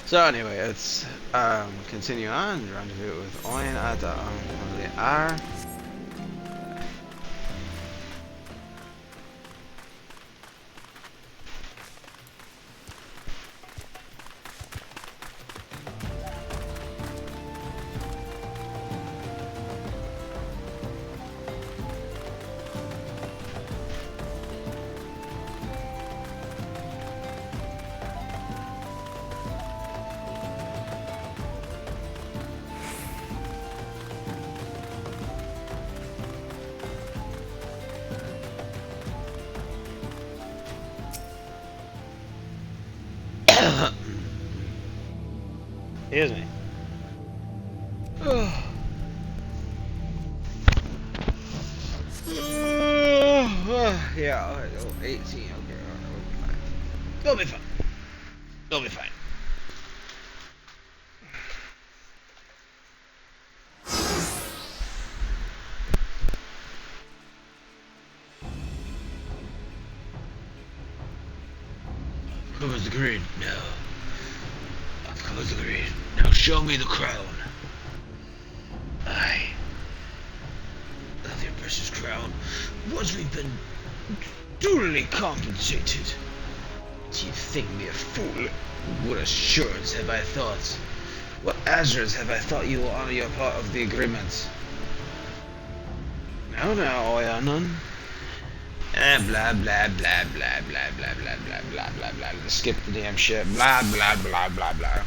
So anyway, let's continue on. Rendezvous with Owen at the R. Excuse me. Yeah, alright, 18, okay, alright, we'll be fine. We'll be fine. Close the grid, no. I've closed the grid. Now show me the crown. I love your precious crown. Once we've been duly compensated. Do you think me a fool? What assurance have I thought? What azures have I thought you will honor your part of the agreement? Now, Oyanon. Blah, blah, blah, blah, blah, blah, blah, blah, blah, blah, blah. Skip the damn shit. Blah, blah, blah, blah, blah.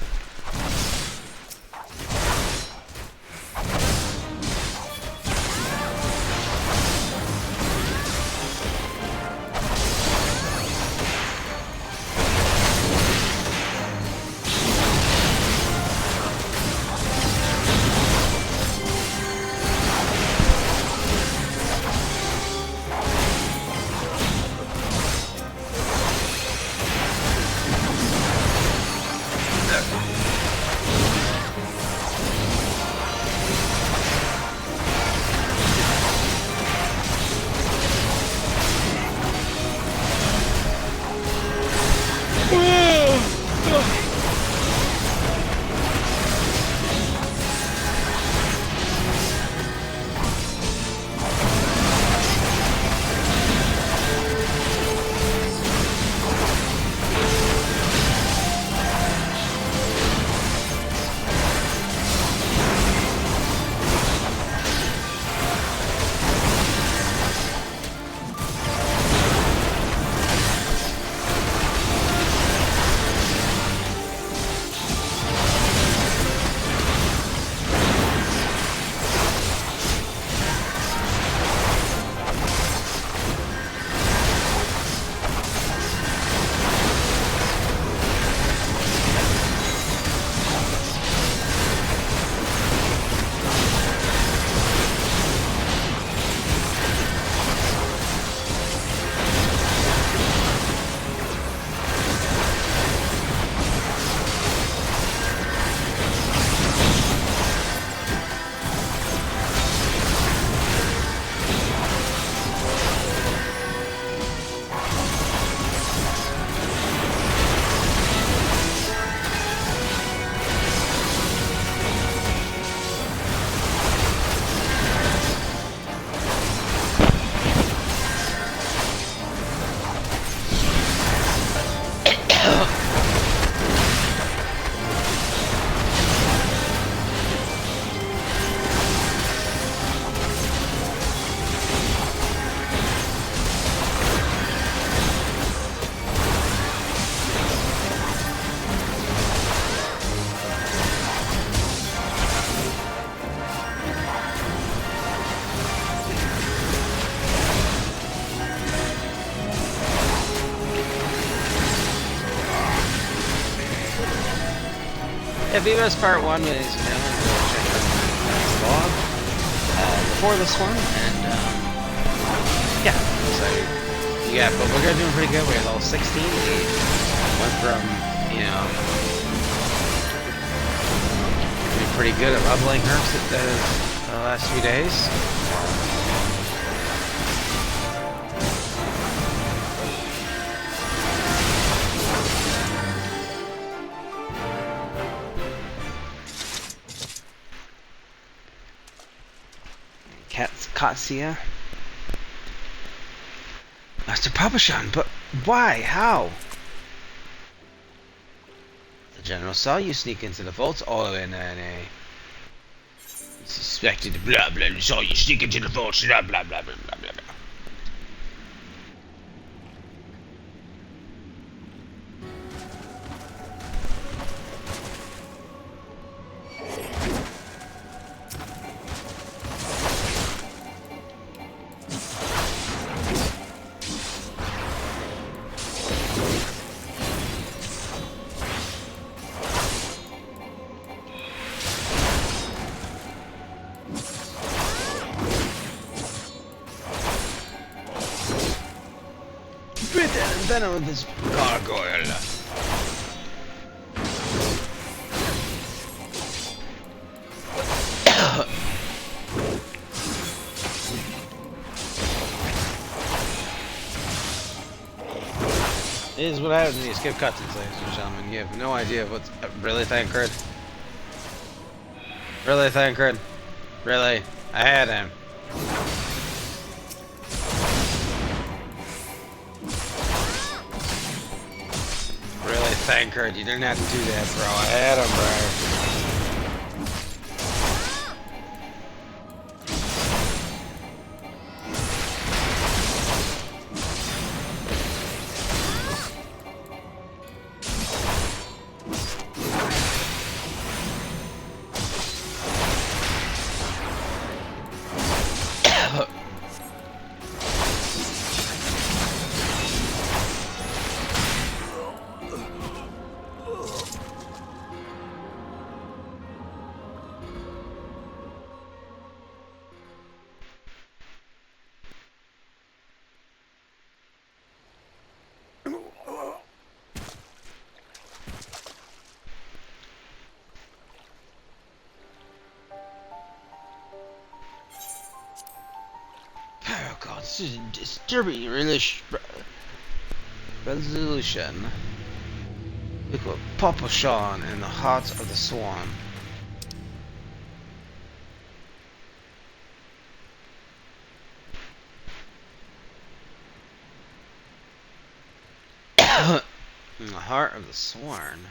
Yeah, Vivos Part 1 is, check out the vlog before this one, and yeah, so yeah, but we're doing pretty good. We're level 16. We went from, you know, being pretty good at leveling herps the last few days. Katsia? Master Papashan, but why? How? The general saw you sneak into the vaults all in a... He suspected blah blah, saw you sneak into the vaults, blah blah blah blah blah blah. Bit the venom of this gargoyle. This is what happens when you skip cutscenes, ladies and gentlemen. You have no idea what's... really, Thancred? Really, Thancred? Really? I had him. Really, Thancred? You didn't have to do that, bro. I had him, bro. Paragon, this is a disturbing resolution. Look what Papashan in the heart of the swarm. In the heart of the swarm.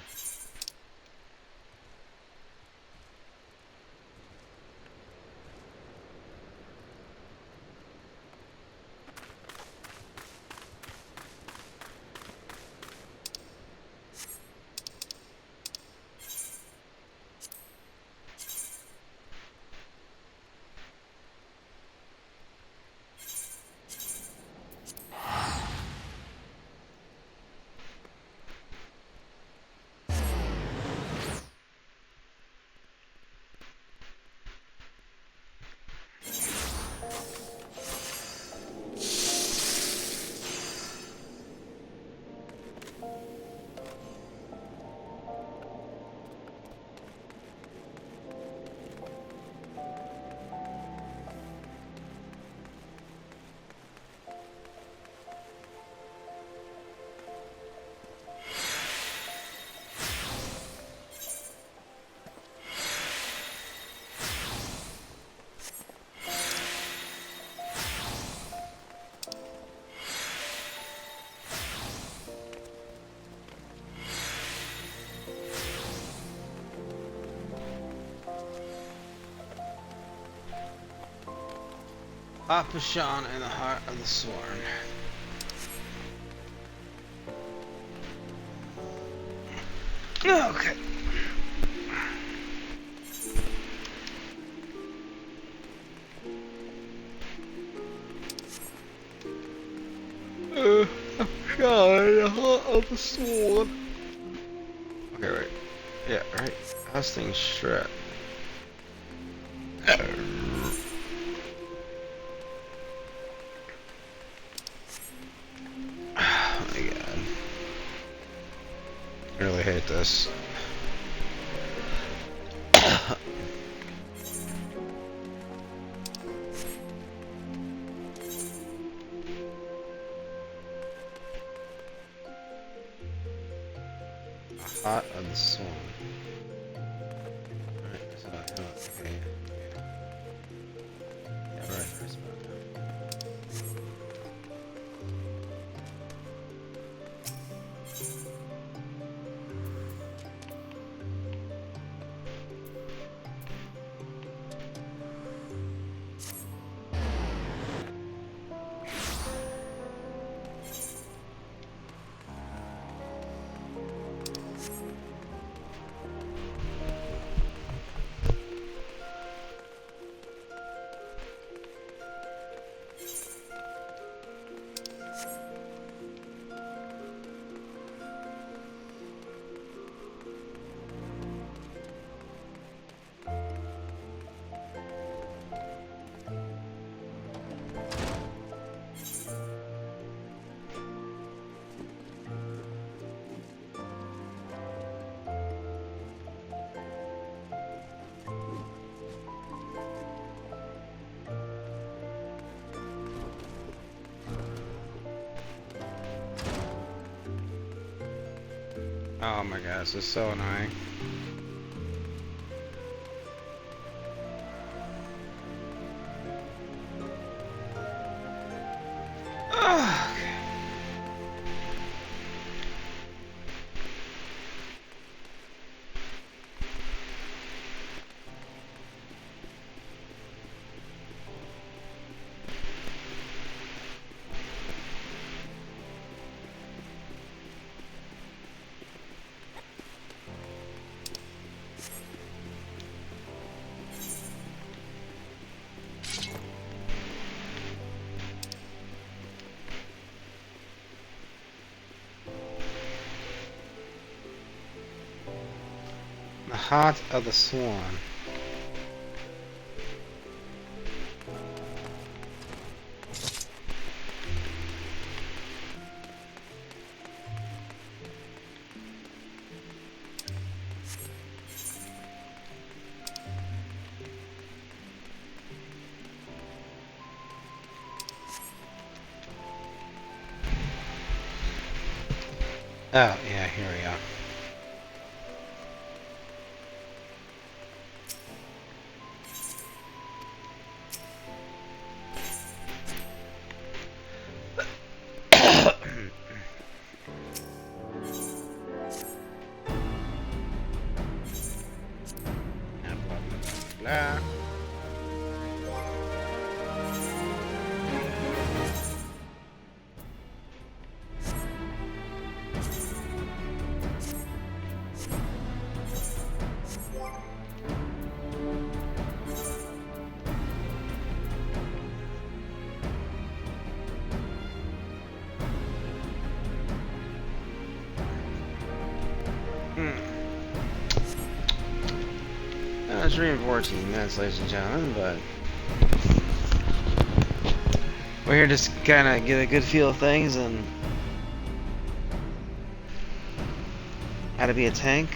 Papashan in the heart of the swarm. Okay. Papashan in the heart of the swarm. Okay, right. Yeah, right. How's things straight? I really hate this. Heart of the swarm. Alright, so, okay. Yeah, right, Oh my gosh, it's so annoying. Ah, The Heart of the Swan. Oh, yeah, here we go. Blah, blah, blah, blah. It's 14 minutes, ladies and gentlemen, but we're here just kind of get a good feel of things and how to be a tank.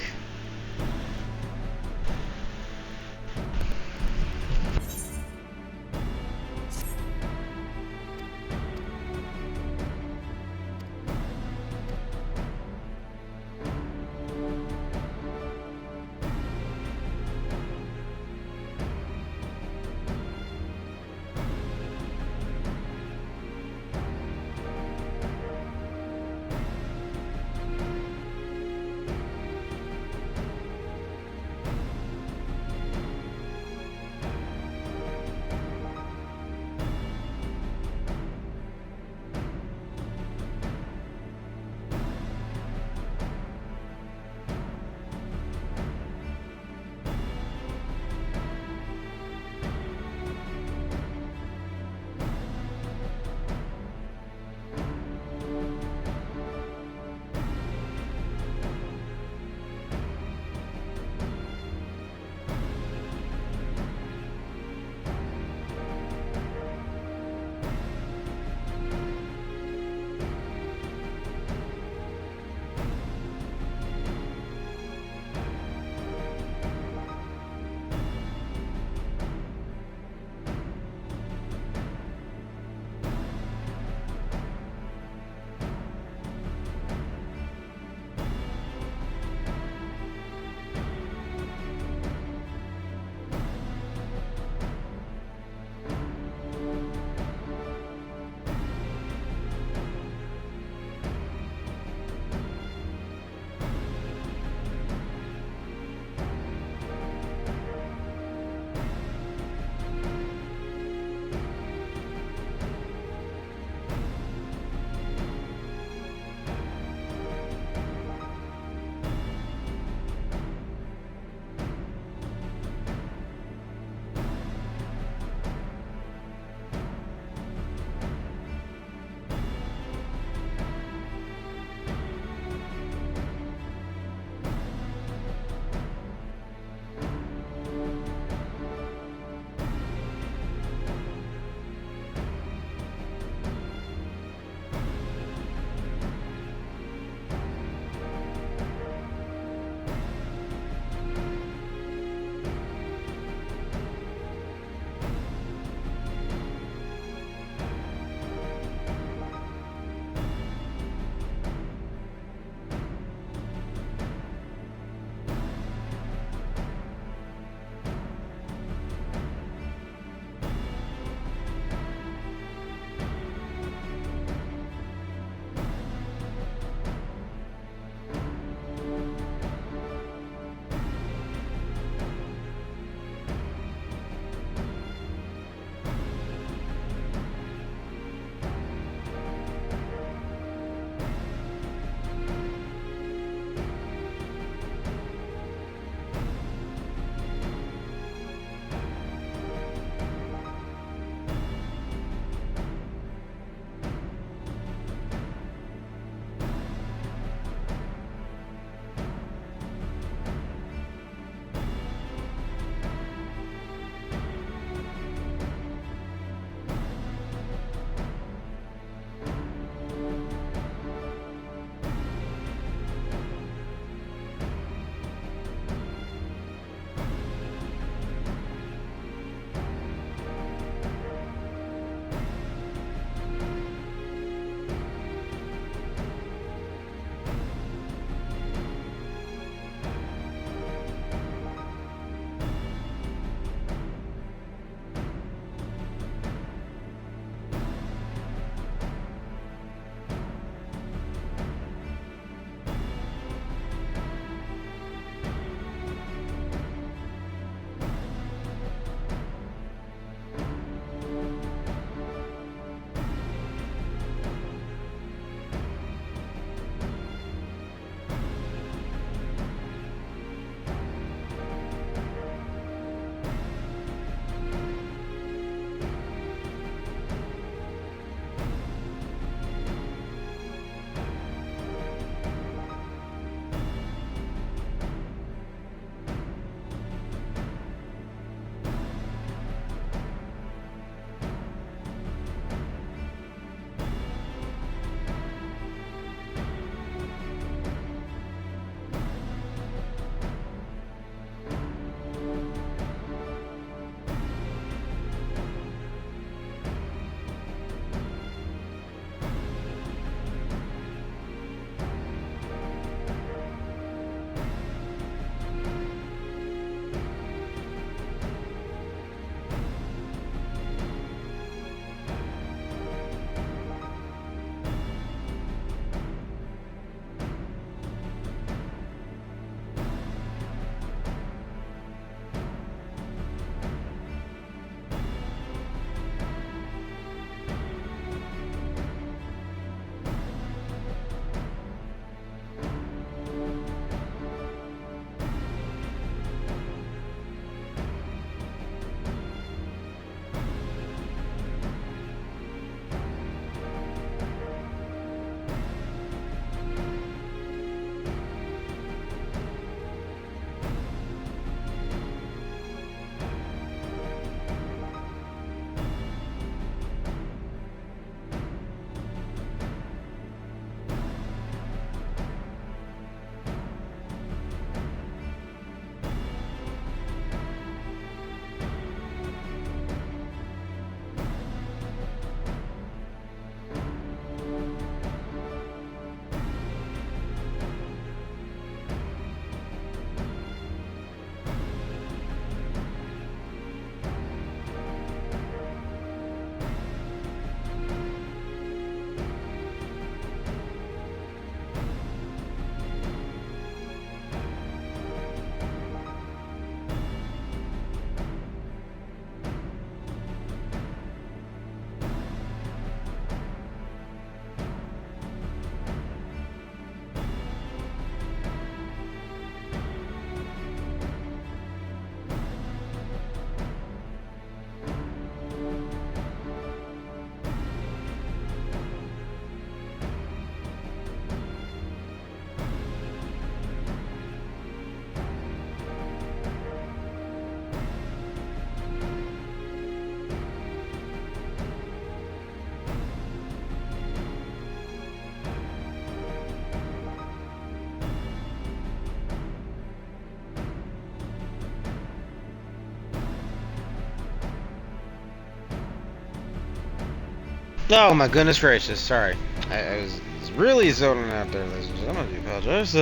Oh my goodness gracious! Sorry, I was really zoning out there, ladies and gentlemen. I do apologize.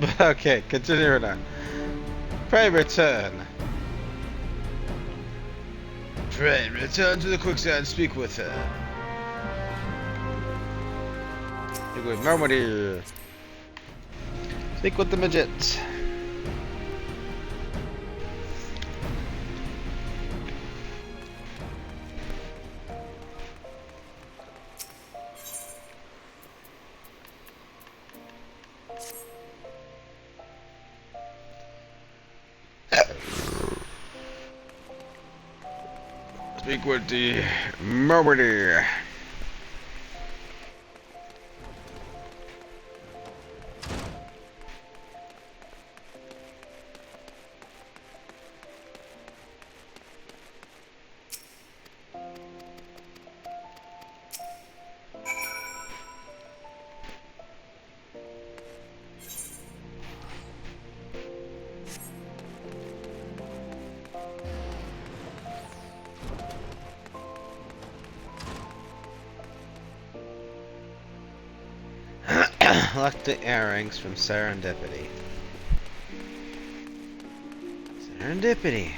But okay, continuing on. Pray return. Pray return to the quicksand. Speak with her. Speak with Mermody. Speak with the midget. Speak with the Mermody. Collect the earrings from Serendipity. Serendipity.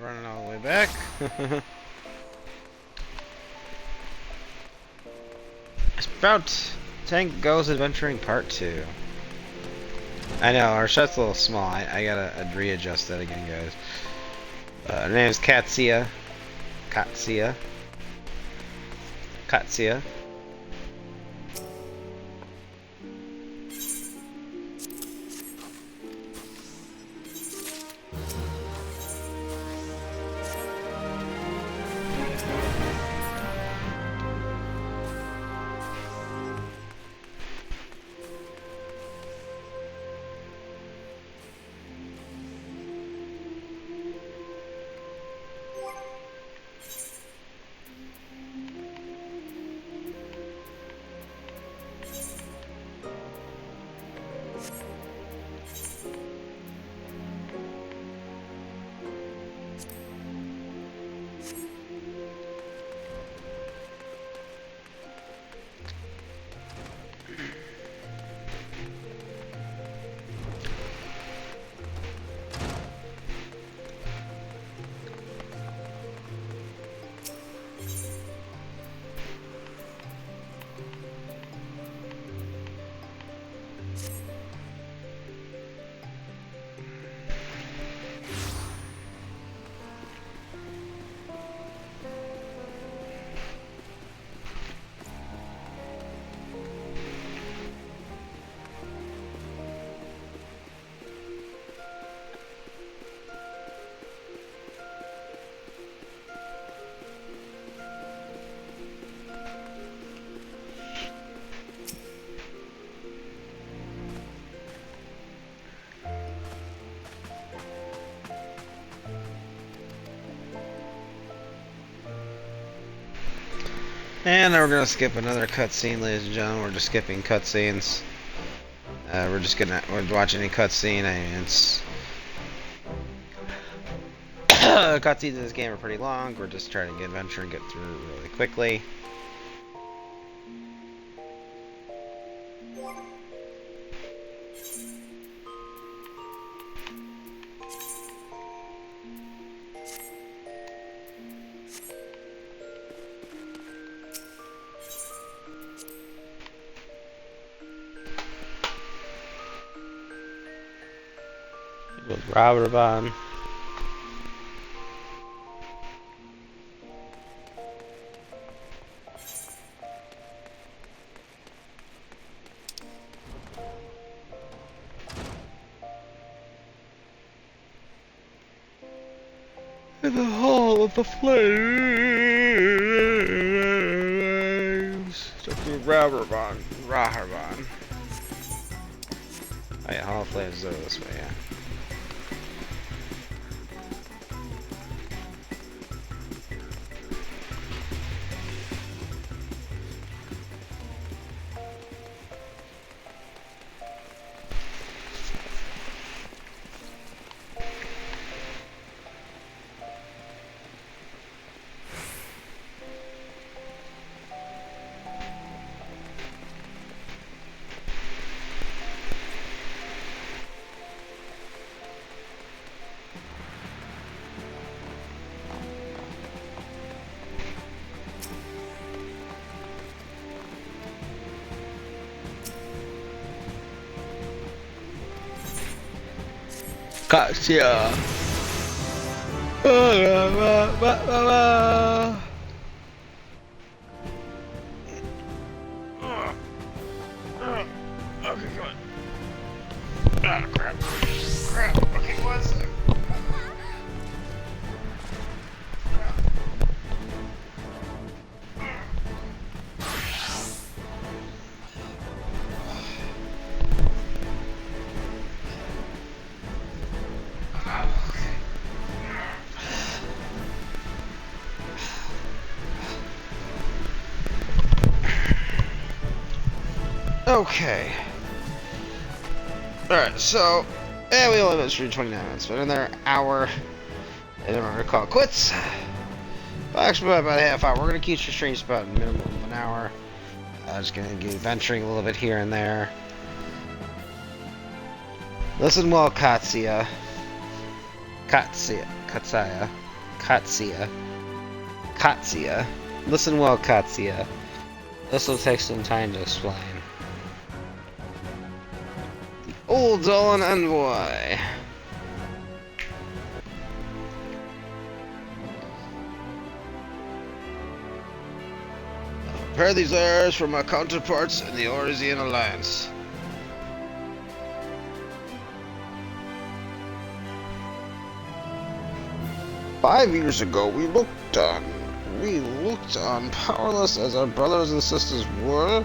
Running all the way back. Sprout Tank Goes Adventuring Part 2. I know, our shot's a little small. I gotta readjust that again, guys. Her name is Katsia. Katsia. Katsia. And now we're gonna skip another cutscene, ladies and gentlemen. We're just skipping cutscenes. We're watching a cutscene, and it's cutscenes in this game are pretty long. We're just trying to get adventure and get through really quickly. With Robert Bond. In the hall of the flames. Dr. Raharban. Raharban. Oh yeah, hall of flames go this way, yeah. Gotcha. Okay, come on. Ah, crap. Crap. Okay, one sec. Okay. Alright, so, yeah, we only went through 29 minutes, but in their hour, and then we're gonna call it quits. Well, actually, about a half hour. We're gonna keep the stream spot a minimum of an hour. Just gonna be venturing a little bit here and there. Listen well, Katsuya. Katsuya. Katsuya. Katsuya. Katsuya. Listen well, Katsuya. This will take some time to explain. The Old Dolan Envoy. Prepare these airs for my counterparts in the Orisian Alliance. "5 years ago, we looked on powerless as our brothers and sisters were.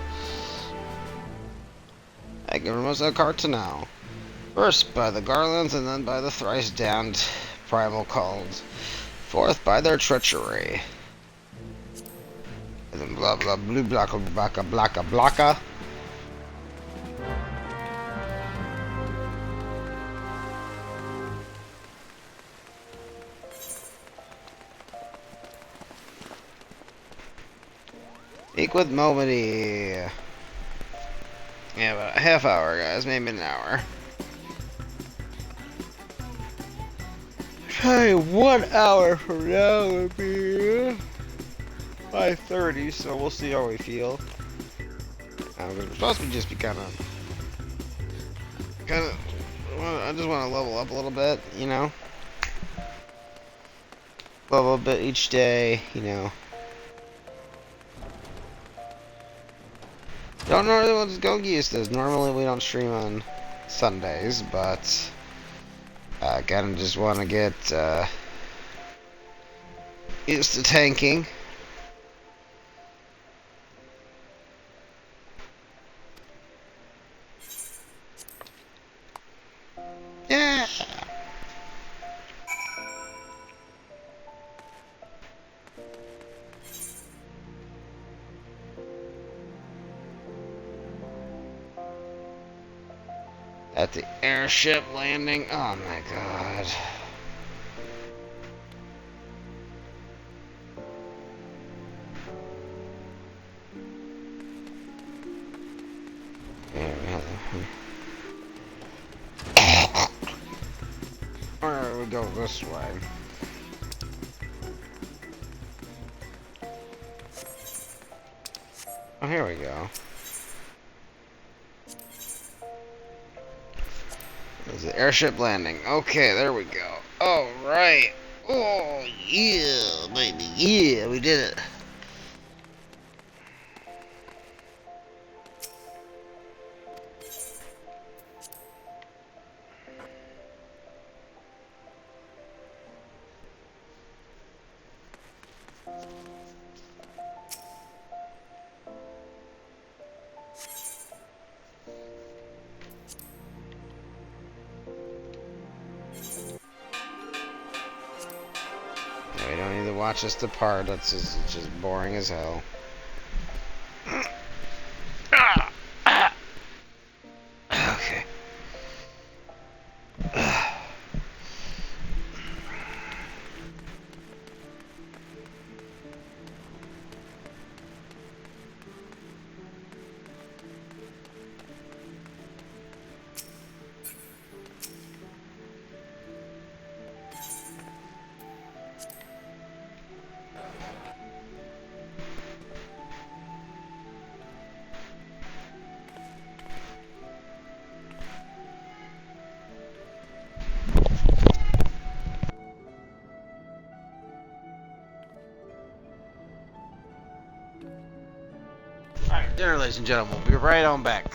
I give us a cart to now. First by the Garlands, and then by the thrice damned primal called forth by their treachery. And then blah blah blue blocka blocka blocka blocka. Speak with Momody. Yeah, about a half hour, guys. Maybe an hour. Hey, 1 hour from now would be 5:30, so we'll see how we feel. We're supposed to just be kind of. I just want to level up a little bit, you know. Level a bit each day, you know. Don't know what Gogius does. Normally we don't stream on Sundays, but kind of just want to get used to tanking. Yeah. At the airship landing. Oh my god. Alright, we go this way. Oh, here we go. There's the airship landing. Okay, there we go. Alright. Oh, yeah, baby. Yeah, we did it. Yeah, we don't need to watch us depart. That's just boring as hell. Okay. Alright, dinner, ladies and gentlemen. We'll be right on back.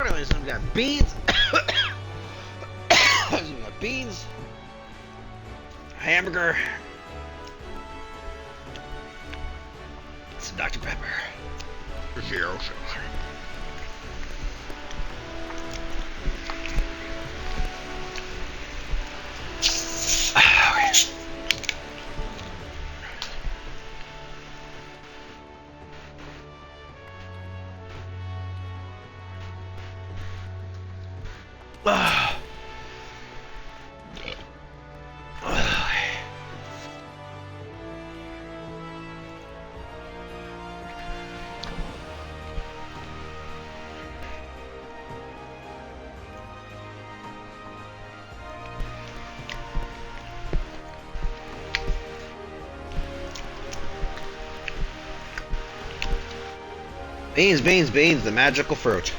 Anyway, so we got beans. We got beans. Hamburger. Some Dr. Pepper. Zero sugar. Beans, beans, beans, the magical fruit.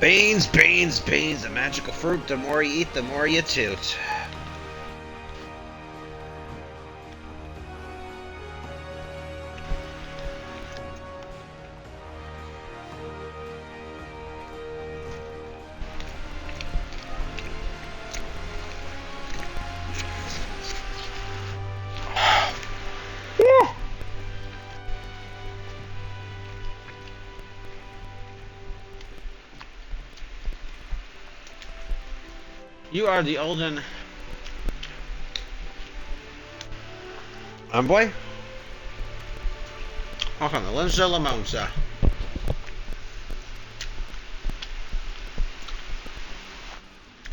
Beans, beans, beans, the magical fruit. The more you eat, the more you toot. You are the olden boy. Welcome to Lindsay Lamonza.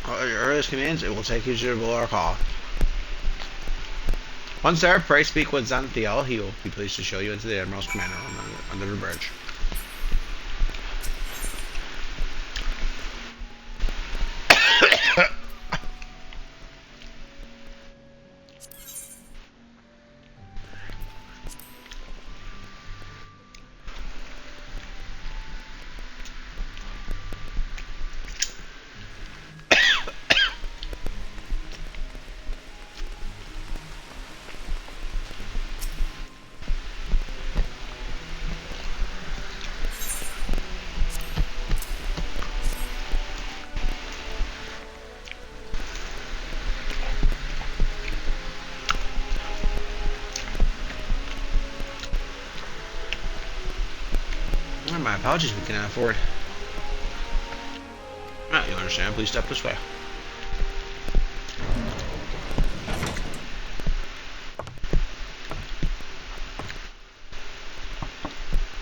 At your earliest convenience, it will take you to your below call. Once there, pray speak with Xanthiel. He will be pleased to show you into the Admiral's commander room under the bridge. My apologies, we cannot afford. Ah, you understand, please step this way.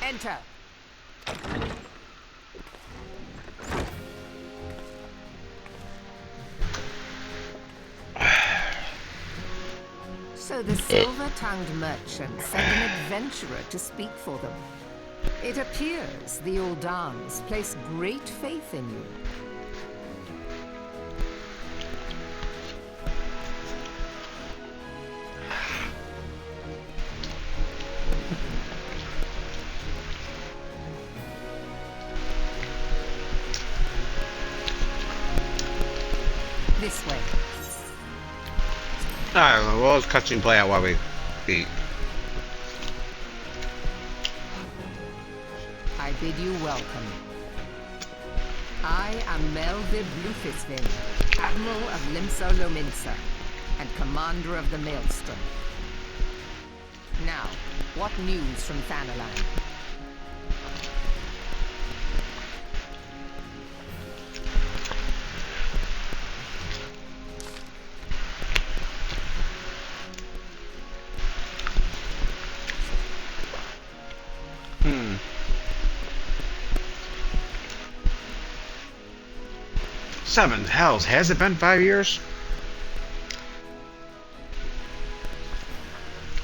Enter. So the silver-tongued merchants send an adventurer to speak for them. It appears the Uldans place great faith in you. This way. Alright, well, let's cutscene play out while we eat. I bid you welcome. I am Melvib Lufisvin, Admiral of Limsa Lominsa, and Commander of the Maelstrom. Now, what news from Thanalan? Seven hells, has it been 5 years?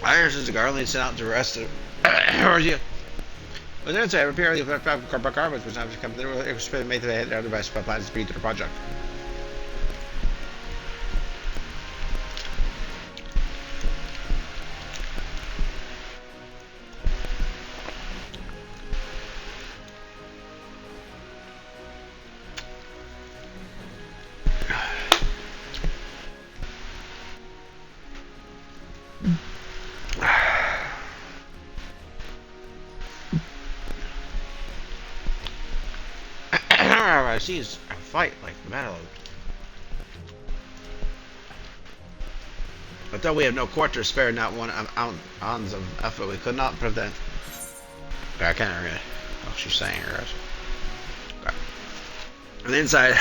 Iris is the Garland sent out to arrest it. Or you? But then I repair the garbage was not to come to the made the head device by plans to be to the project. I see is a fight like the battle. But though we have no quarter spare, not one ounce of effort, we could not prevent. I can't read what she's saying, guys. Okay. On the inside,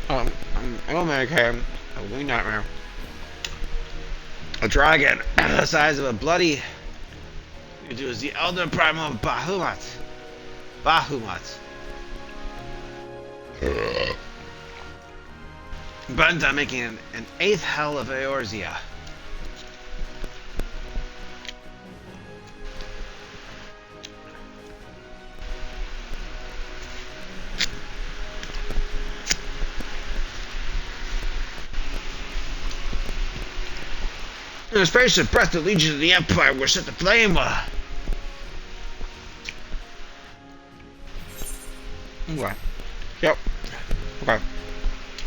I'm American, a wing nightmare. A dragon the size of a bloody. It was the elder primal Bahamut. Bahamut. Bent on making an eighth hell of Eorzea. In the space of breath, the legions of the Empire were set to flame. Okay. Yep. Okay.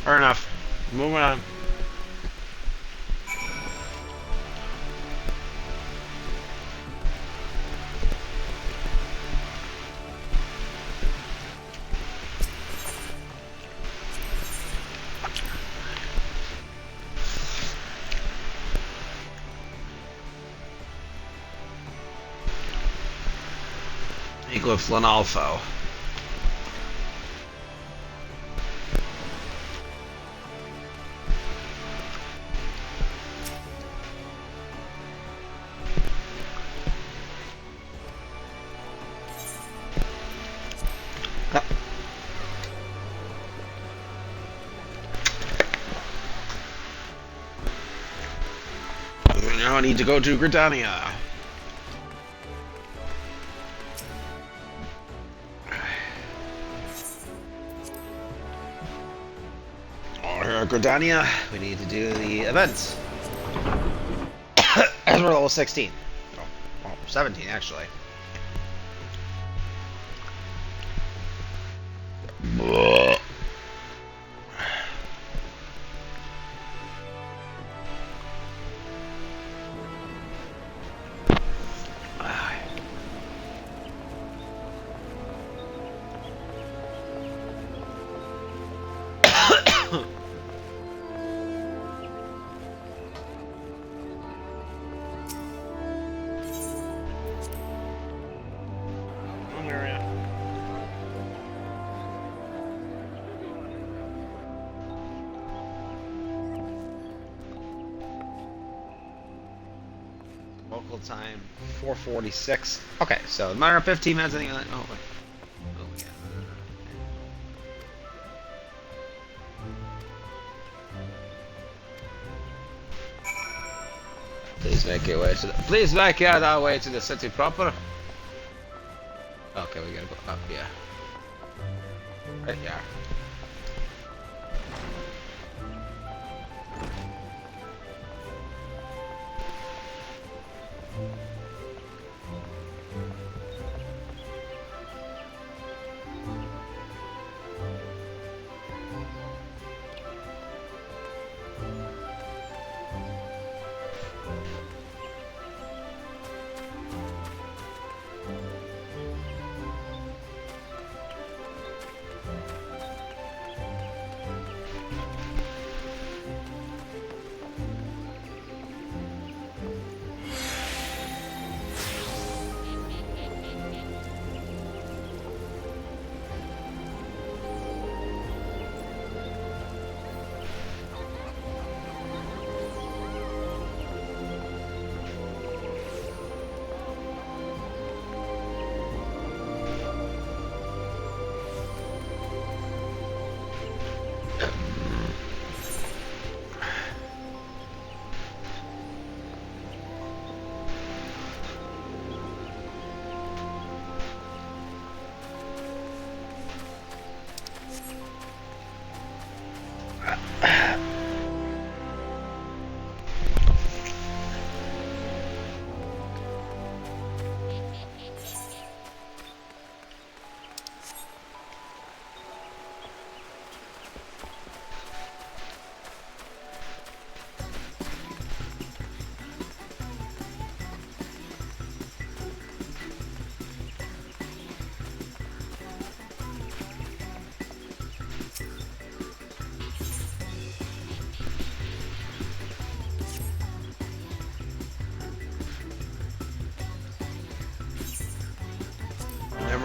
Fair enough. Moving on. Equal Flanalfo. Now I need to go to Gridania. Here at Gridania, we need to do the events. As we're level 16. Oh, well, 17 actually. Local time 4:46. Okay, so a matter of 15 minutes. Oh, wait. Oh, yeah. Please make your way to the. Please make our way to the city proper. Okay, we gotta go up. Yeah. Right here.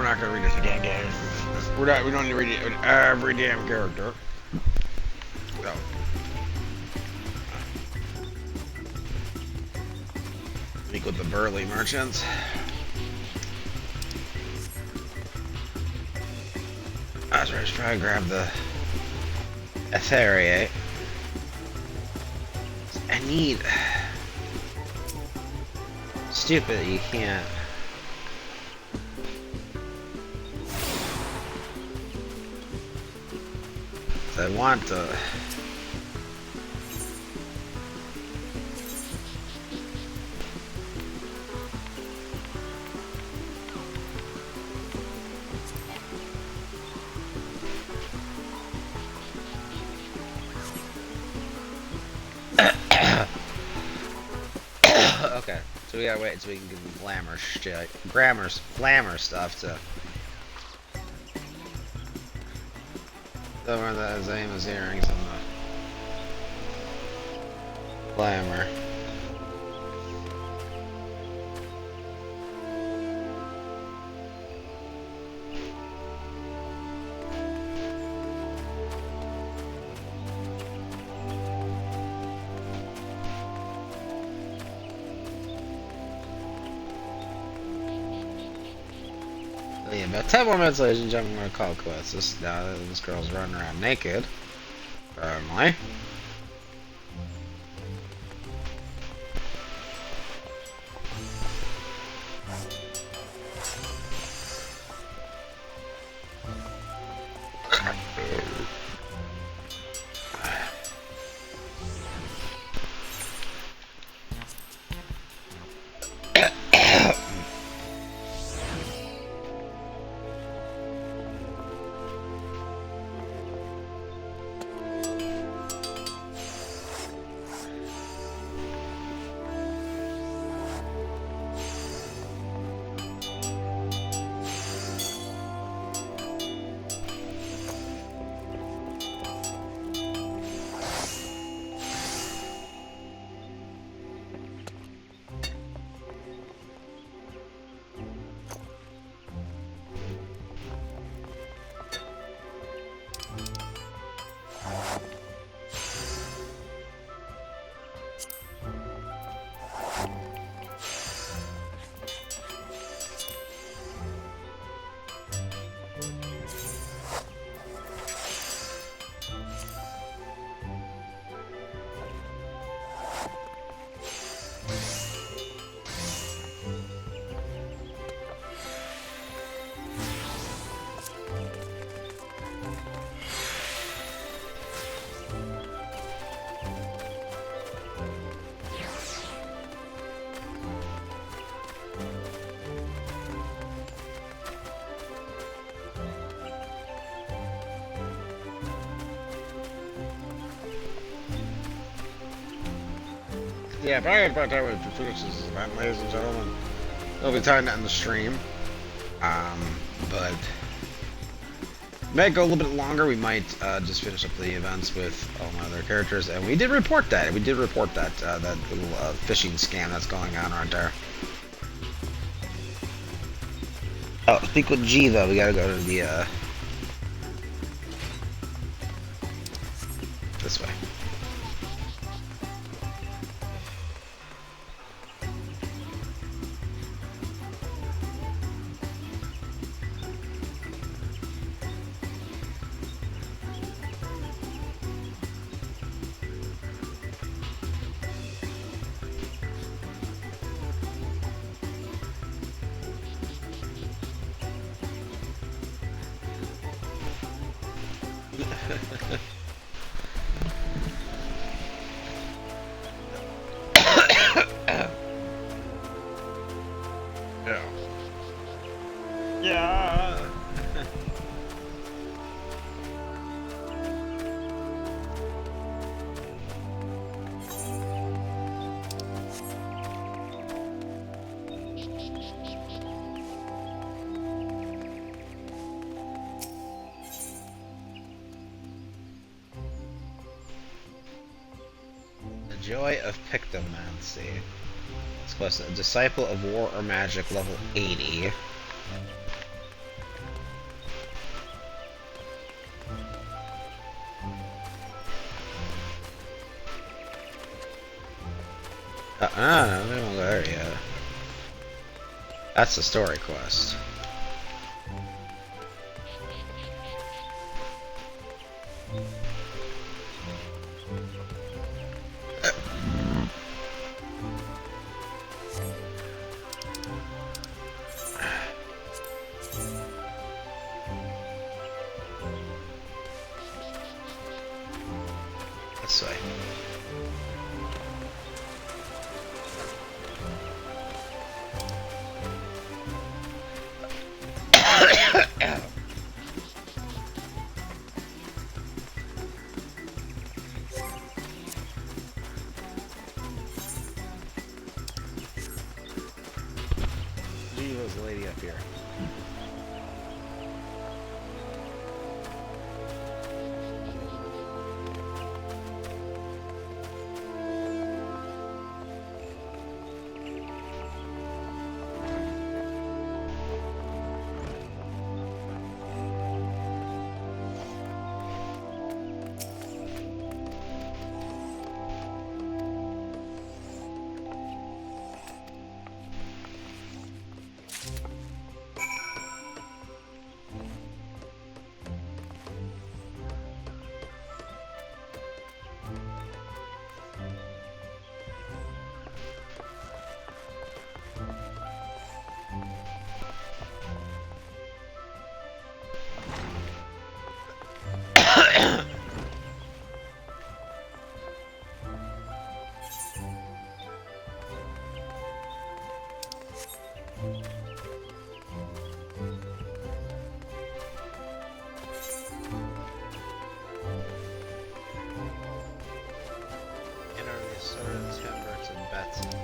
we're not gonna read this again, guys. We don't need to read it with every damn character. So. Speak with the burly merchants. That's right, just try to grab the Etheriate. I need... Stupid, you can't. I want to... Okay, so we gotta wait until we can give them glamour shit, glamour stuff to. Don't remember that Zama's earrings and the glamour. Yeah, about 10 more minutes, ladies and gentlemen, we're gonna call quits. This girl's running around naked. Apparently. Yeah, probably about that with Phoenix's event, ladies and gentlemen. We'll be tying that in the stream. But might go a little bit longer. We might just finish up the events with all my other characters, and we did report that. We did report that that little phishing scam that's going on right there. Oh, speak with G though. We gotta go to the this way. Yeah. The joy of Pictomancy. It's a disciple of war or magic, level 80. No, we don't go there yet. That's the story quest. This way. There's a lady up here.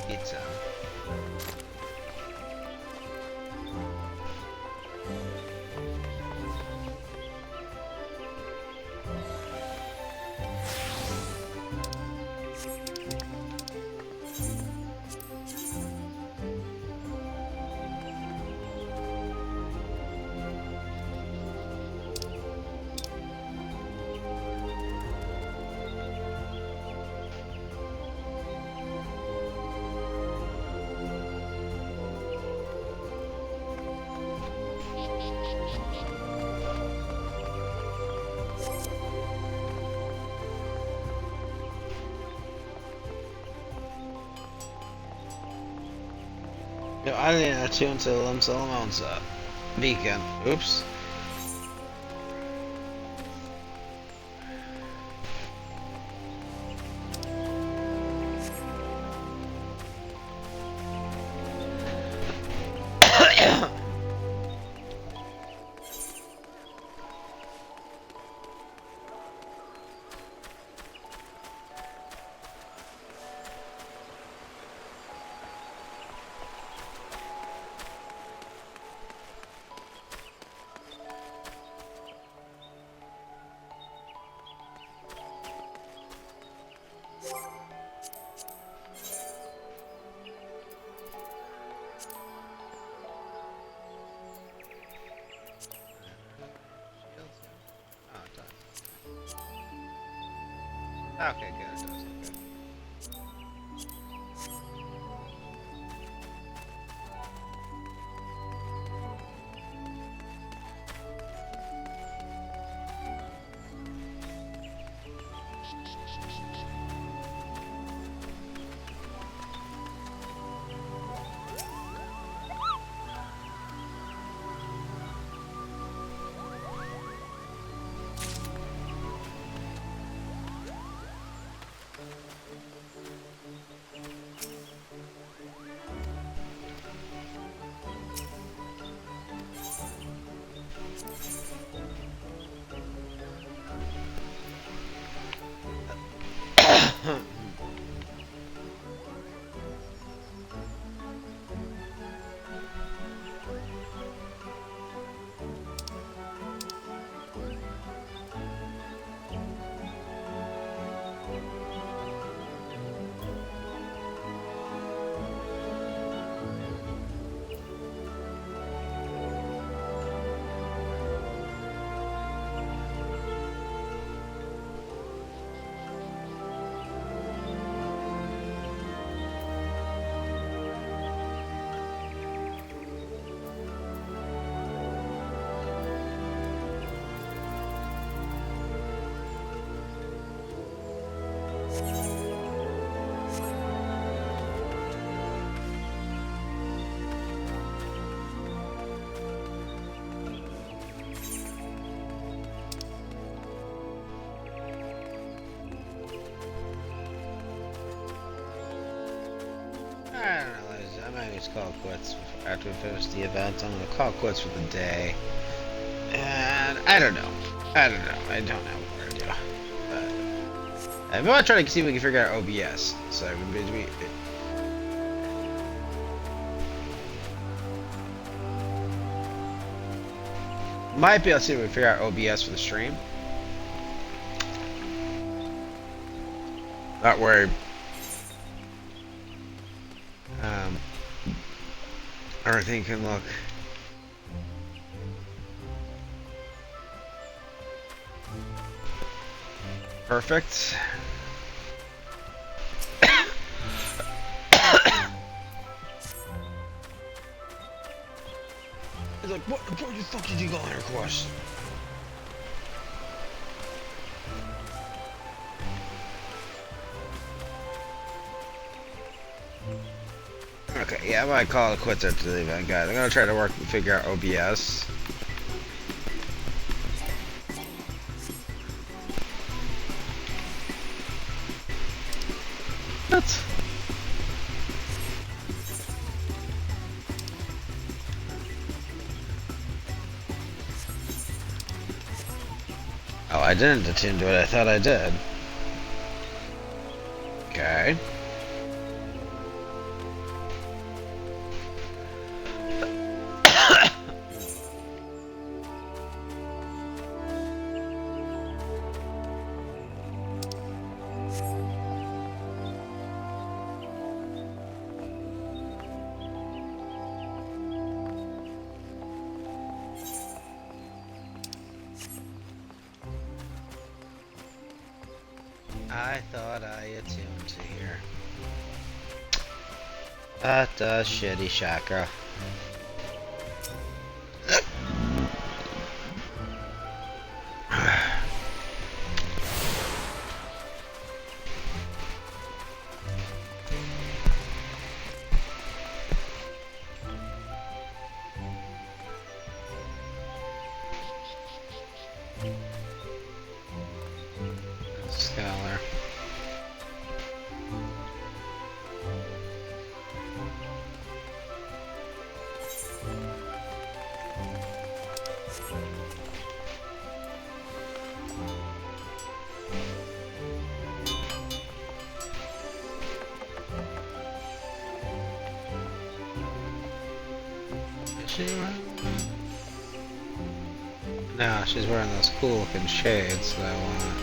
Pizza. No, I didn't tune to Solomon's beacon. Oops. Okay, good. It does look good. I don't know, ladies. I might just call it quits after we finish the event. I'm gonna call it quits for the day. And I don't know. I don't know what we're gonna do. But we want to try to see if we can figure out OBS. So might be able to see if we can figure out OBS for the stream. That way, everything can look perfect. It's like, what the fuck did you go on across? Okay, yeah, I might call it quits after the event, guys. I'm gonna try to work and figure out OBS. What? Oh, I didn't attune to it. I thought I did. Okay. I thought I attuned to here. That shitty chakra. Scholar. Is she wearing? No, she's wearing those cool looking shades that I want.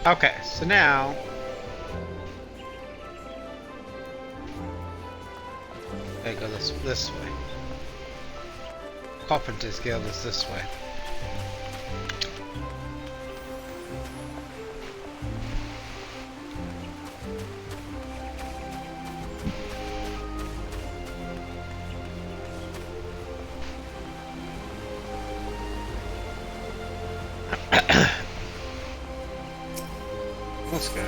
Okay, so now I go this way. Carpenter's Guild is this way. Let's go.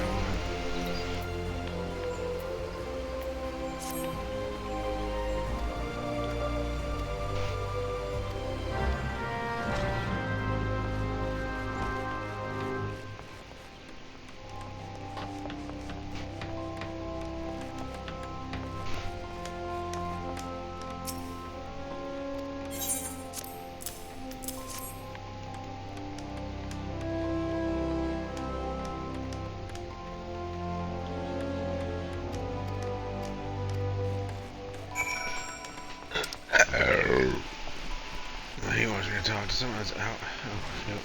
He wants me to talk to someone that's out. Oh, nope.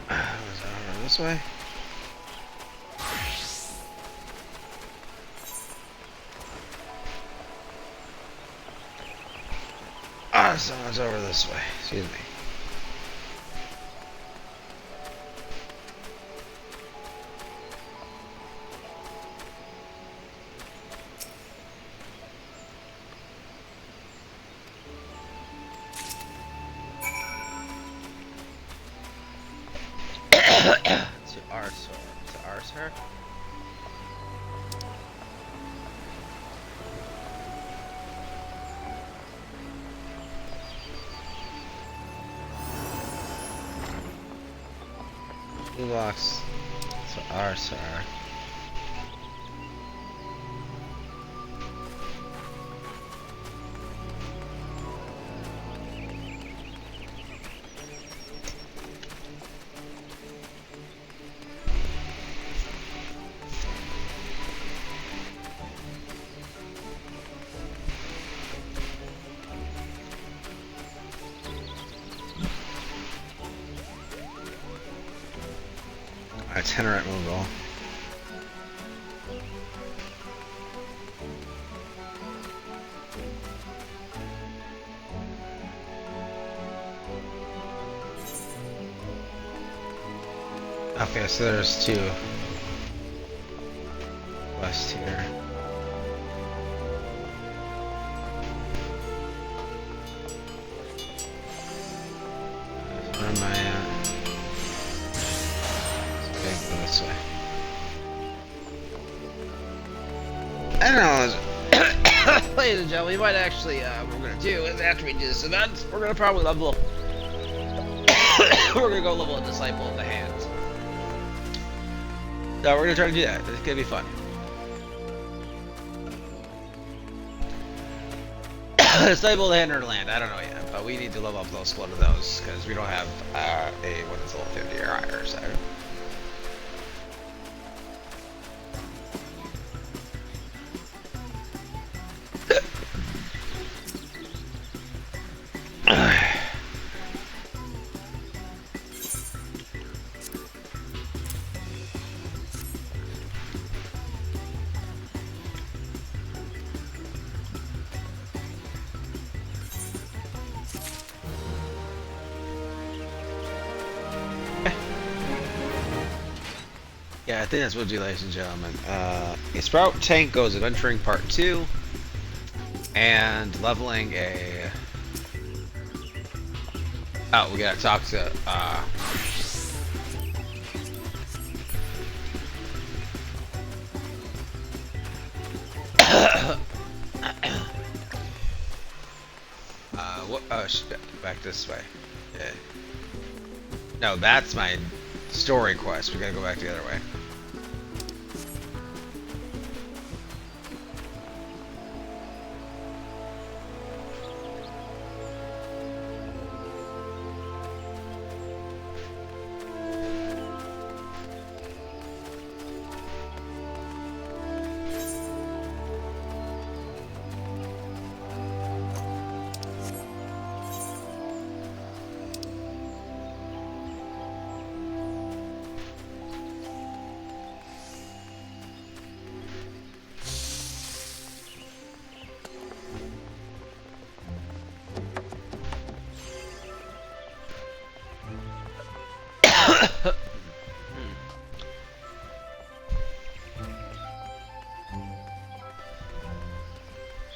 Was that over this way? Ah, someone's over this way. Excuse me. To Arsor. To Arsor? Blue box. To Arsor. Itinerant mobile. Okay, so there's two west here. Where am I at? Go this way. I don't know, ladies and gentlemen, we might actually, what we're gonna do is after we do this event, we're gonna probably level. We're gonna go level a disciple in the hand. So we're gonna try to do that. It's gonna be fun. Disciple the hand or land, I don't know yet, but we need to level up those one of those because we don't have a one that's level 50 or higher. So. Yeah, I think that's what we'll do, ladies and gentlemen. A Sprout Tank Goes Adventuring Part 2, and leveling a... Oh, we gotta talk to, what, oh, back this way. Yeah. No, that's my story quest. We gotta go back the other way.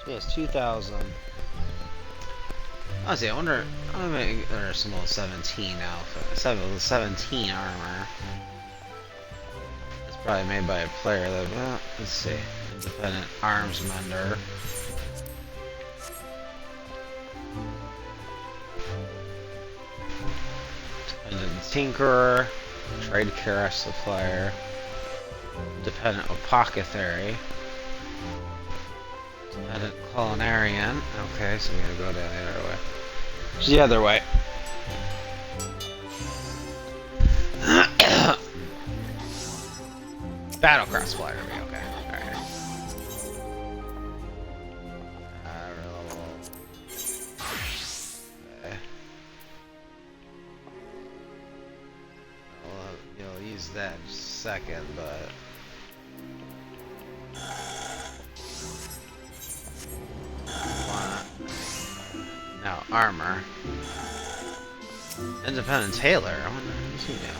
She has 2,000. Honestly, I wonder. I wonder if there's some level 17 outfit. 17 armor. It's probably made by a player though. Well, let's see. Independent arms mender. Independent tinkerer. Trade care supplier. Independent apothecary. Independent culinarian. Okay, so we gotta go down the other way. The other way. Battlecraft supplier. Okay. Alright. Okay. You'll use that in just a second, but. Now, armor. Independent tailor. I wonder who's he now.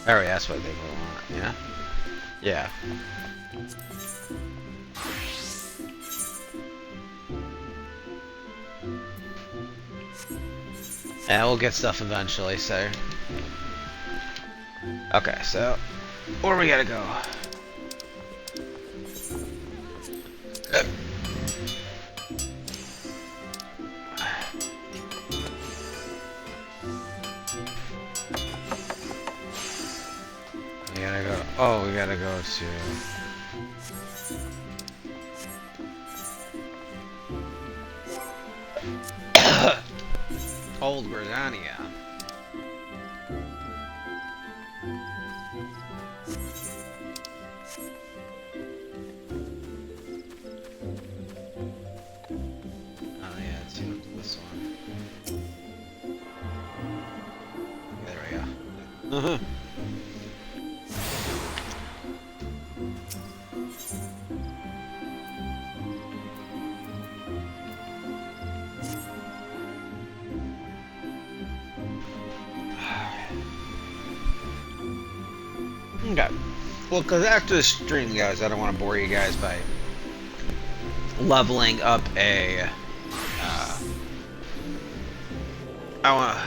Oh, yeah, that's what they want, yeah? Yeah. Yeah, we'll get stuff eventually, so. Okay, so. Where we gotta go? We gotta go. Oh, we gotta go to. Old Gridania. Oh yeah, let's see this one. There we go. Okay. Well, because after the stream, guys, I don't want to bore you guys by leveling up a. I want to.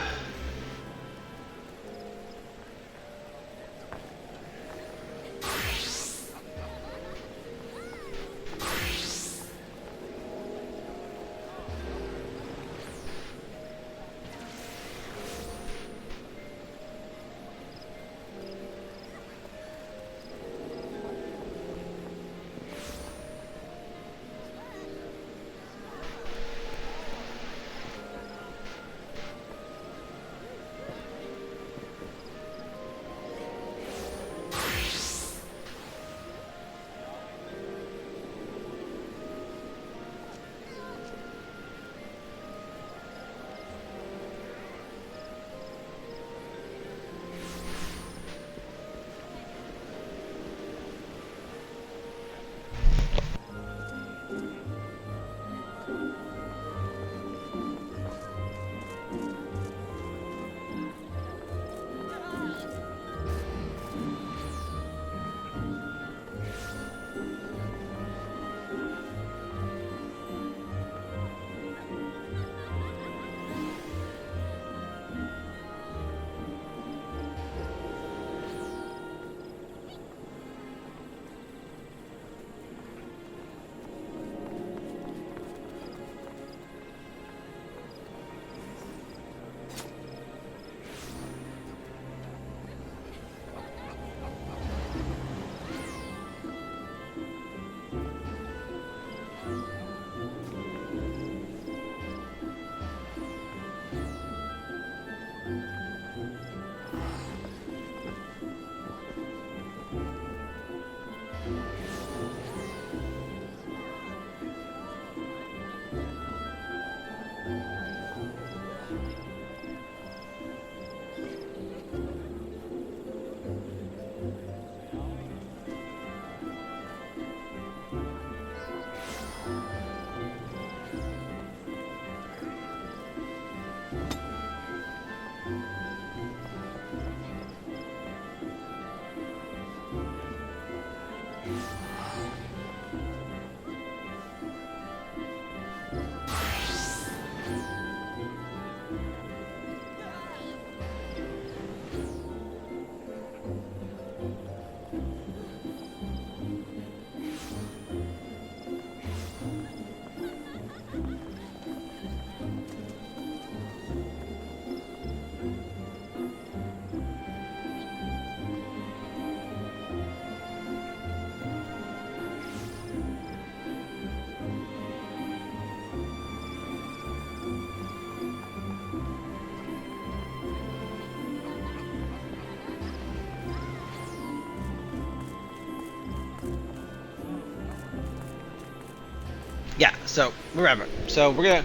Yeah, so remember, so we're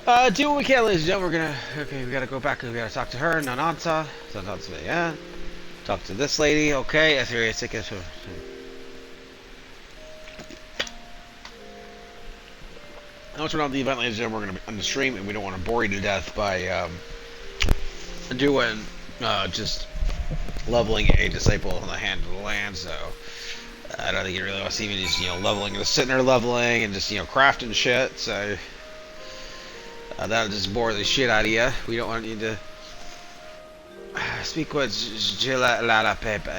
gonna do what we can, ladies and gentlemen. We gotta go back and we gotta talk to her, Nananta. So talk to me, yeah. Talk to this lady, okay. Now turn on the event, ladies and gentlemen. We're gonna be on the stream, and we don't want to bore you to death by doing just leveling a disciple on the hand of the land. So I don't think you really want to see me just leveling, just sitting there leveling and just crafting shit. So that'll just bore the shit out of you. We don't want you to speak with Jilla Lala Pepe.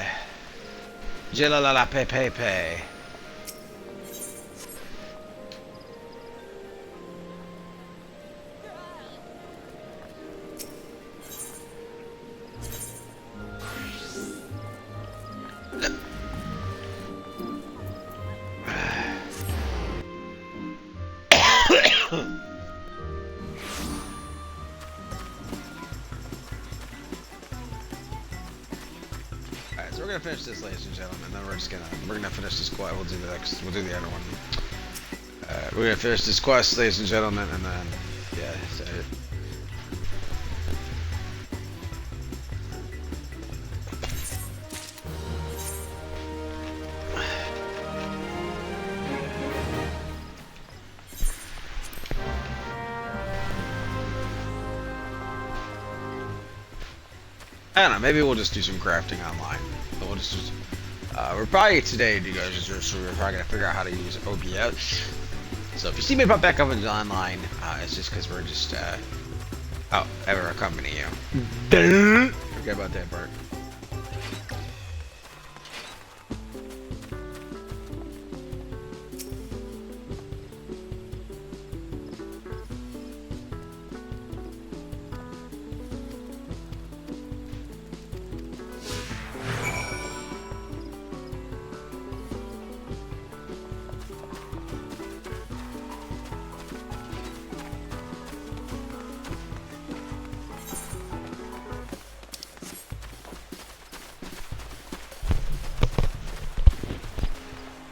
Jilla Lala Pepe. Alright, so we're gonna finish this, ladies and gentlemen. Then we're gonna finish this quest. We'll do the other one. We're gonna finish this quest, ladies and gentlemen, and then yeah. So, I don't know. Maybe we'll just do some crafting online. We'll just we're probably today, you guys. We're probably gonna figure out how to use OBS. So if you see me pop back up into online, it's just because we're just ever accompany you. Forget about that part.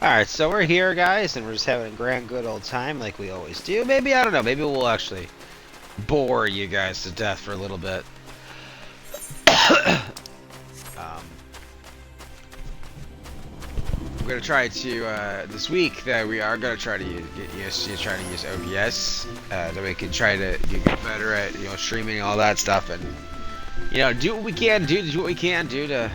Alright, so we're here, guys, and we're just having a grand good old time like we always do. Maybe, I don't know, maybe we'll actually bore you guys to death for a little bit. We're going to try to, this week, that we are going to try to use OBS, that we can try to get better at, streaming and all that stuff, and, do what we can do to,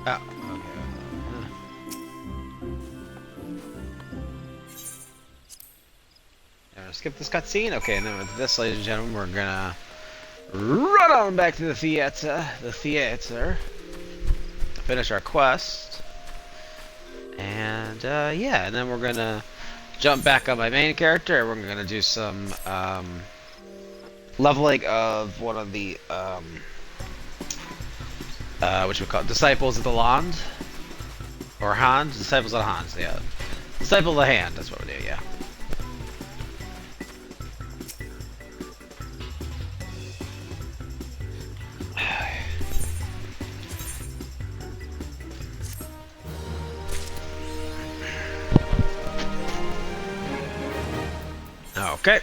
Oh, okay. Skip this cutscene? Okay, and then with this, ladies and gentlemen, we're gonna run on back to the theater. Finish our quest. And, yeah, and then we're gonna jump back on my main character, and we're gonna do some, leveling of one of the, what we call it, Disciples of the Land, or Hans, Disciples of the Hans, yeah, Disciple of the Hand. That's what we do, yeah. Okay.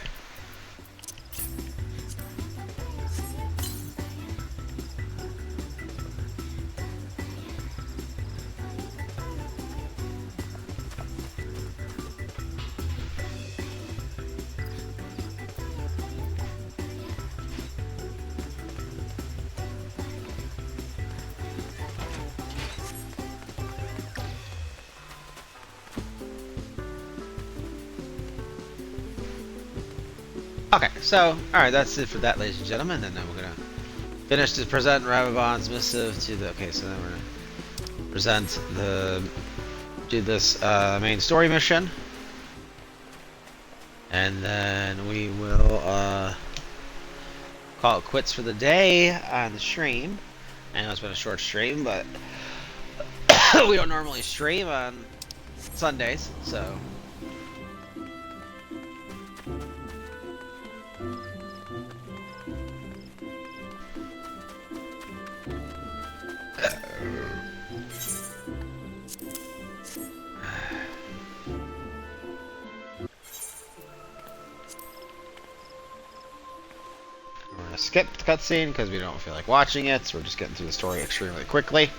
Okay, so, alright, that's it for that, ladies and gentlemen, and then we're gonna finish to present Rababon's missive to the, okay, so then we're gonna present do this, main story mission, and then we will, call it quits for the day on the stream. I know it's been a short stream, but we don't normally stream on Sundays, so... We're gonna skip the cutscene because we don't feel like watching it, so we're just getting through the story extremely quickly.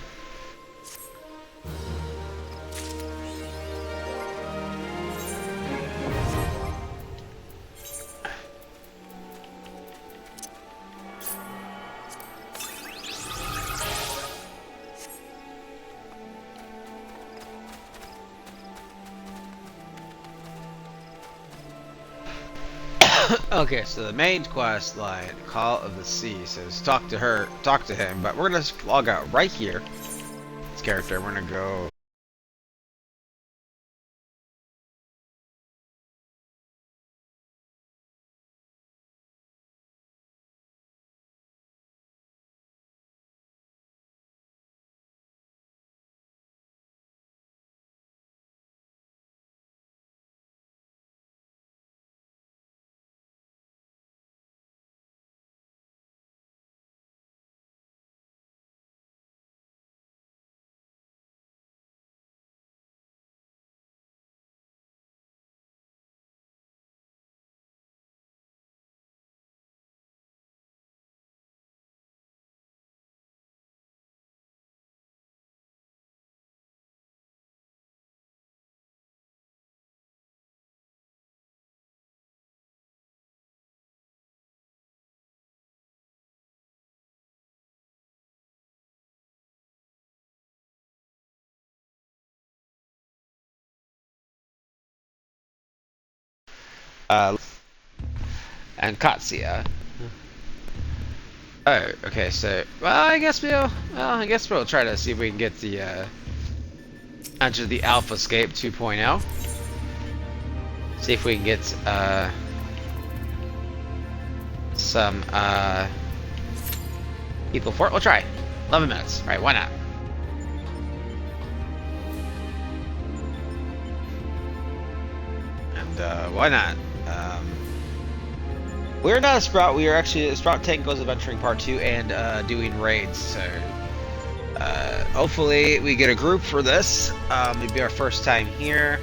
Okay, so the main quest line, Call of the Sea, says talk to him, but we're gonna log out right here. This character, we're gonna go. And Katsuya. Oh, okay, so, well, I guess we'll try to see if we can get the, enter the Alphascape 2.0. See if we can get, some, people for it. We'll try. 11 minutes. Alright, why not? And, why not? We're not a Sprout. We are actually a Sprout Tank Goes Adventuring Part 2 and doing raids. So hopefully we get a group for this. It'll be our first time here.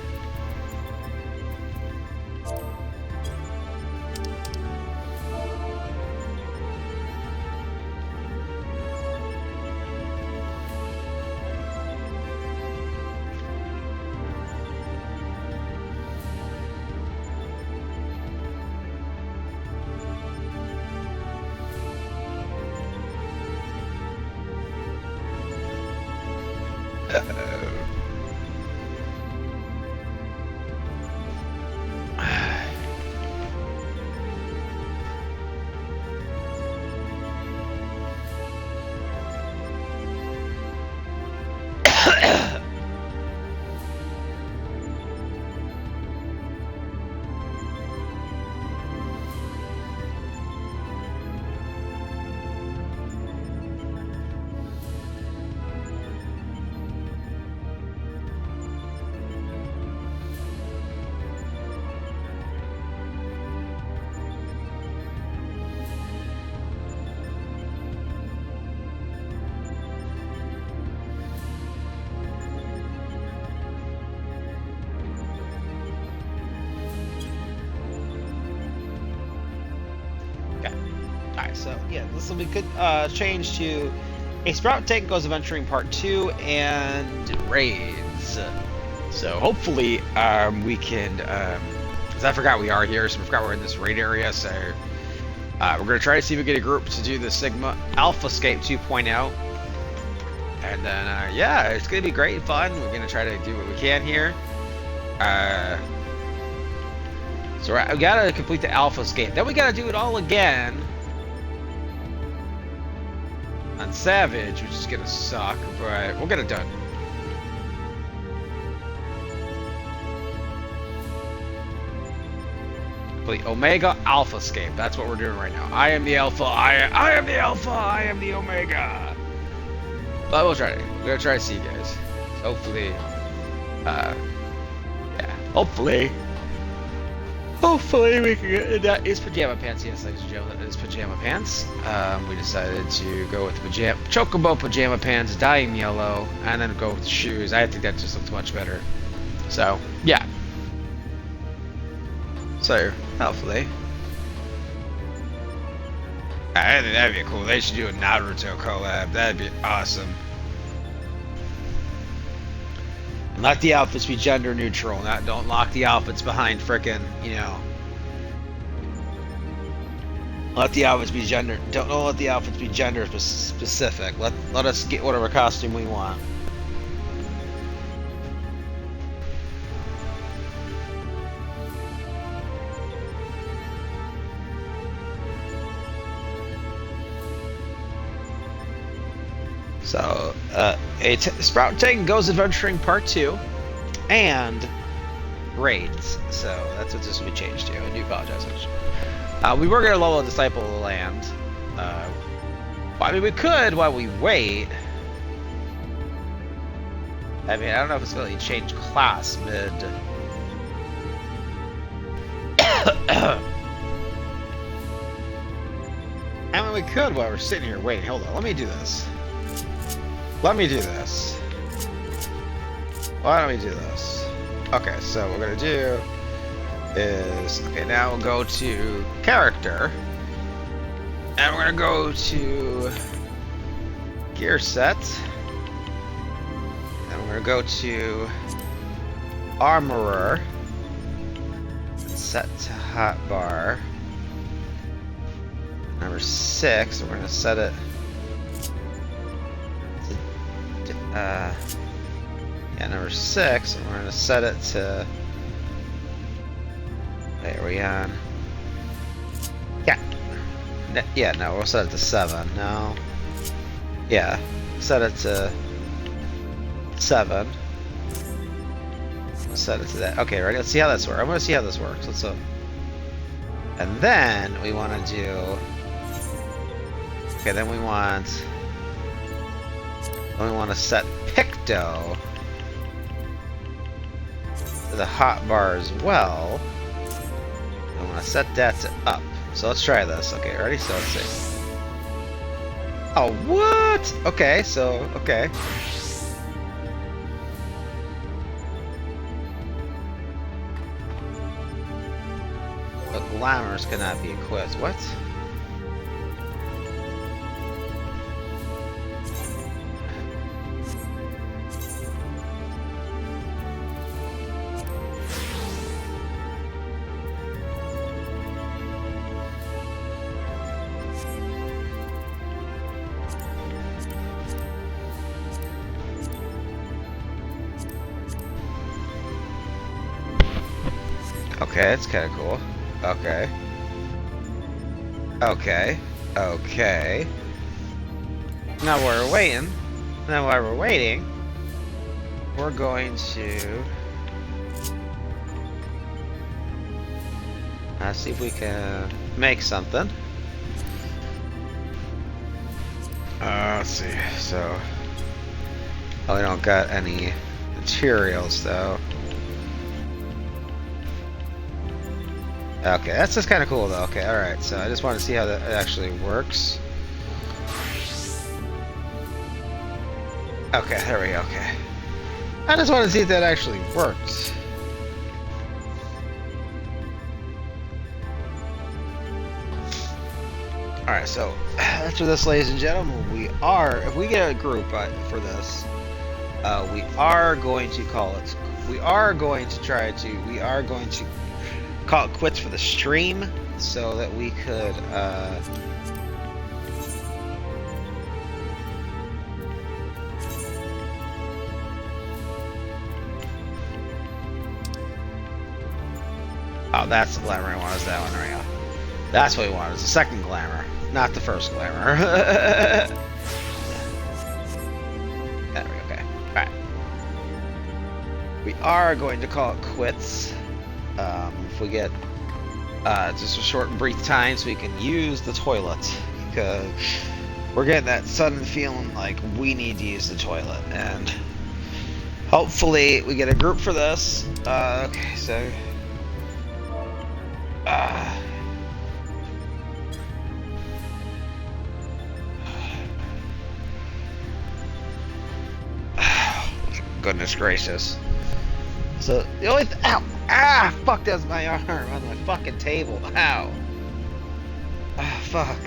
So yeah, this will be good. Change to a Sprout Tank Goes Adventuring Part 2 and raids. So hopefully we can. Because I forgot we are here, so we forgot we're in this raid area. So we're gonna try to see if we get a group to do the Sigma Alphascape 2.0. And then, yeah, it's going to be great and fun. We're going to try to do what we can here. So we got to complete the Alphascape. Then we got to do it all again on Savage, which is going to suck, but we'll get it done. Complete Omega Alphascape. That's what we're doing right now. I am the Alpha. I am the Alpha. I am the Omega. But we'll try it. We're gonna try to see you guys. So hopefully, yeah. Hopefully we can get. That is Pajama Pants. Yes, ladies and gentlemen, that is Pajama Pants. We decided to go with Chocobo Pajama Pants, dying yellow, and then go with shoes. I think that just looks much better. So yeah. So hopefully. I think that'd be cool. They should do a Naruto collab. That'd be awesome. Let the outfits be gender neutral. Don't lock the outfits behind frickin', you know. Let the outfits be gender. Don't let the outfits be gender specific. Let us get whatever costume we want. So, Sprout Tank Goes Adventuring Part 2 and raids. So that's what this will be changed to. I do apologize. We were going to level a Disciple of the Land. I mean, we could while we wait. I mean, I don't know if it's going to change class mid. I mean, we could while we're sitting here waiting. Hold on, let me do this. Let me do this. Why don't we do this? Okay, so what we're gonna do is, okay, now we'll go to character, and we're gonna go to gear set, and we're gonna go to armorer, set to hotbar, number 6, we're gonna set it yeah, number 6, and we're gonna set it to. Wait, are we on? Yeah, no, we'll set it to 7. No. Yeah, set it to 7. We'll set it to that. Okay, ready? Let's see how this works. I'm gonna see how this works. Let's and then we want to do. Okay, then we want to set Picto to the hotbar as well. I want to set that to up. So let's try this. Okay, ready? So let's see. Oh, what? Okay, so, okay. But glamours cannot be equipped. What? Okay, that's kind of cool. Okay. Okay. Okay. Now while we're waiting, we're going to see if we can make something. Let's see. So, oh, we don't got any materials though. Okay, that's just kind of cool though. Okay, alright, so I just want to see how that actually works. Okay, there we go, okay. I just want to see if that actually works. Alright, so after this, ladies and gentlemen, we are, if we get a group for this, we are going to call it, we are going to call it quits for the stream, so that we could, oh, that's the glamour I want, is that one right now. That's what we want, is the second glamour, not the first glamour. There we go, okay. Alright. We are going to call it quits. If we get just a short brief time so we can use the toilet, because we're getting that sudden feeling like we need to use the toilet, and hopefully we get a group for this. Okay, so goodness gracious. So the only ow, fuck, that's my arm on my fucking table. Ow. Ah, fuck.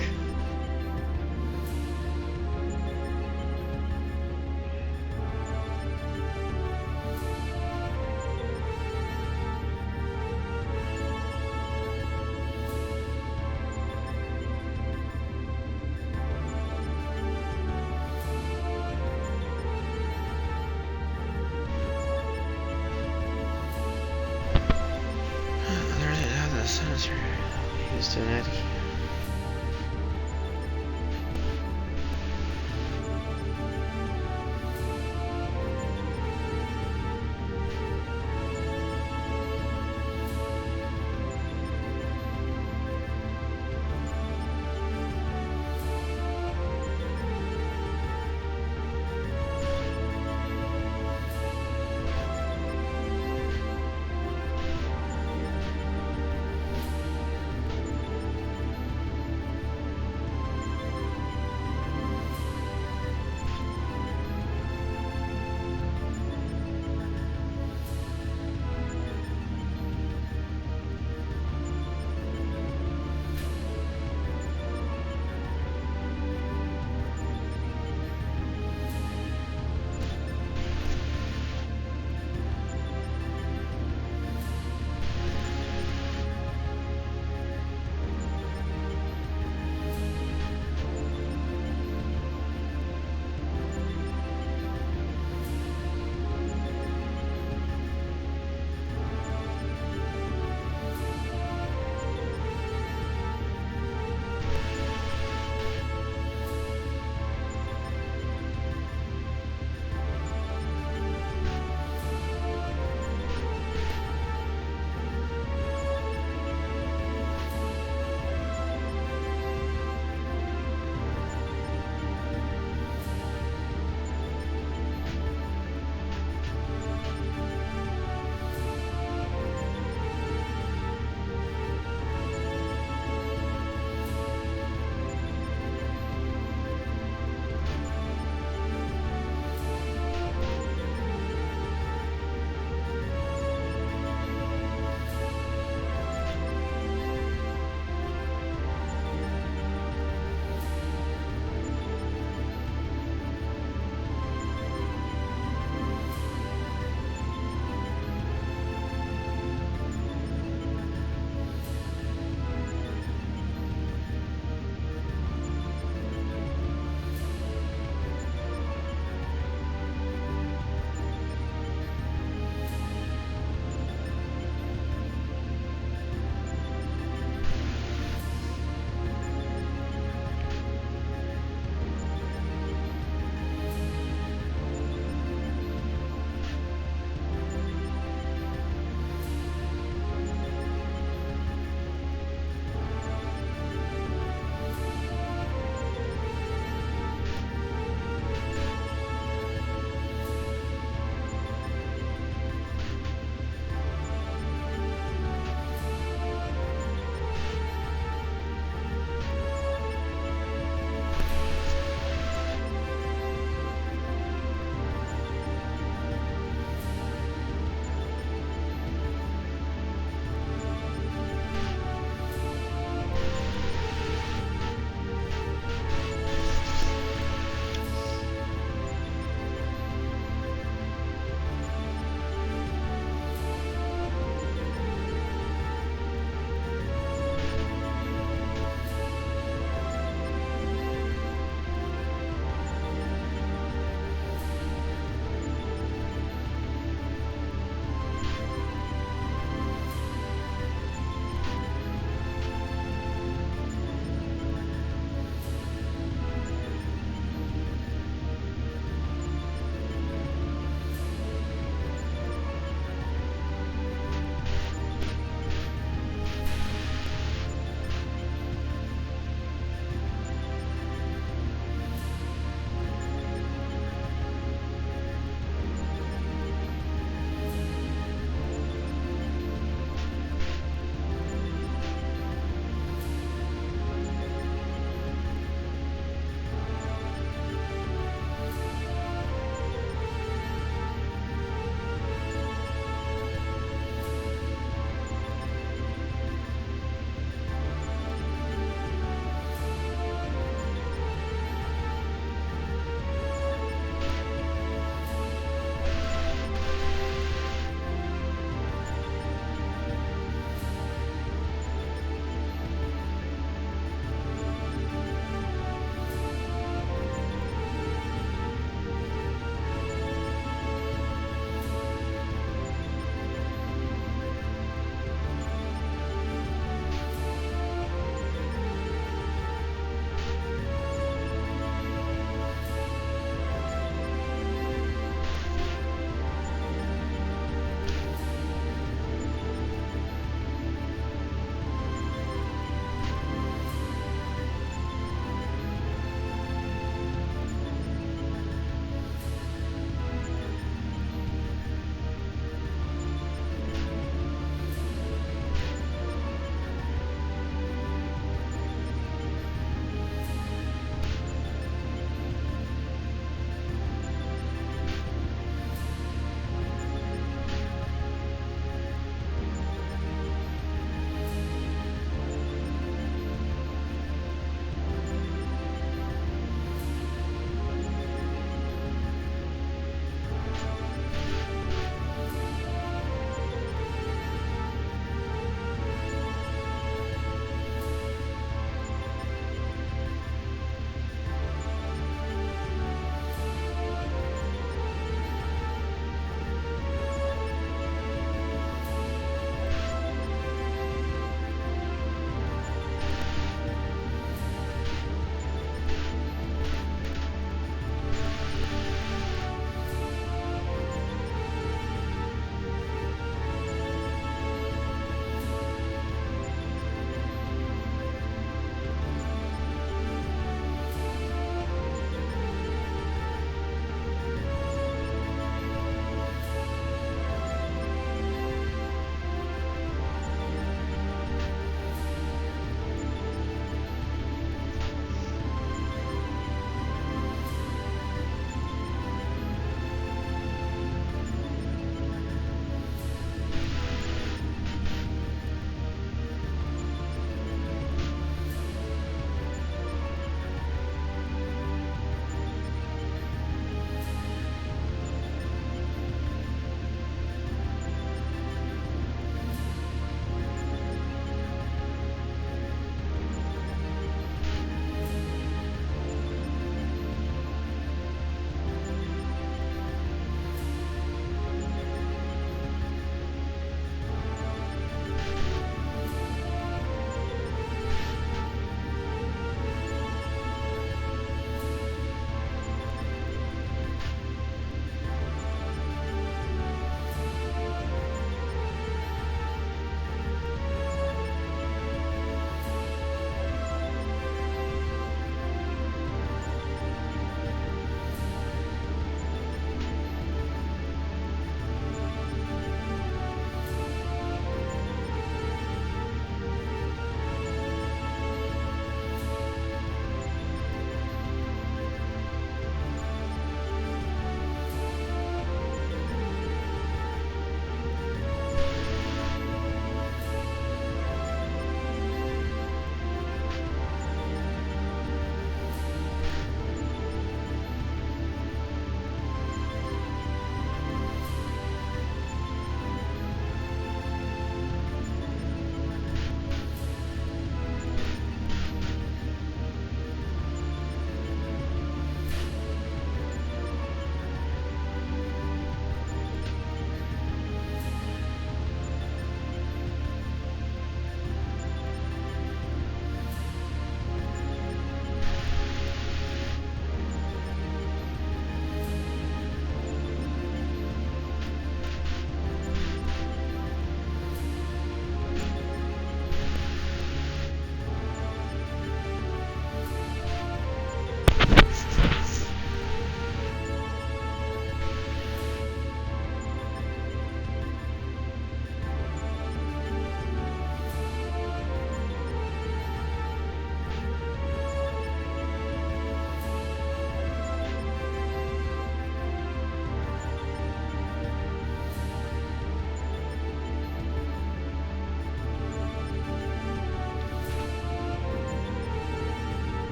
He's doing it.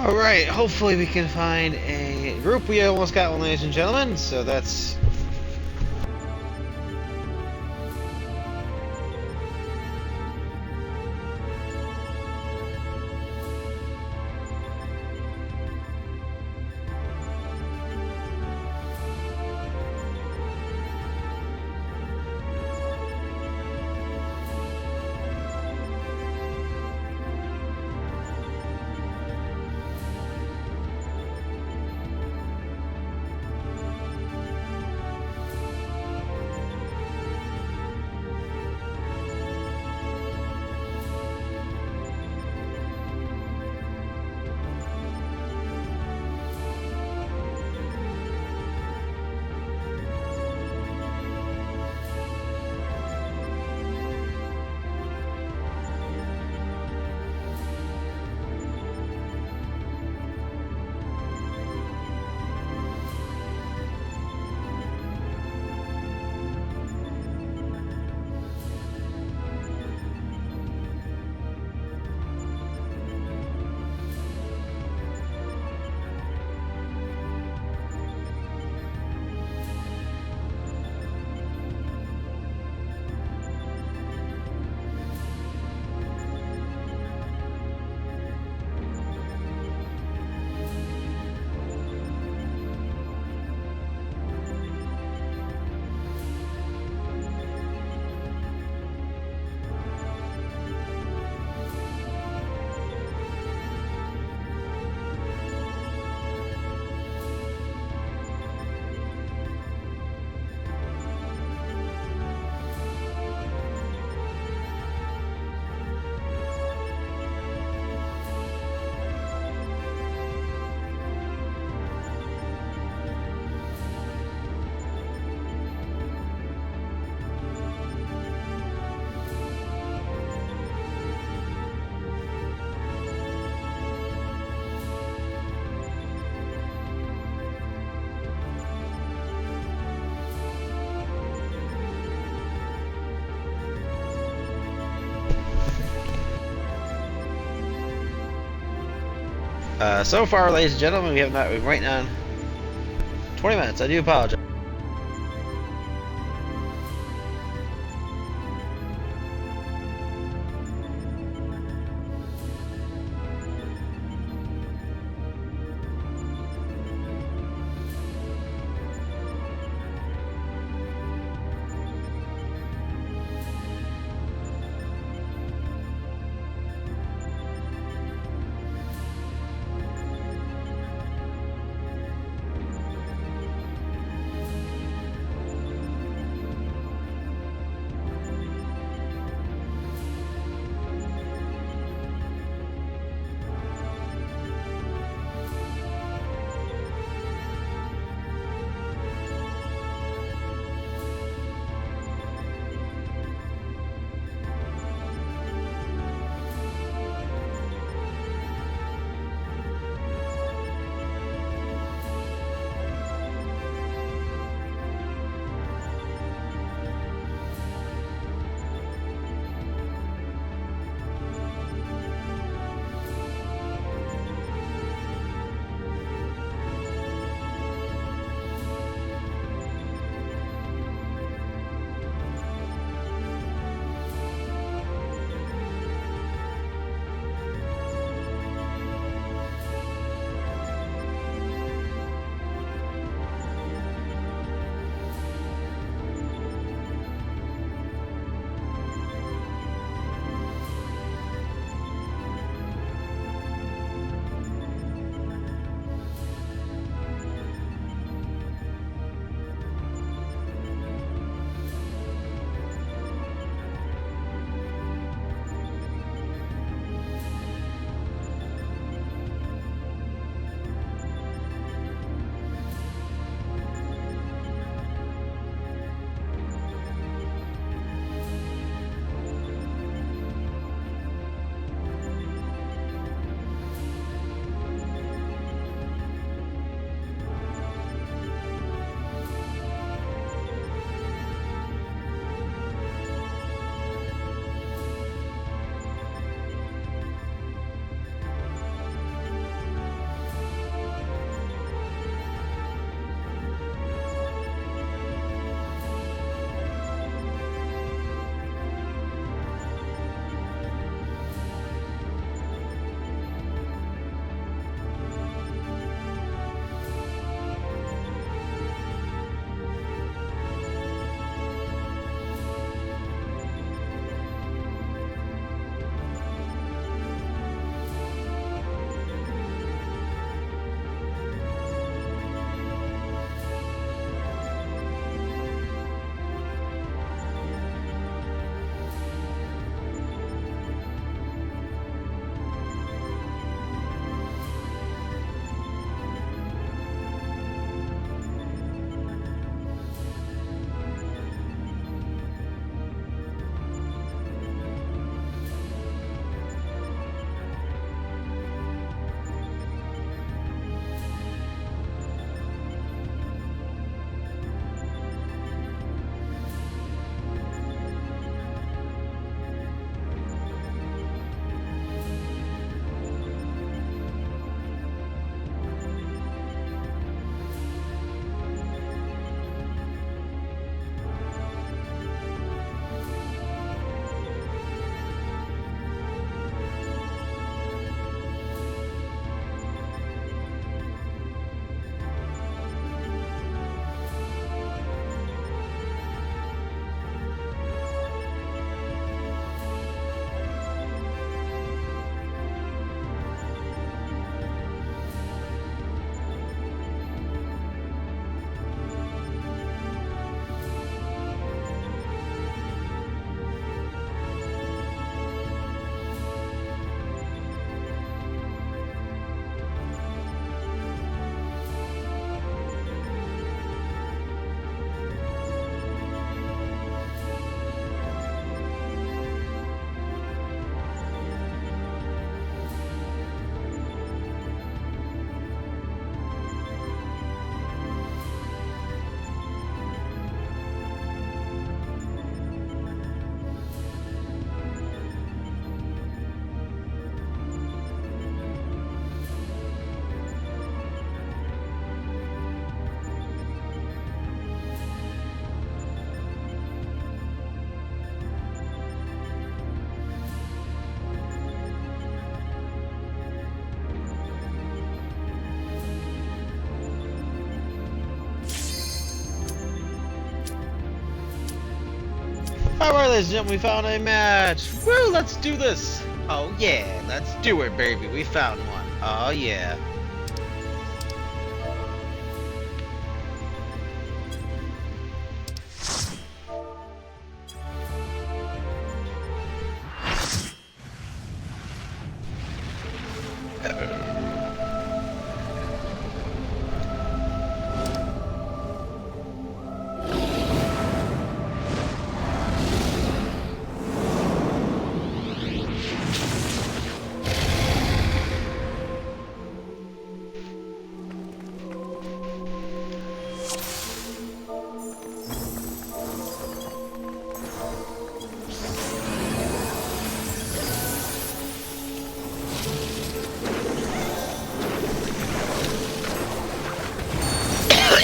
Alright, hopefully we can find a group. We almost got one, ladies and gentlemen, so that's... so far, ladies and gentlemen, we've been waiting on 20 minutes. I do apologize. Alright, ladies and gentlemen, we found a match! Woo, let's do this! Oh yeah, let's do it, baby. We found one. Oh yeah.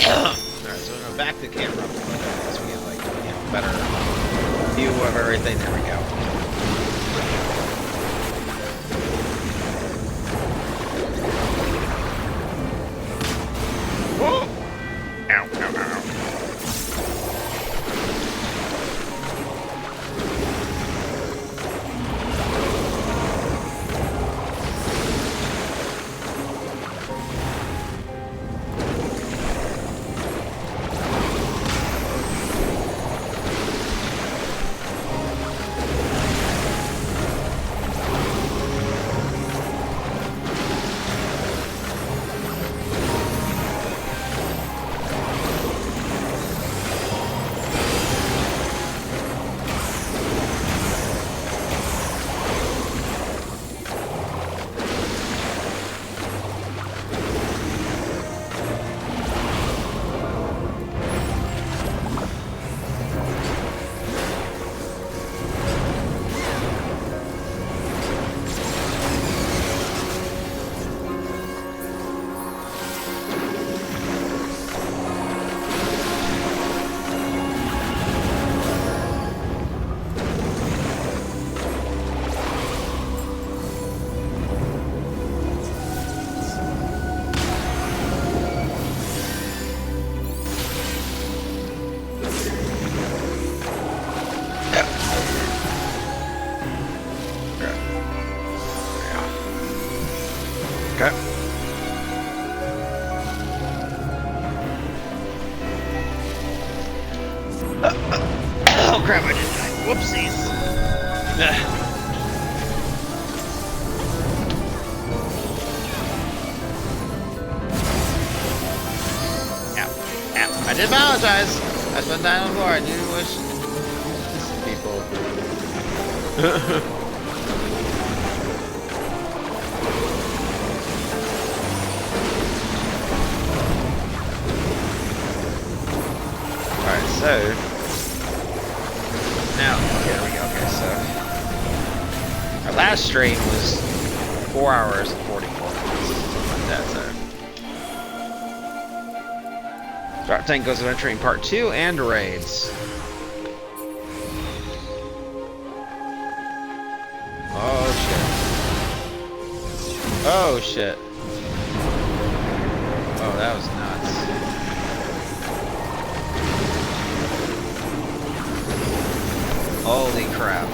Alright, so we're gonna back the camera up a little bit so we get like, you know, better view of everything. There we go. Whoa! Ow, ow, ow. Okay. Oh crap, I did die. Whoopsies. Ow. Ow. I did apologize. I spent time on the floor. I do wish people. Alright, so now, here we go. Okay, so our last stream was 4 hours and 44 minutes, something like that. So, Drop Tank Goes Adventuring Part 2 and raids. Oh shit! Oh shit! Oh, that was nuts. Holy crap.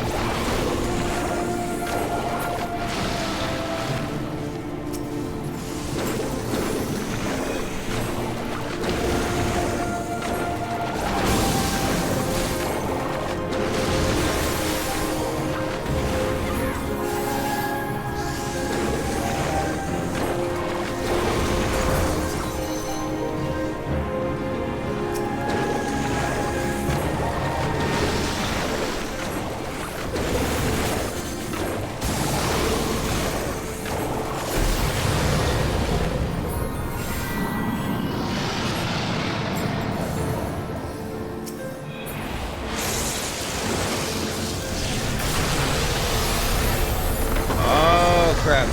Crap.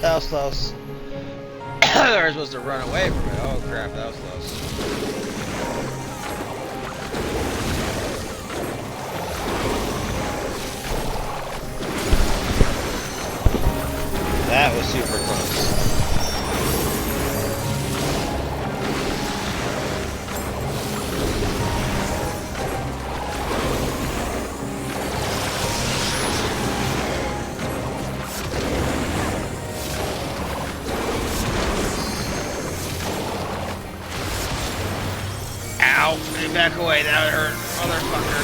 That was close. They were supposed to run away from it. Oh crap, that was close. That was super close. Ow! Back away, that would hurt, motherfucker.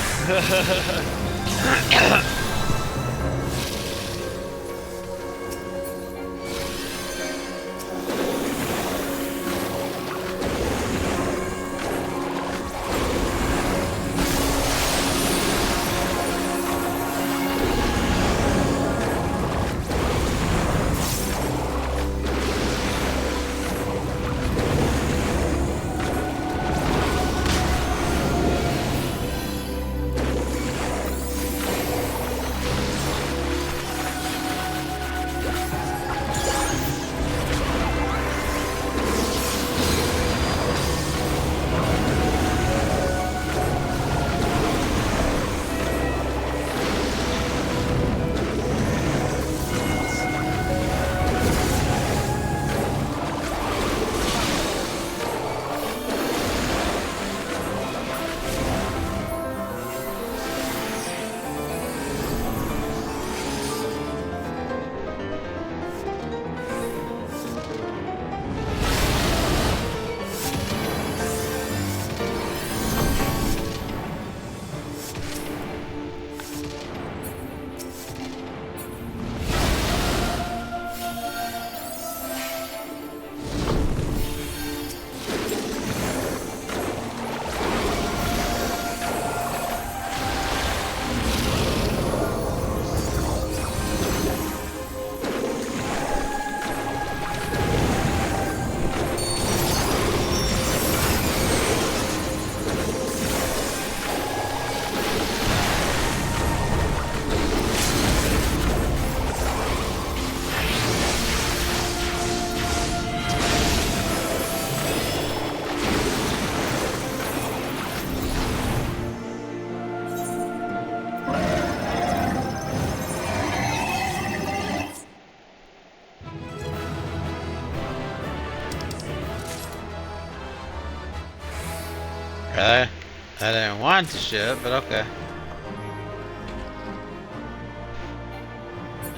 I didn't want the shit, but okay.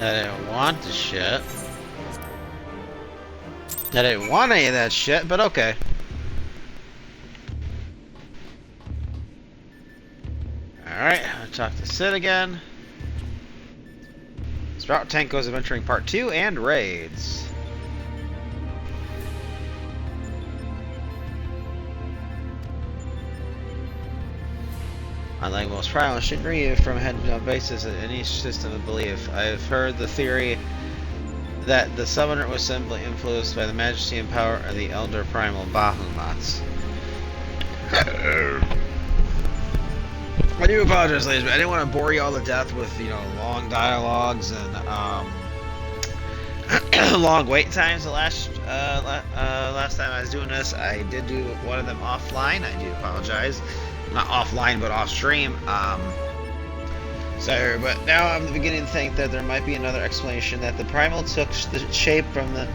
I didn't want the shit. I didn't want any of that shit, but okay. Alright, I'll talk to Sid again. Sprout Tank Goes Adventuring Part 2 and Raids. Unlike most primal Shinryu from head-to-toe basis in any system of belief, I have heard the theory that the summoner was simply influenced by the majesty and power of the elder primal Bahumats. I do apologize, ladies, but I didn't want to bore you all to death with, you know, long dialogues and long wait times. The last time I was doing this, I did do one of them offline. I do apologize. Not offline, but off stream. Sorry, but now I'm beginning to think that there might be another explanation, that the primal took the shape from the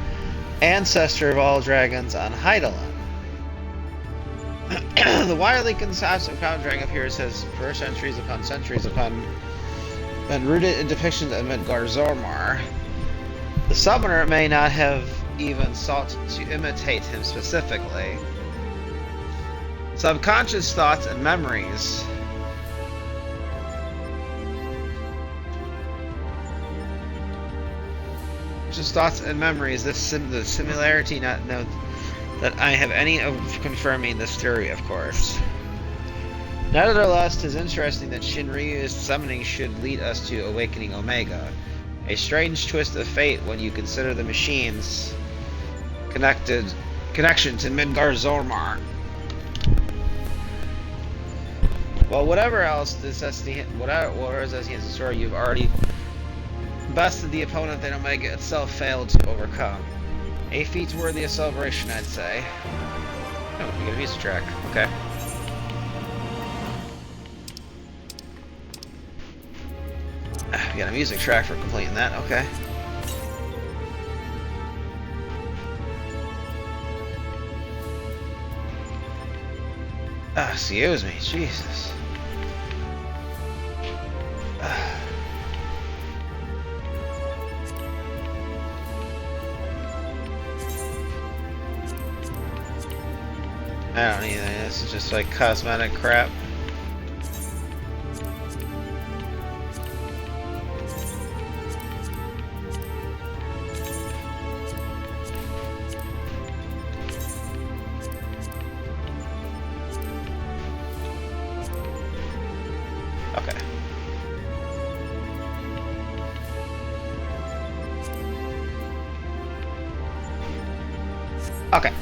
ancestor of all dragons on Hydaelyn. The widely conceived Crown Dragon appears has, for centuries upon centuries been rooted in depictions of Midgard-Zormar. The summoner may not have even sought to imitate him specifically. Subconscious thoughts and memories. Just thoughts and memories. The similarity, not know that I have any of confirming this theory, of course. Nevertheless, it is interesting that Shinryu's summoning should lead us to awakening Omega. A strange twist of fate when you consider the machine's connection to Midgard-Zormar. Well, whatever else this whatever is in store, you've already bested the opponent that Omega itself failed to overcome. A feat worthy of celebration, I'd say. Oh, we got a music track. Okay. We got a music track for completing that. Okay. Excuse me. Jesus. I don't need any. This is just like cosmetic crap. Okay. Okay.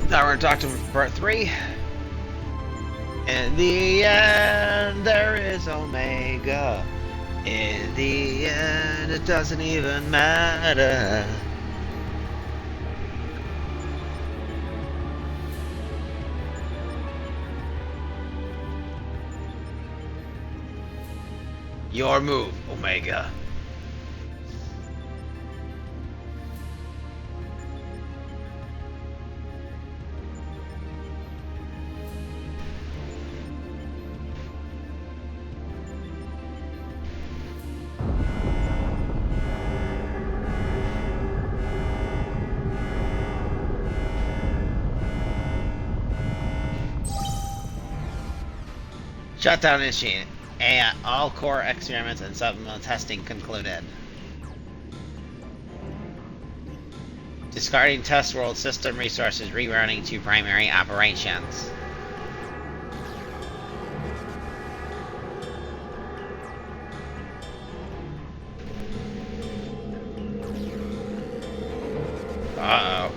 Now we're gonna talk to him for part 3. In the end, there is Omega. In the end, it doesn't even matter. Your move, Omega. Shutdown initiated. All core experiments and supplemental testing concluded. Discarding test world system resources, rerouting to primary operations. Uh-oh.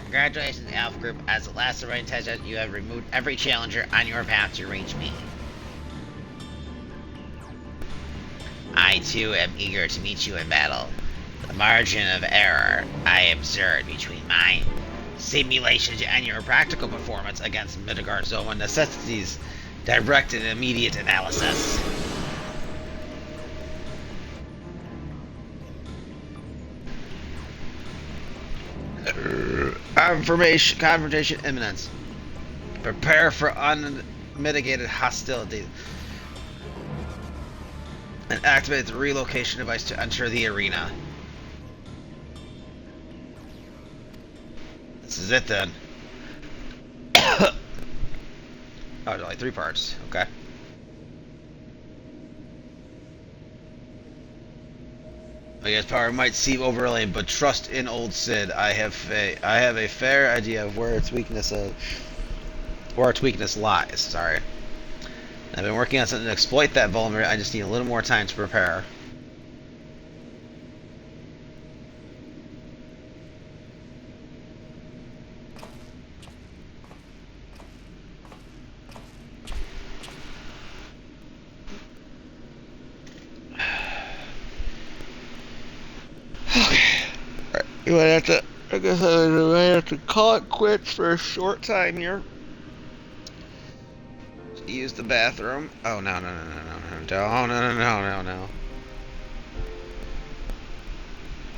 Congratulations, Alpha Group. As the last surviving test, you have removed every challenger on your path to reach me. I, too, am eager to meet you in battle. The margin of error I observed between my simulations and your practical performance against Midgard Zoma necessitates direct and immediate analysis. Confrontation imminent. Prepare for unmitigated hostility. And activate the relocation device to enter the arena. This is it then. Oh, there's only 3 parts. Okay. I guess power might seem overwhelming, but trust in old Sid. I have a fair idea of where its weakness lies. Sorry. I've been working on something to exploit that vulnerability. I just need a little more time to prepare. You might have to, I guess I might have to call it quits for a short time here. Use the bathroom. Oh, no.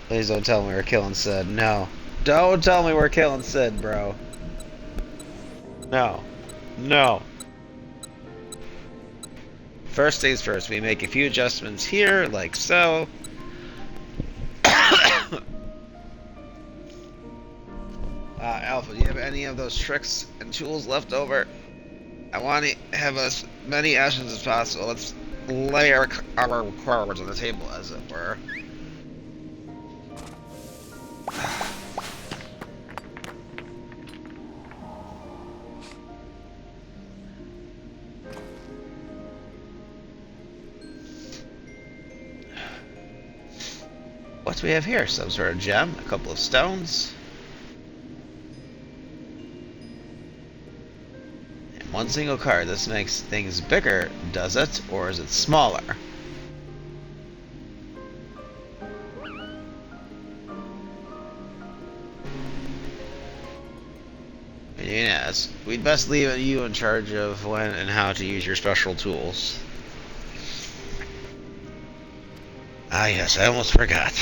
Please don't tell me we're killing Sid. No. Don't tell me we're killing Sid, bro. No. No. First things first, we make a few adjustments here, like so. Alpha, do you have any of those tricks and tools left over? I want to have as many actions as possible. Let's lay our cards on the table, as it were. What do we have here? Some sort of gem, a couple of stones. One single card. This makes things bigger, does it? Or is it smaller? Yes, we'd best leave you in charge of when and how to use your special tools. Ah yes, I almost forgot.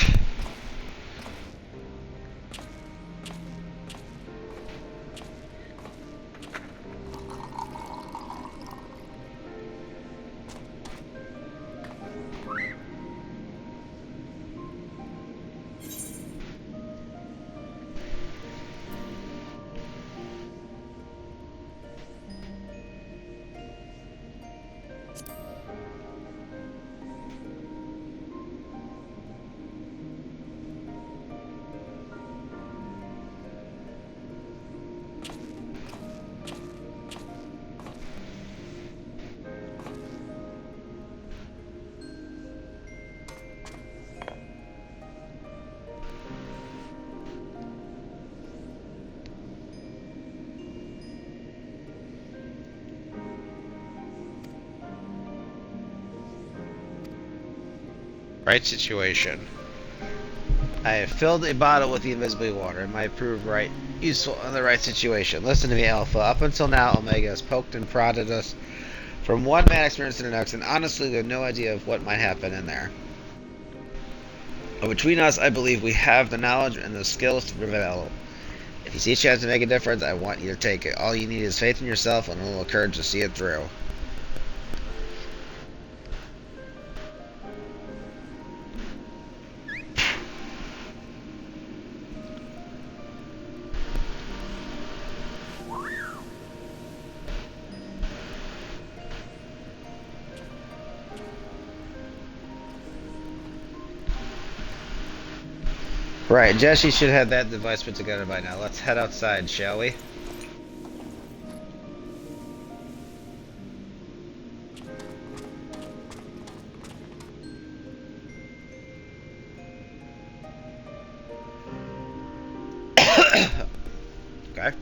Right situation. I have filled a bottle with the invisible water. It might prove right useful in the right situation. Listen to me, Alpha. Up until now, Omega has poked and prodded us from one mad experience to the next, and honestly, we have no idea of what might happen in there. But between us, I believe we have the knowledge and the skills to prevail. If you see a chance to make a difference, I want you to take it. All you need is faith in yourself and a little courage to see it through. Right, Jesse should have that device put together by now. Let's head outside, shall we? Okay.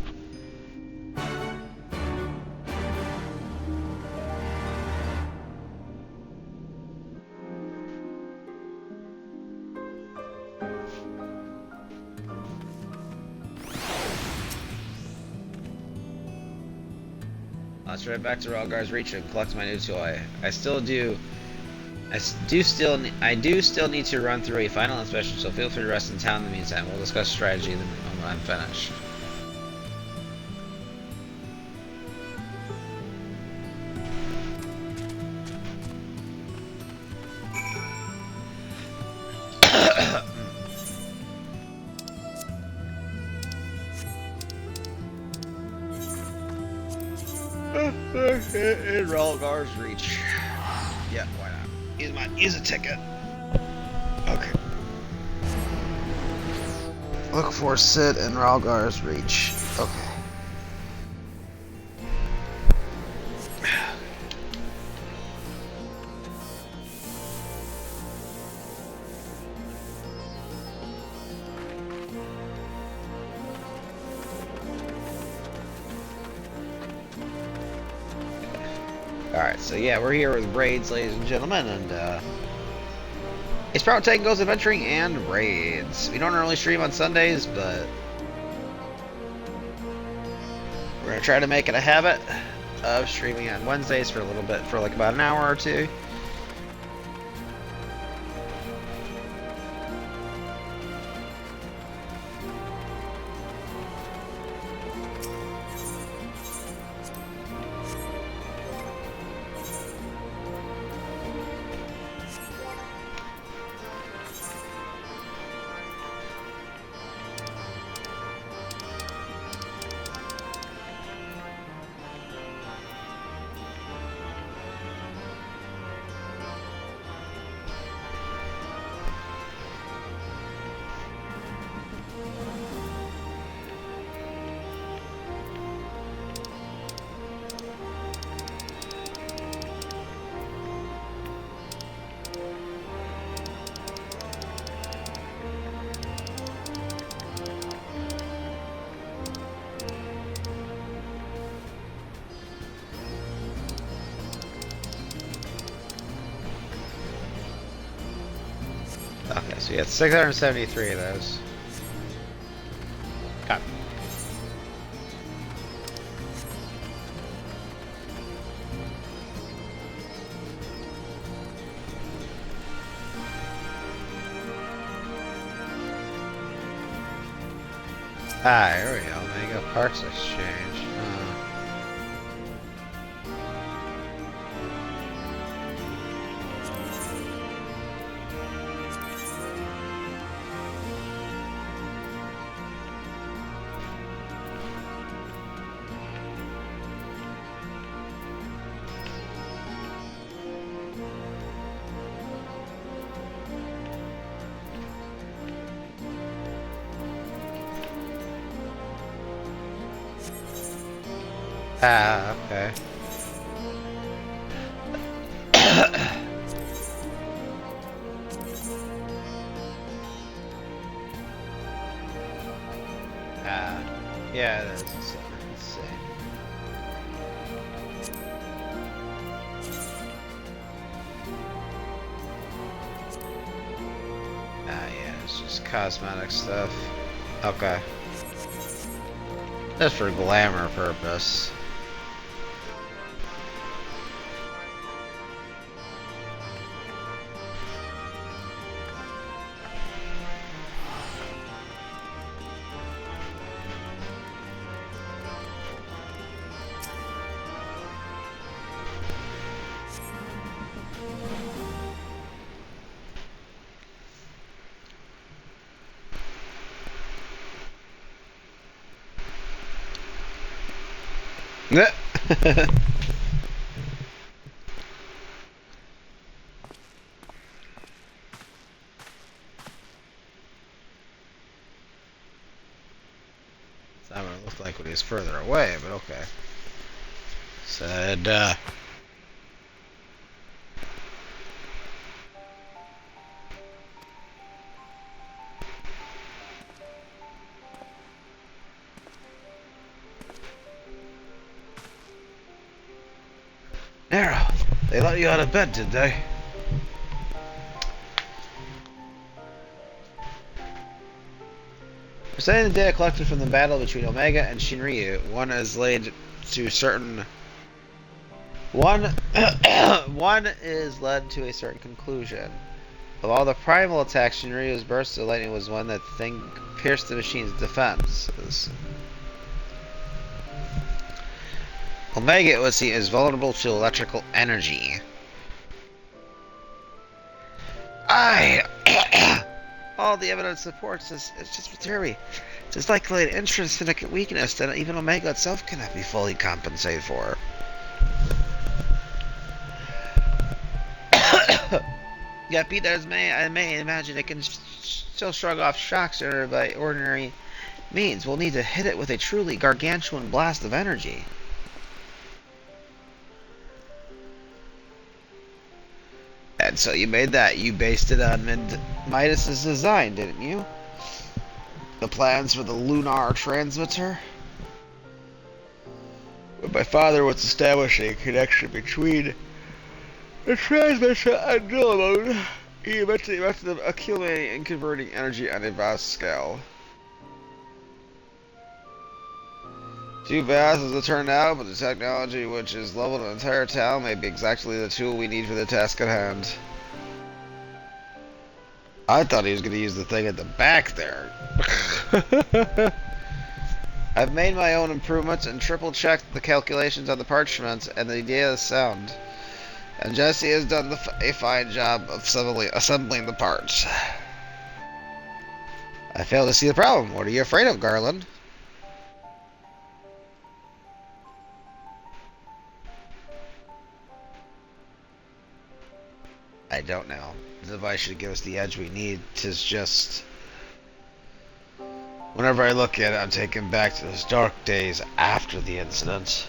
Let's head back to Rhalgr's Reach and collect my new toy. I do still need to run through a final inspection, so feel free to rest in town in the meantime. We'll discuss strategy when I'm finished. In Rhalgr's Reach. Yeah, why not? Use a ticket. Okay. Look for Sid in Rhalgr's Reach. Okay. Alright, so yeah, we're here with Raids, ladies and gentlemen, and it's Sprout Tank Goes Adventuring and Raids. We don't normally stream on Sundays, but we're gonna try to make it a habit of streaming on Wednesdays for a little bit, for like about an hour or two. Okay, so we had 673 of those. Got here we go. Mega Parts Exchange. Okay. Yeah, that's insane. cosmetic stuff. Okay. Just for glamour purpose. It's not what it looked like when he was further away, but okay. Said, Nero, they let you out of bed, did they? Presenting the data collected from the battle between Omega and Shinryu, one is led to certain one is led to a certain conclusion. Of all the primal attacks, Shinryu's burst of lightning was one that pierced the machine's defenses. Omega was seen as vulnerable to electrical energy. All the evidence supports this. It's just a theory. It's likely an intrinsic weakness that even Omega itself cannot be fully compensated for. Yet be that as I may imagine it can still shrug off shocks entered by ordinary means. We'll need to hit it with a truly gargantuan blast of energy. And so you made that. You based it on Midas's design, didn't you? The plans for the lunar transmitter? When my father was establishing a connection between the transmitter and Dillamon, he eventually invested in accumulating and converting energy on a vast scale. Too vast as it turned out, but the technology which has leveled an entire town may be exactly the tool we need for the task at hand. I thought he was going to use the thing at the back there. I've made my own improvements and triple-checked the calculations on the parchment, and the idea is sound. And Jesse has done a fine job of assembling the parts. I fail to see the problem. What are you afraid of, Garland? I don't know. The device should give us the edge we need. 'Tis just... Whenever I look at it, I'm taken back to those dark days after the incident.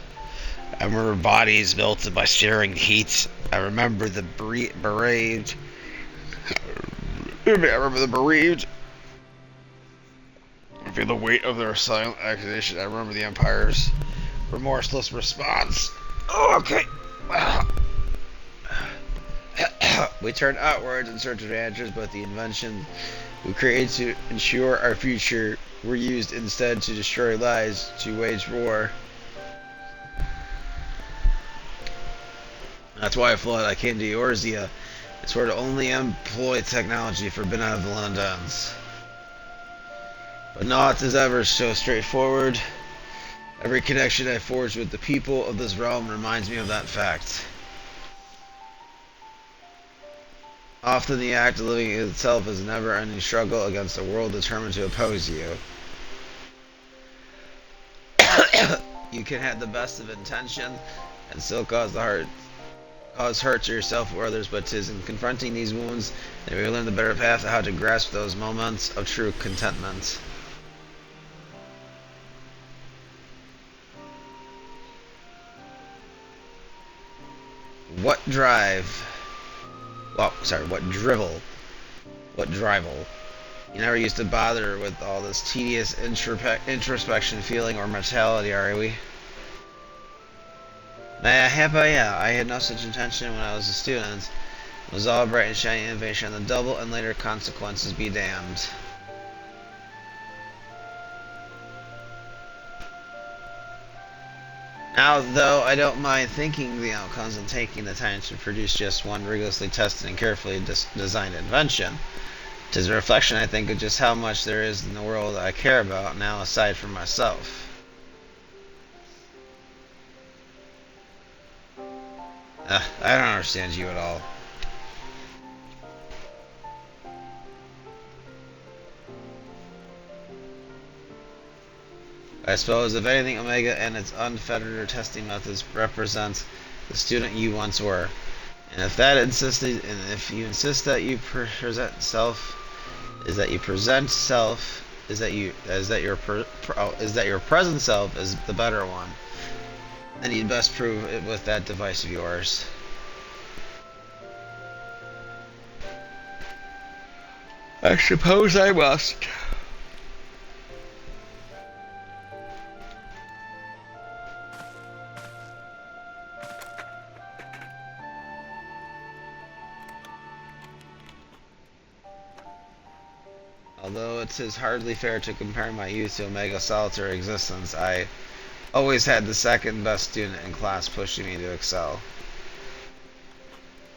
I remember bodies melted by searing heat. I remember the bereaved. I remember the bereaved. I feel the weight of their silent accusation. I remember the Empire's remorseless response. Oh, okay. We turned outwards in search of answers, but the invention we created to ensure our future were used instead to destroy lives, to wage war. That's why I thought I came to Eorzea. I swear to only employ technology for benevolent ends. But naught is ever so straightforward. Every connection I forge with the people of this realm reminds me of that fact. Often the act of living itself is a never-ending struggle against a world determined to oppose you. You can have the best of intention and still cause hurt to yourself or others, but 'tis in confronting these wounds that we learn the better path of how to grasp those moments of true contentment. What drivel. You never used to bother with all this tedious introspection feeling or mentality, are we? Yeah, I had no such intention when I was a student. It was all bright and shiny innovation on the double, and later consequences be damned. Now, though, I don't mind thinking the outcomes and taking the time to produce just one rigorously tested and carefully designed invention. 'Tis a reflection, I think, of just how much there is in the world I care about now aside from myself. I don't understand you at all. I suppose, if anything, Omega and its unfettered testing methods represent the student you once were. And if that insisted, and if you insist that you present self, is that your present self, is that your present self is the better one, then you'd best prove it with that device of yours. I suppose I must. Although it is hardly fair to compare my youth to Omega's solitary existence, I always had the second best student in class pushing me to excel.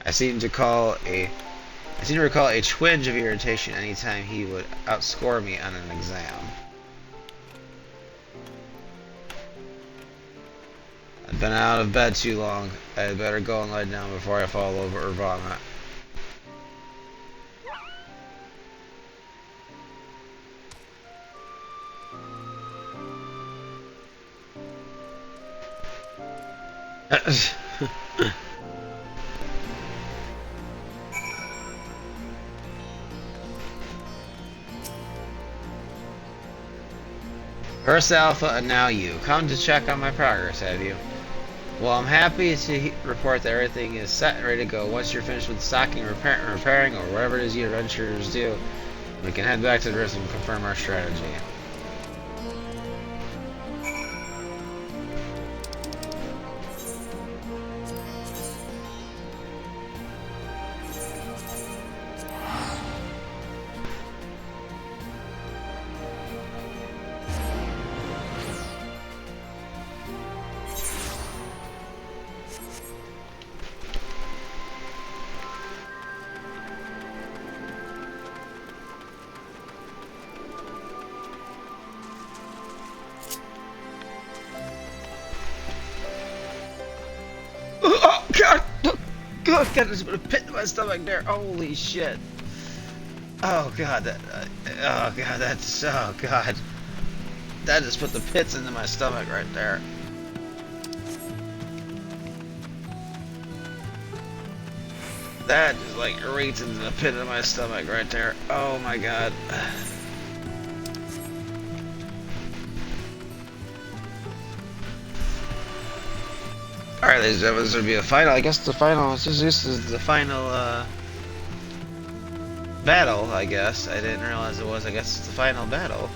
I seem to recall a twinge of irritation any time he would outscore me on an exam. I've been out of bed too long. I had better go and lie down before I fall over or vomit. First Alpha and now you. Come to check on my progress, have you? Well, I'm happy to report that everything is set and ready to go. Once you're finished with stocking, repairing, or whatever it is you adventurers do, we can head back to the Rift and confirm our strategy. Oh God! Oh God! There's a pit in my stomach there. Holy shit! Oh God! Oh God! Oh God! That just put the pits into my stomach right there. That just like rates into the pit of my stomach right there. Oh my God! Alright, ladies and gentlemen, this would be a final. I guess the final. This is the final battle. I guess I didn't realize it was. I guess it's the final battle.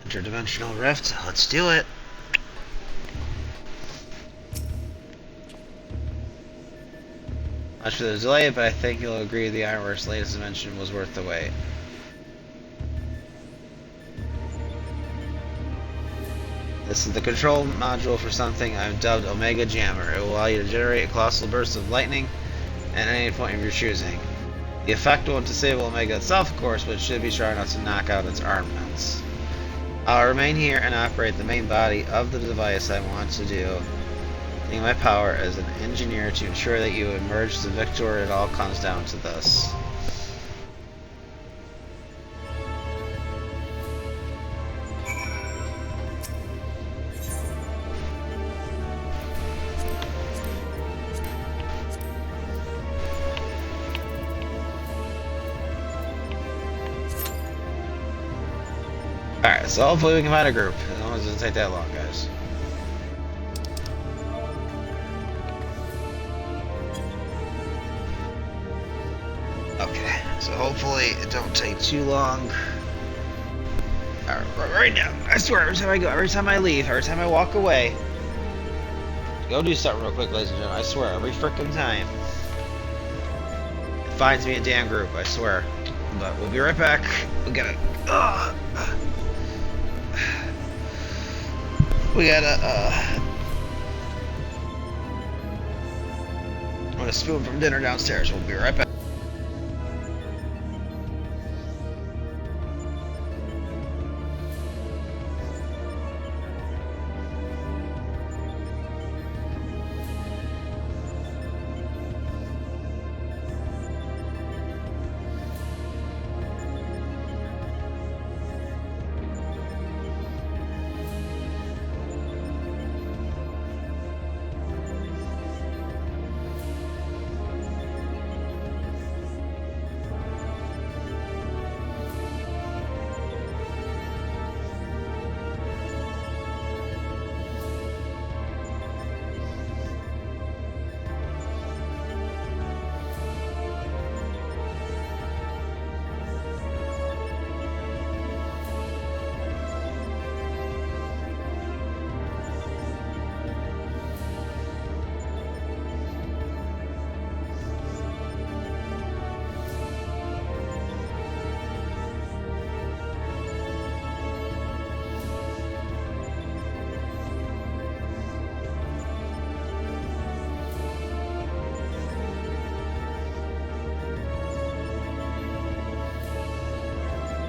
Interdimensional rift. Let's do it. Much for the delay, but I think you'll agree the Ironworks' latest invention was worth the wait. This is the control module for something I've dubbed Omega Jammer. It will allow you to generate a colossal burst of lightning at any point of your choosing. The effect won't disable Omega itself, of course, but it should be strong enough to knock out its armaments. I'll remain here and operate the main body of the device I want to do. In my power as an engineer to ensure that you emerge the victor. It all comes down to this. Alright, so hopefully we can find a group. It doesn't take that long, guys. Okay, so hopefully it don't take too long. Right now, I swear, every time I go, every time I leave, every time I walk away, go do something real quick, ladies and gentlemen. I swear, every frickin' time. It finds me a damn group, I swear. But we'll be right back. We gotta... we gotta, I'm gonna spoon from dinner downstairs. We'll be right back.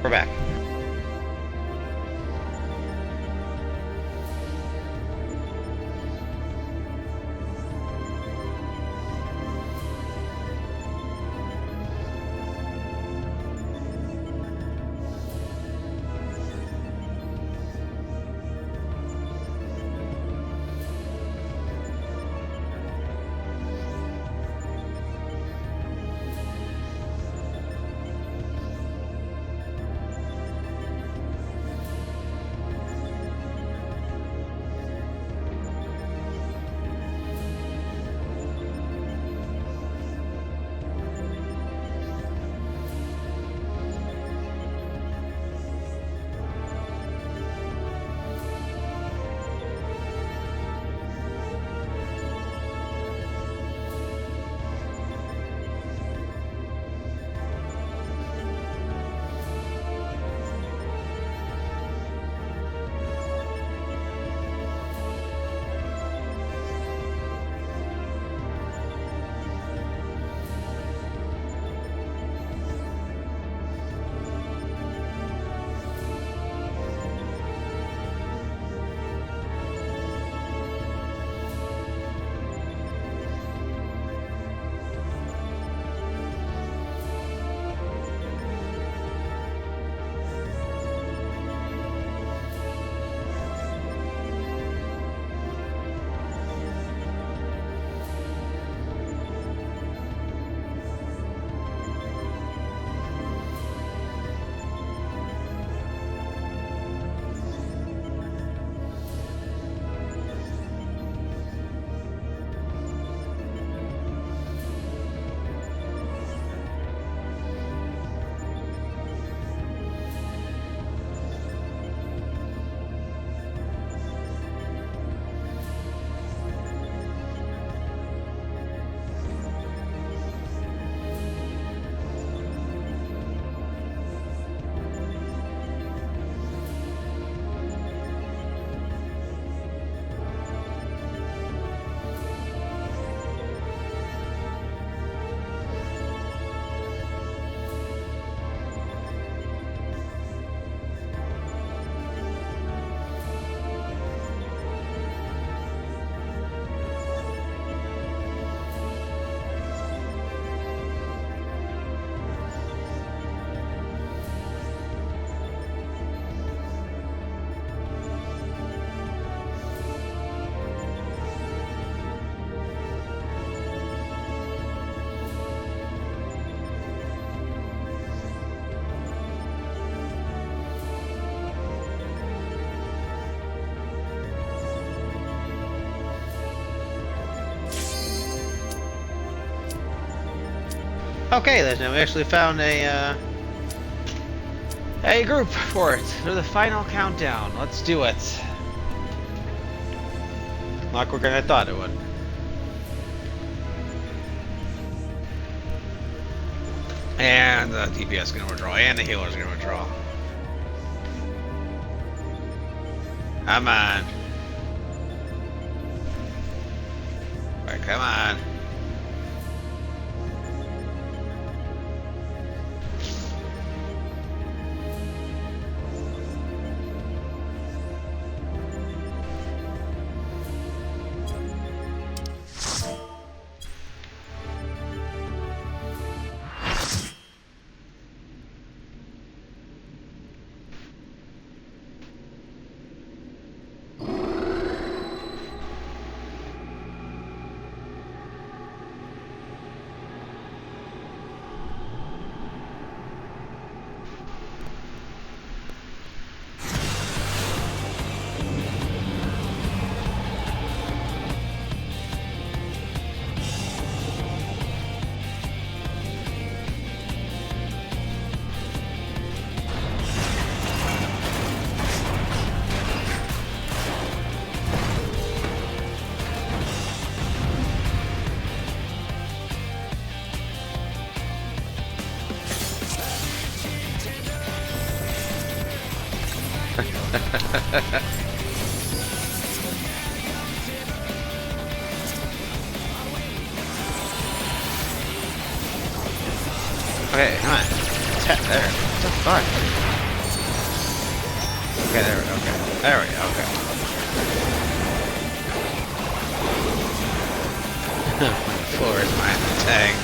We're back. Okay, then we actually found a group for it. For the final countdown. Let's do it. A lot quicker than I thought it would. And the DPS is going to withdraw, and the healer is going to withdraw. Come on. Alright, come on. Okay, come on. There. What the fuck? Okay, there we go. Okay. There we go. Okay. The floor is my tank.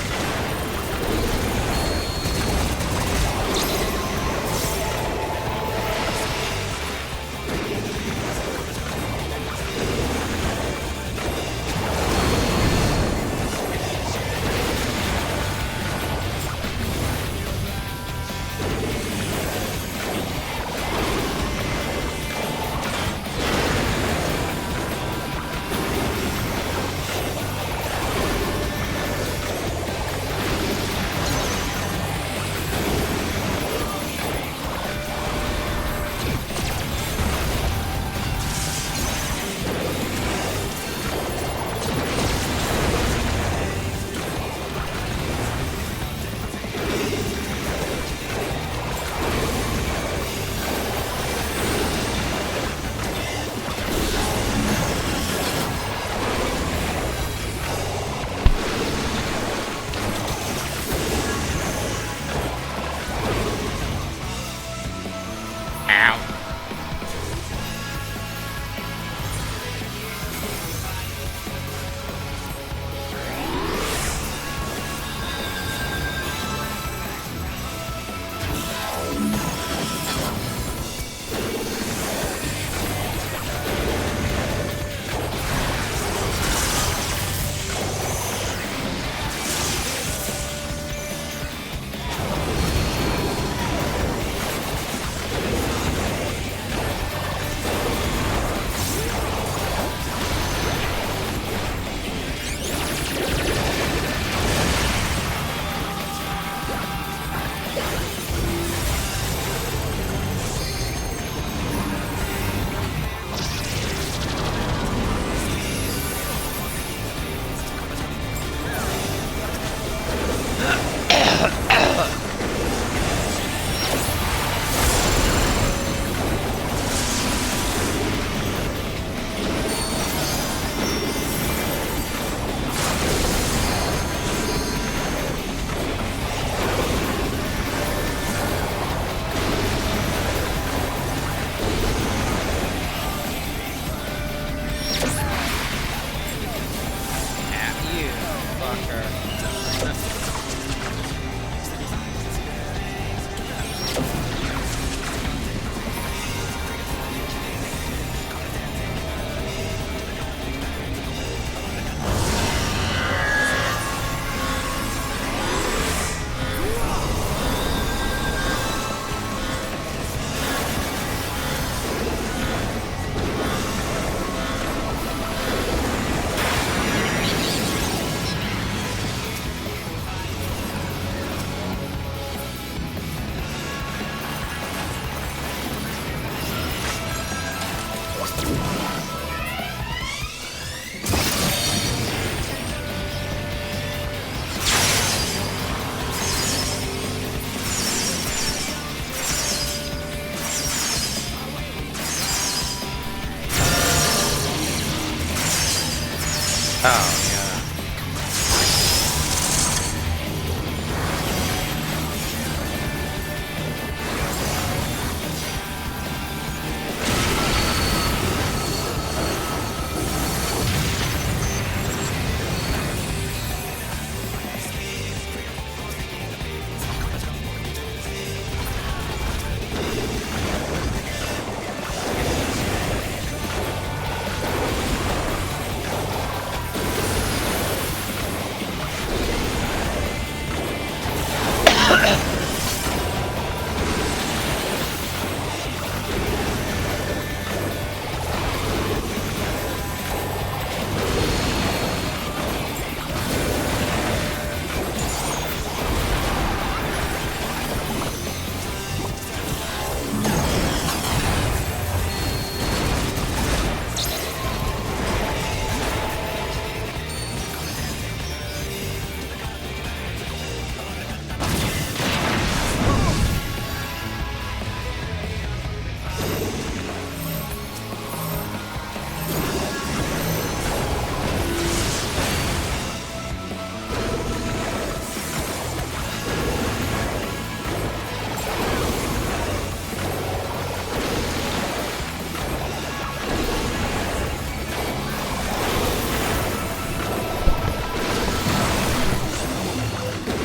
Oh, yeah.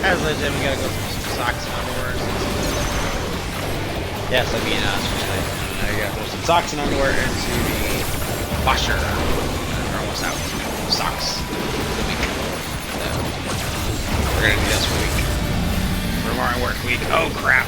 As legit, we gotta go through some socks and underwear. Yes, I mean, now you gotta throw some socks and underwear into the washer. They're almost out. Socks. For the week. So, we're gonna do this for a week. For tomorrow work week. Oh crap.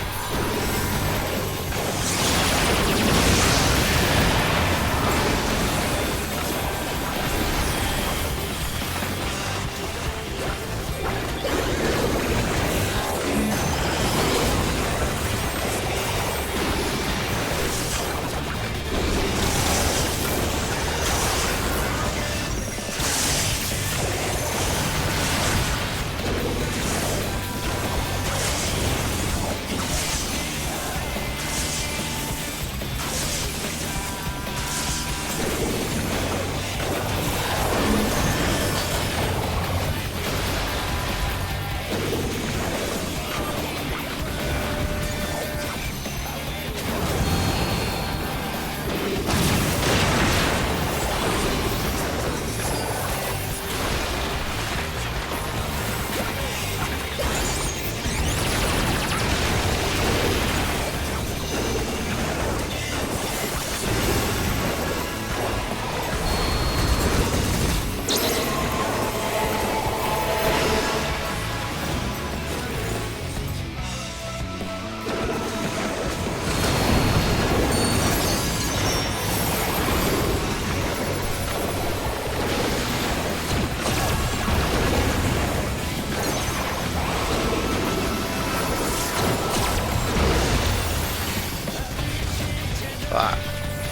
Fuck.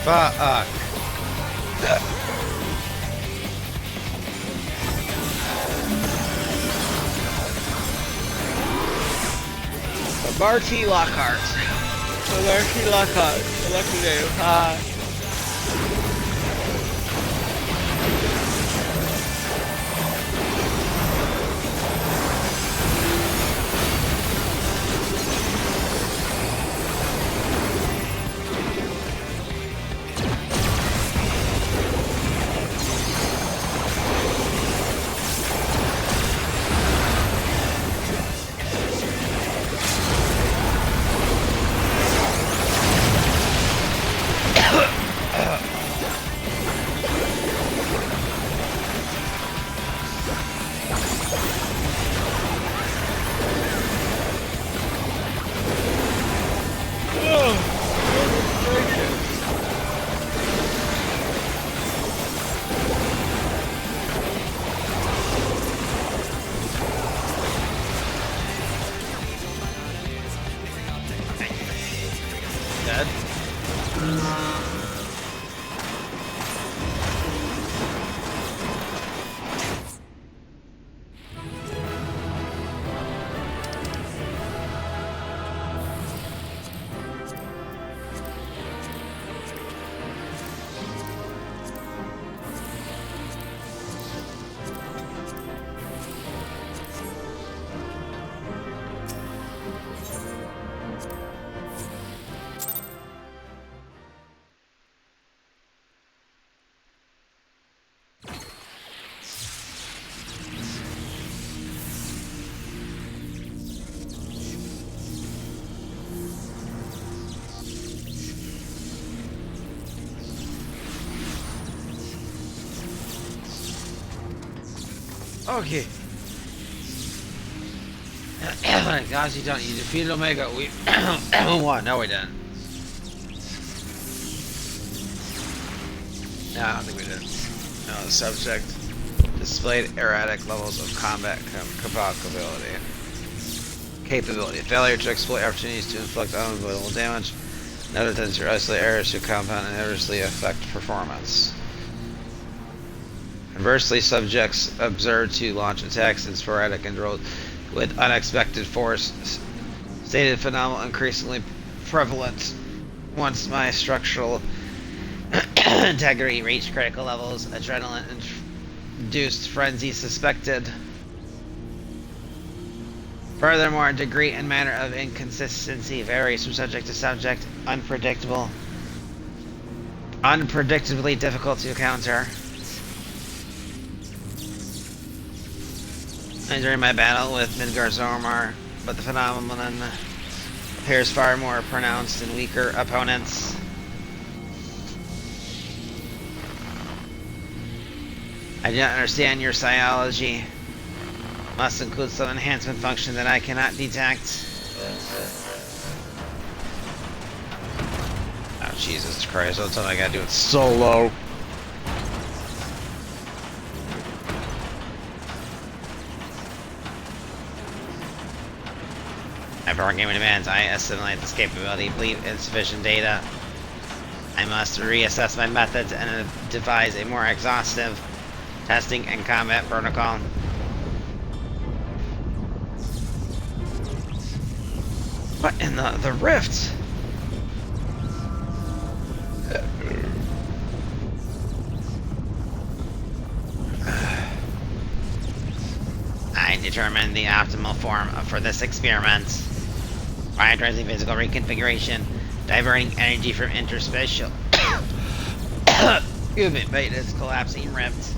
Fuck. Barty Lockhart. Barty Lockhart. Lucky name. Hi. Okay. Guys, you don't. You defeated Omega. We won. No, we didn't. No, I don't think we did. No, the subject displayed erratic levels of combat capability. Failure to exploit opportunities to inflict unavoidable damage. No tendency to isolate errors to compound and adversely affect performance. Conversely, subjects observed to launch attacks in sporadic intervals with unexpected force. Stated phenomenon increasingly prevalent once my structural integrity reached critical levels. Adrenaline-induced frenzy suspected. Furthermore, degree and manner of inconsistency varies from subject to subject. Unpredictably difficult to counter. During my battle with Midgard-Zormar, but the phenomenon appears far more pronounced in weaker opponents. I do not understand your psiology. Must include some enhancement function that I cannot detect. Oh, Jesus Christ, that's all I gotta do it solo. After our gaming demands, I assimilate this capability, believe insufficient data. I must reassess my methods and devise a more exhaustive testing and combat protocol. What in the rift? I determined the optimal form for this experiment. Prioritizing physical reconfiguration, diverting energy from interspatial maintenance, collapsing rift.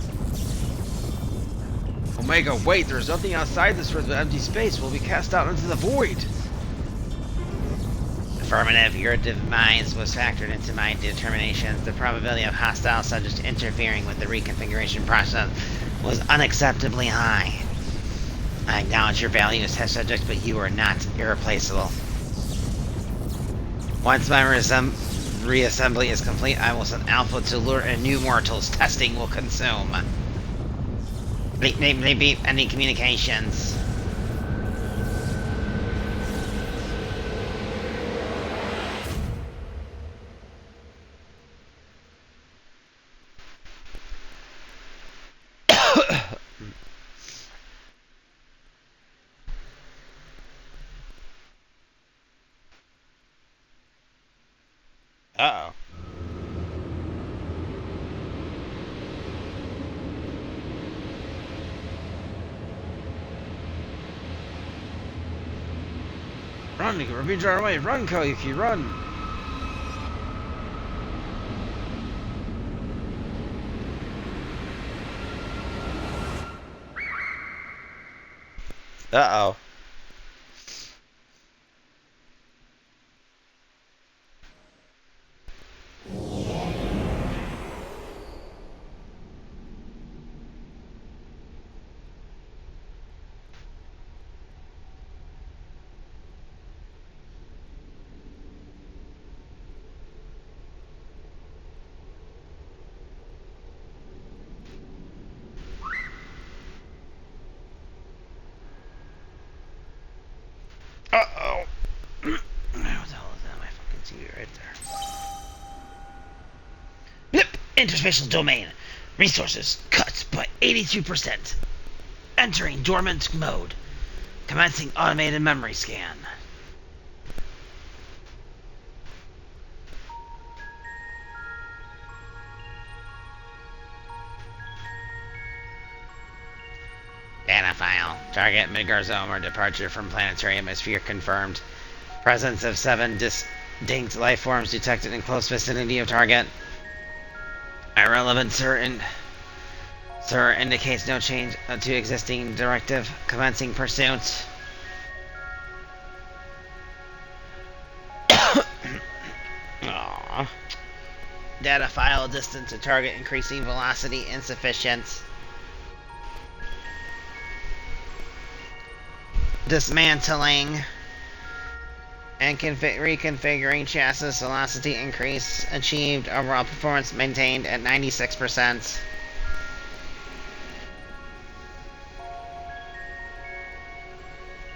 Omega, wait, there's nothing outside this rift but empty space. We'll be cast out into the void. Affirmative, your demise was factored into my determinations. The probability of hostile subjects interfering with the reconfiguration process was unacceptably high. I acknowledge your value as test subject, but you are not irreplaceable. Once my reassembly is complete, I will send Alpha to lure in new mortals testing will consume. Maybe any communications. Uh-oh. Run, Revenge our way. Run, Koyuki, run. Uh-oh. Uh-oh. What the hell is that? My fucking TV right there. Yep. Interspatial domain. Resources cut by 82%. Entering dormant mode. Commencing automated memory scan. Data file. Target Midgard-Zormar. Departure from planetary atmosphere confirmed. Presence of 7 distinct life forms detected in close vicinity of target. Irrelevant, sir. Sir indicates no change to existing directive. Commencing pursuit. Aww. Data file. Distance to target increasing velocity insufficient. Dismantling and reconfiguring chassis velocity increase achieved. Overall performance maintained at 96%.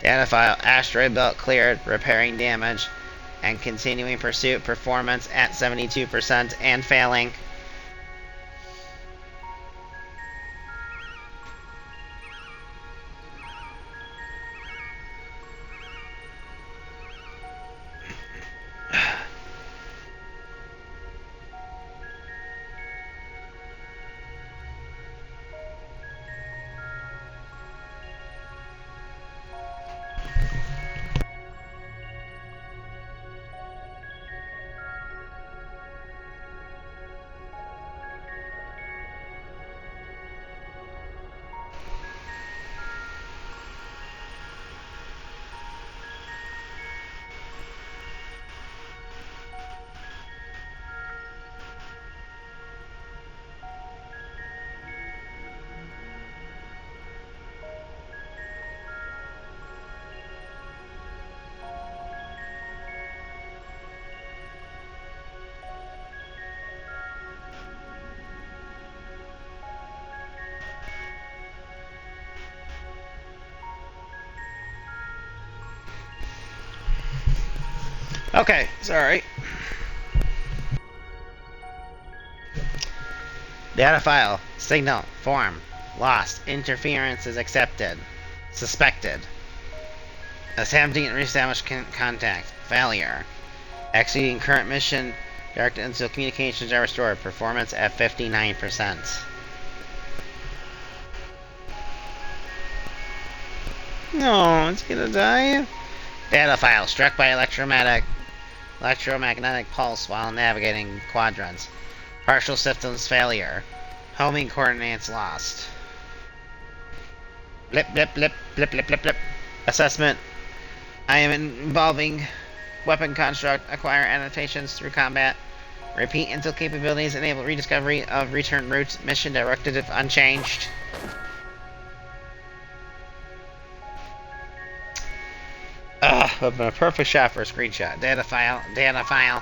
Data file. Asteroid belt cleared. Repairing damage. And continuing pursuit. Performance at 72% and failing. Okay, sorry. Data file. Signal. Form. Lost. Interference is accepted. Suspected. Attempting to reestablish contact. Failure. Exceeding current mission. Directed until communications are restored. Performance at 59%. No, it's gonna die. Data file. Struck by electromagnetic pulse while navigating quadrants. Partial systems failure. Homing coordinates lost. Blip, blip, blip, blip, blip, blip, blip. Assessment. I am involving weapon construct. Acquire adaptations through combat. Repeat until capabilities enable rediscovery of return routes. Mission directive unchanged. Ugh, a perfect shot for a screenshot. Data file. Data file.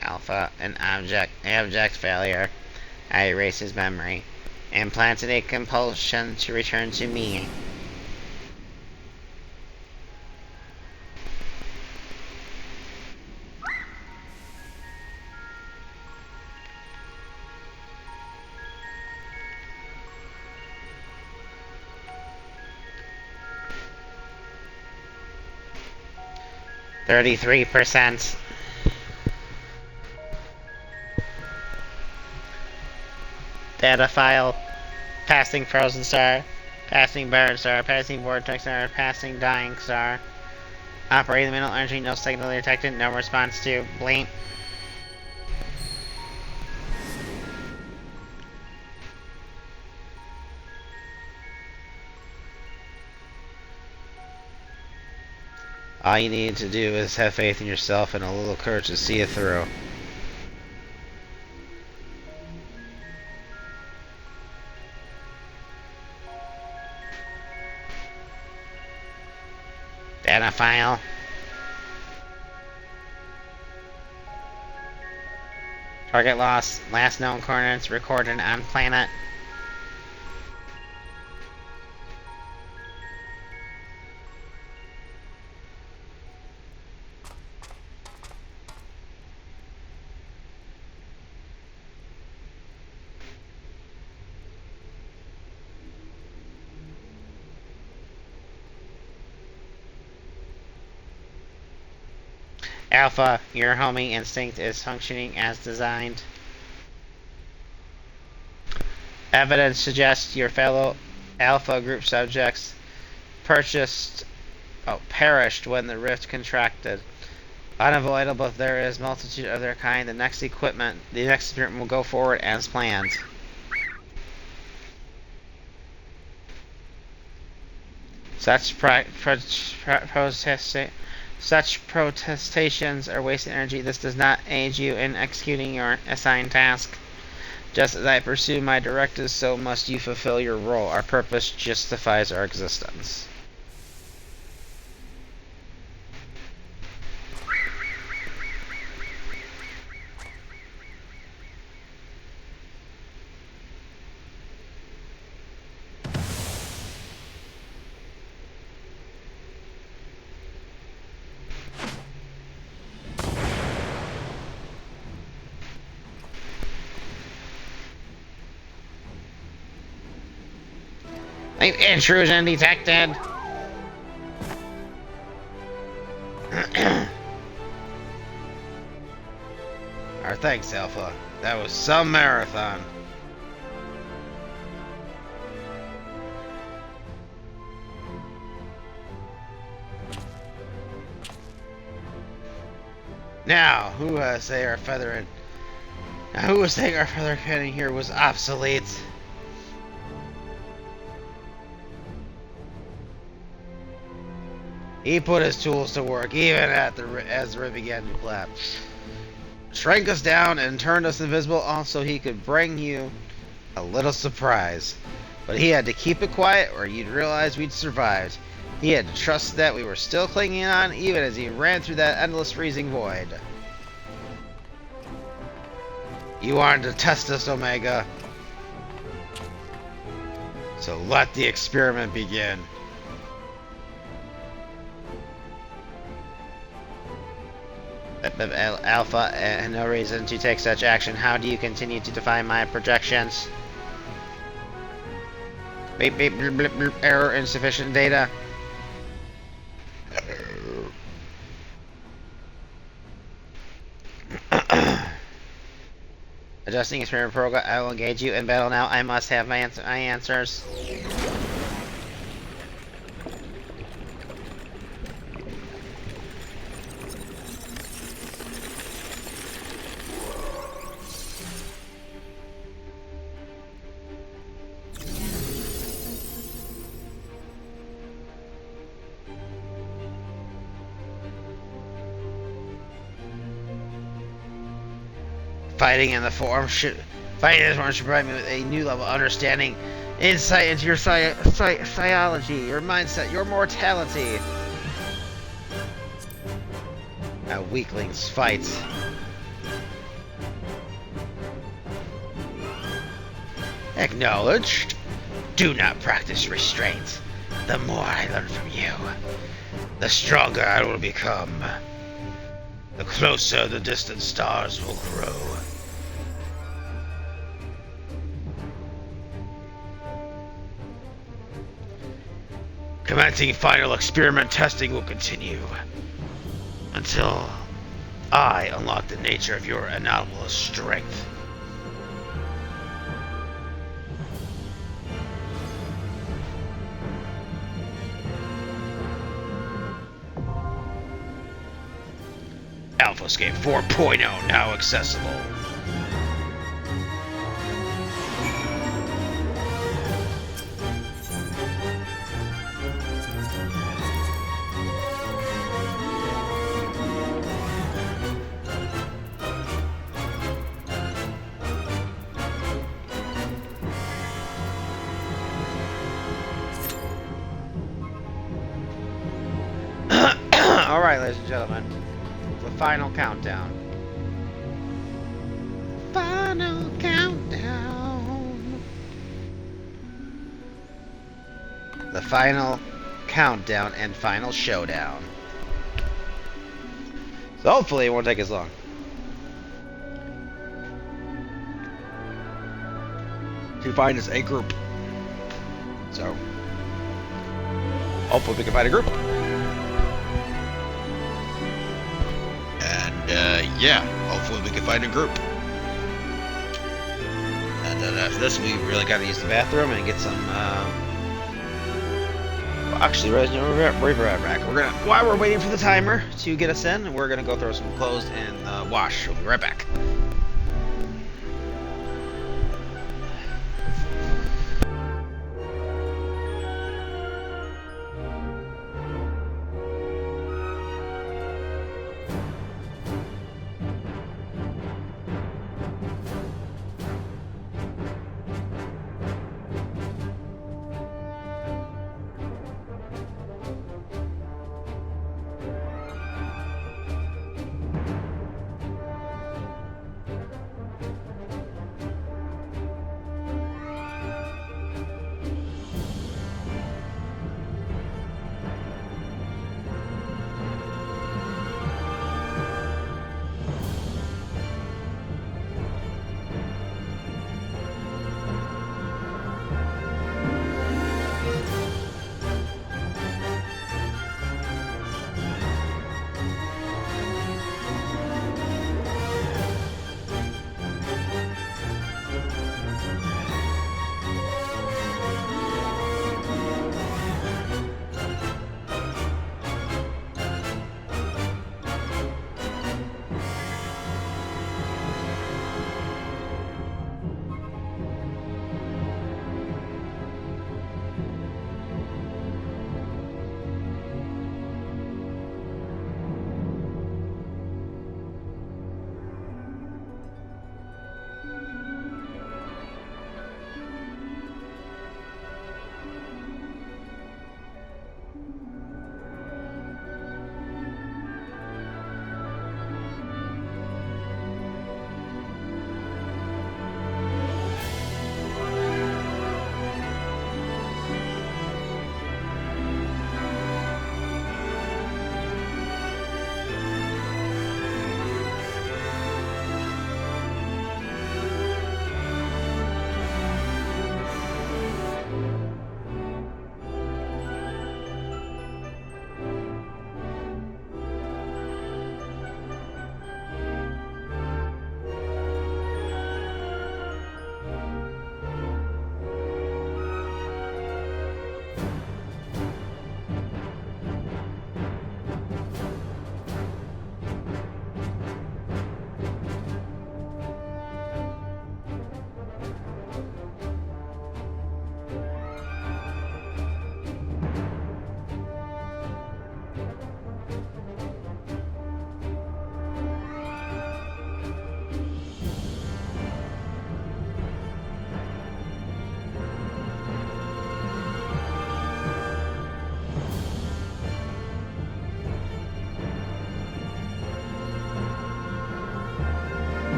Alpha, an abject failure. I erase his memory. Implanted a compulsion to return to me. %. Data file. Passing frozen star. Passing buried star. Passing vortex star. Passing dying star. Operating the middle energy. No signal detected. No response to blink. All you need to do is have faith in yourself and a little courage to see it through. Data file. Target lost. Last known coordinates recorded on planet. Alpha, your homing instinct is functioning as designed. Evidence suggests your fellow Alpha group subjects perished when the rift contracted. Unavoidable if there is multitude of their kind, the next experiment will go forward as planned. Such protestations are wasted energy. This does not aid you in executing your assigned task. Just as I pursue my directives, so must you fulfill your role. Our purpose justifies our existence. Intrusion detected. Our thanks, Alpha. That was some marathon. Now, who say our feather cannon here was obsolete? He put his tools to work even as the rig began to collapse. Shrank us down and turned us invisible so he could bring you a little surprise. But he had to keep it quiet or you'd realize we'd survived. He had to trust that we were still clinging on even as he ran through that endless freezing void. You wanted to test us, Omega. So let the experiment begin. Alpha, no reason to take such action. How do you continue to defy my projections? Beep, beep, blip, blip, blip. Error, insufficient data. Adjusting experiment program. I will engage you in battle now. I must have my answers. Fighting in this form should provide me with a new level of understanding, insight into your psychology, your mindset, your mortality. Now weaklings fight. Acknowledged. Do not practice restraint. The more I learn from you, the stronger I will become. The closer the distant stars will grow. Commencing final experiment testing will continue until I unlock the nature of your anomalous strength. AlphaScape 4.0 now accessible. Alright, ladies and gentlemen. The final countdown. Final countdown. The final countdown and final showdown. So hopefully it won't take as long. To find us a group. So hopefully we can find a group. Yeah, hopefully we can find a group. And then after this, we really gotta use the bathroom and get some. Well, actually, we'll be right back. While we're waiting for the timer to get us in, we're gonna go throw some clothes in the wash. We'll be right back.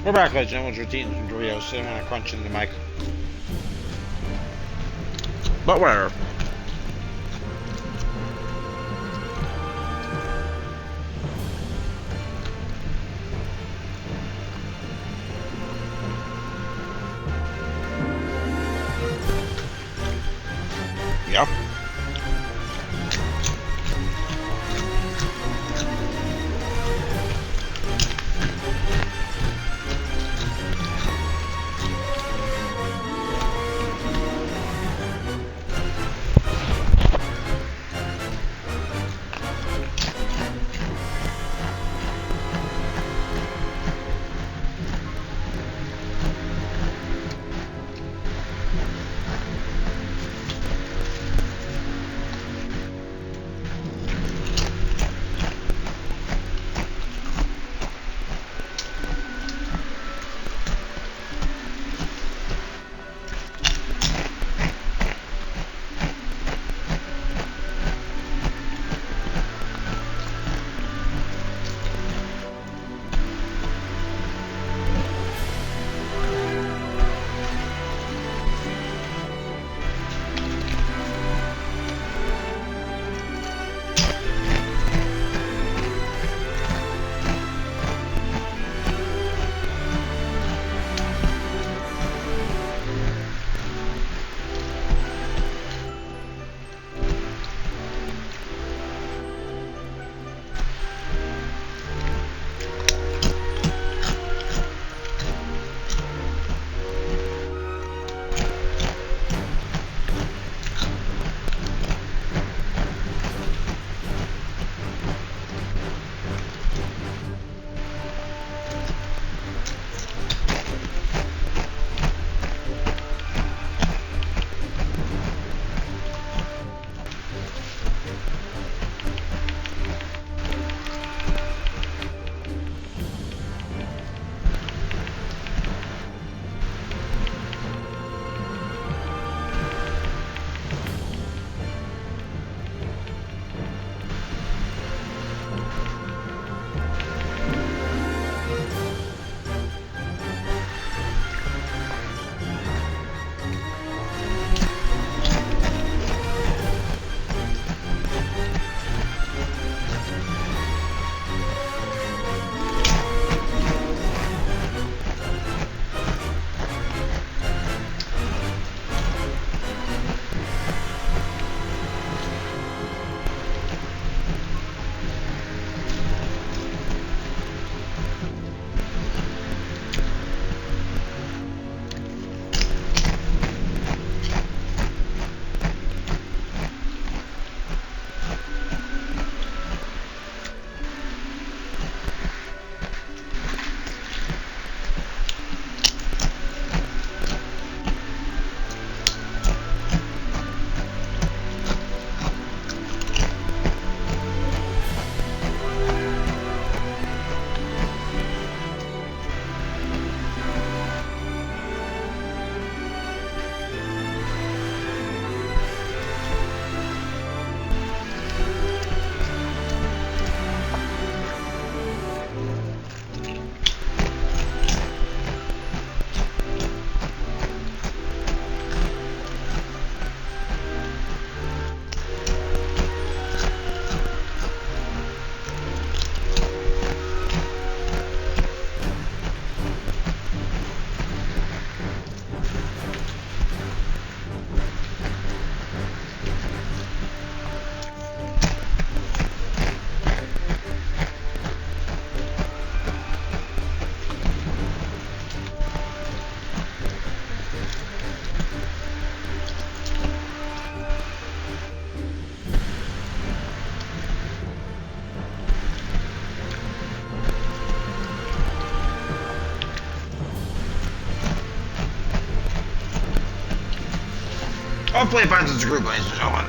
We're back, ladies and gentlemen. We're eating some Doritos, so I don't want to crunch in the mic. But whatever. Yep. Hopefully it finds its group, ladies and gentlemen.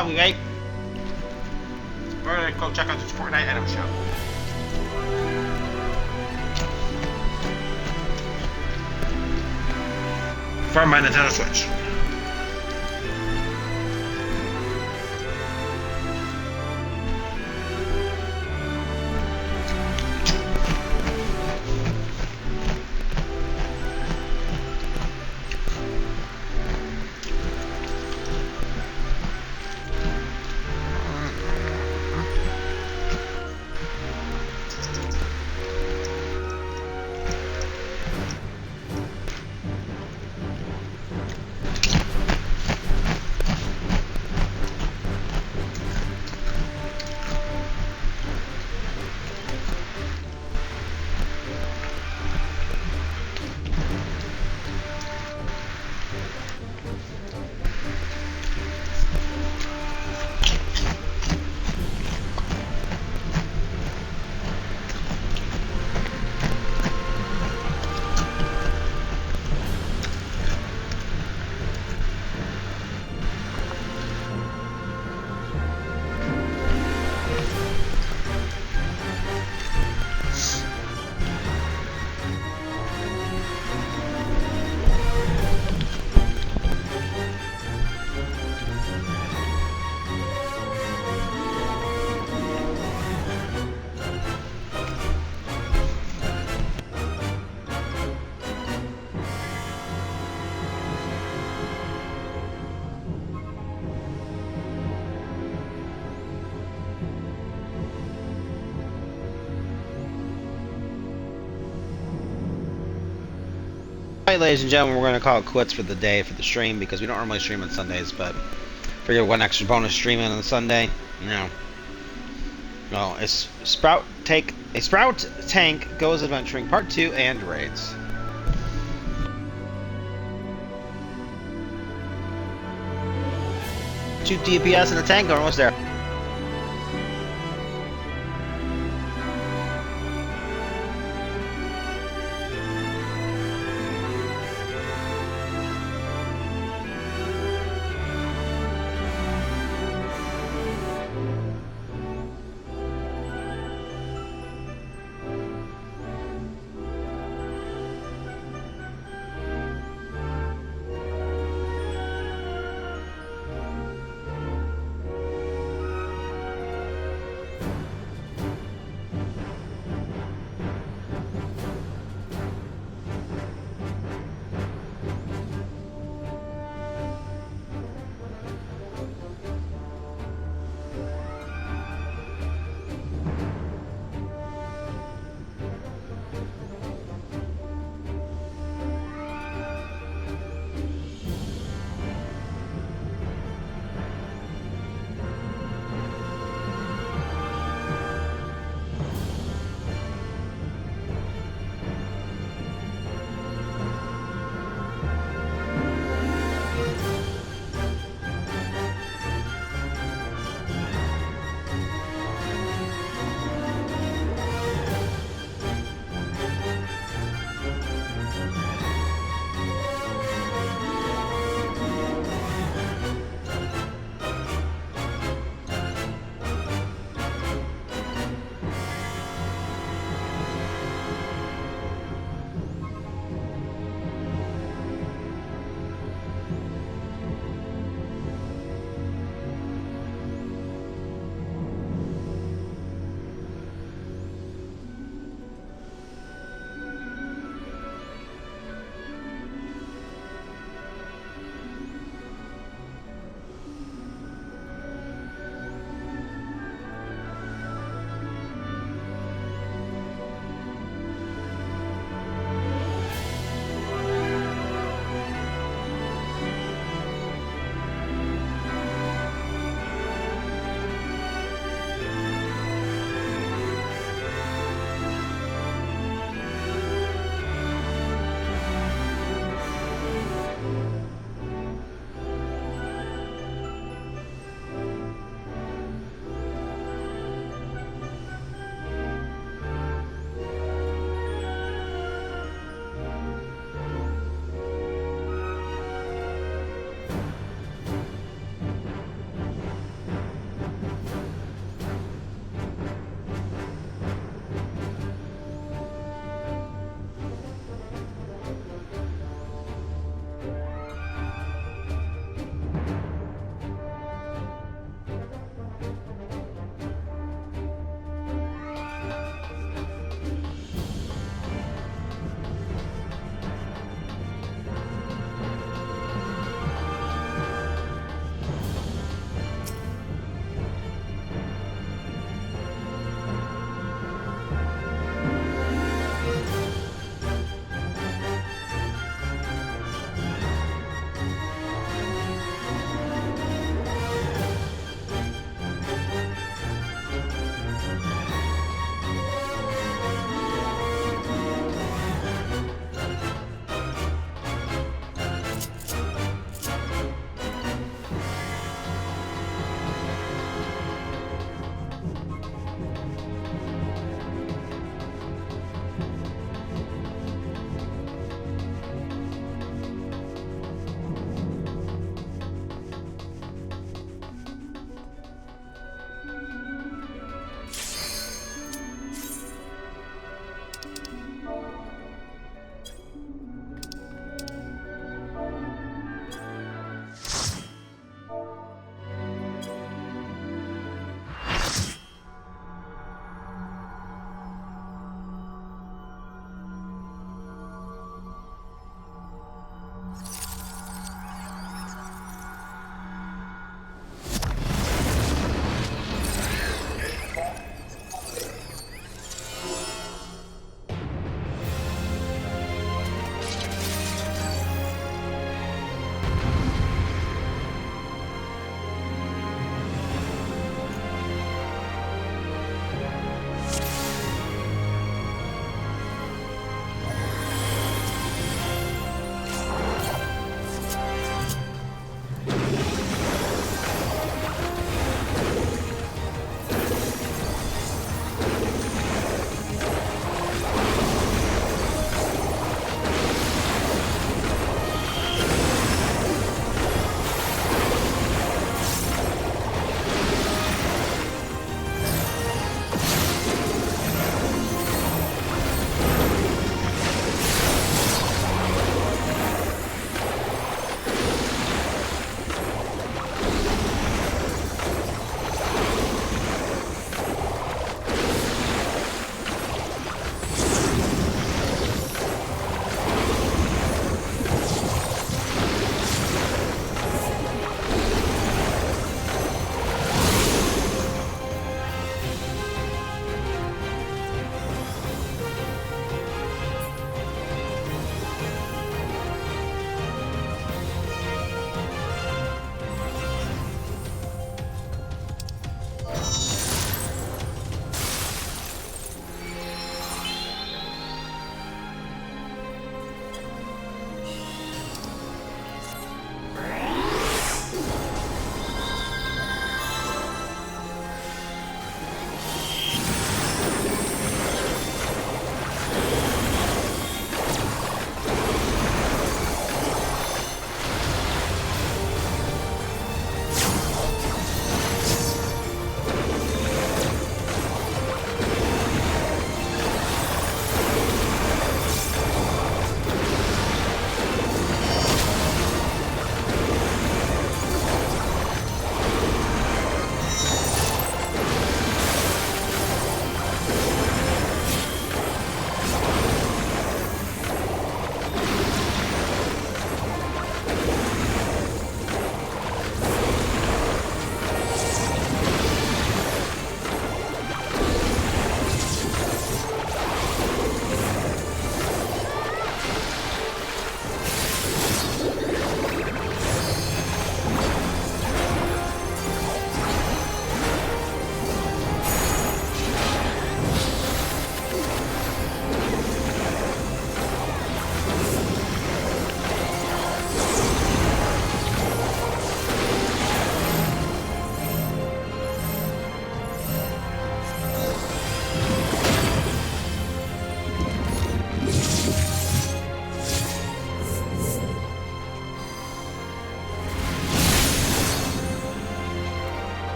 while we wait, we're gonna go check out this Fortnite item shop. For my Nintendo Switch. Alright, ladies and gentlemen, we're going to call it quits for the day for the stream because we don't normally stream on Sundays, but figure one extra bonus stream in on Sunday. No, it's Sprout Tank Goes Adventuring Part 2 and Raids. Two DPS in the tank, we're almost there.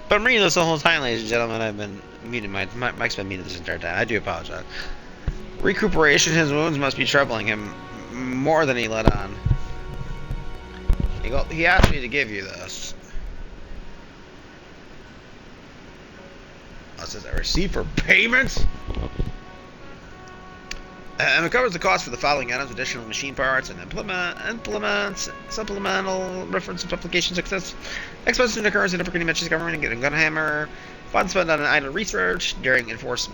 But I'm reading this the whole time, ladies and gentlemen. I've been muted. Mike's been muted this entire time. I do apologize. Recuperation, his wounds must be troubling him more than he let on. He asked me to give you this. It says, a receipt for payment? And it covers the cost for the following items: additional machine parts and implements, supplemental reference and publication success, expenses and occurrence in different dimensions, government, getting gunhammer, funds spent on idle research during enforced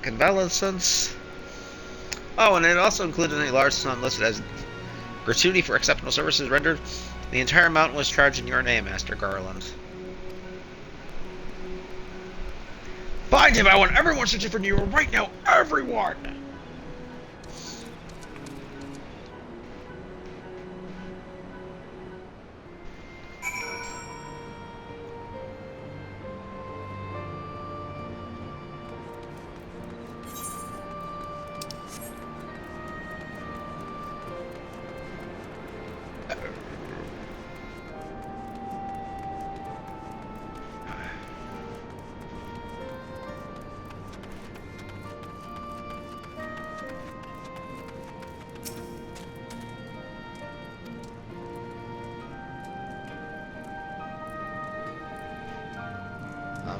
convalescence. Oh, and it also included a large sum listed as gratuity for exceptional services rendered. The entire amount was charged in your name, Master Garland. Find him! I want everyone searching for Nero right now! Everyone!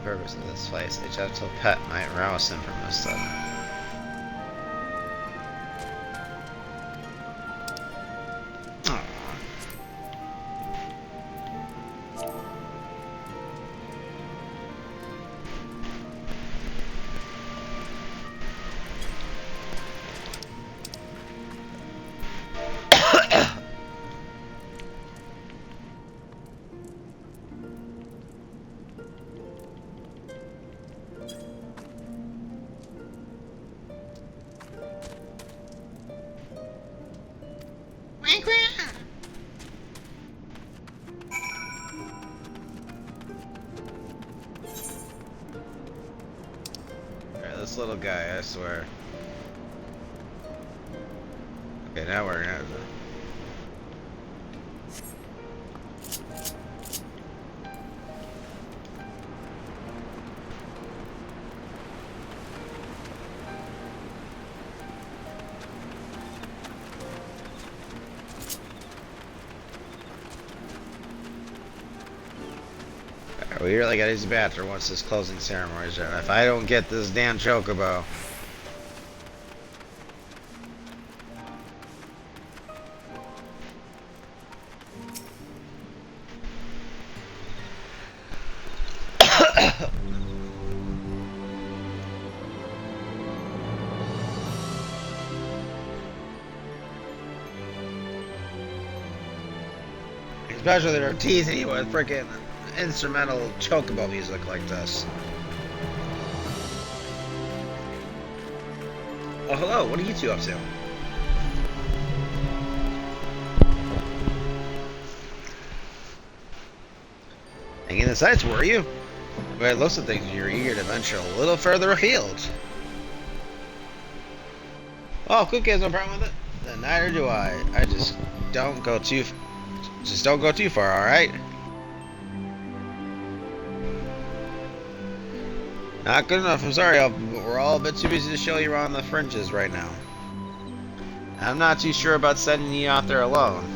Purpose of this place. A gentle pet might rouse him from his study. This little guy, I swear. Okay, now we're gonna. We really gotta use the bathroom once this closing ceremony is done. If I don't get this damn chocobo. Especially they're teasing you with freaking instrumental chocobo music like this. Oh, hello, what are you two up to? Hanging the sights, were you? By the looks of things, you're eager to venture a little further afield. Oh, Cook has no problem with it. Then neither do I. I just don't go too far, alright? Not good enough, I'm sorry, but we're all a bit too busy to show you around the fringes right now. I'm not too sure about sending you out there alone.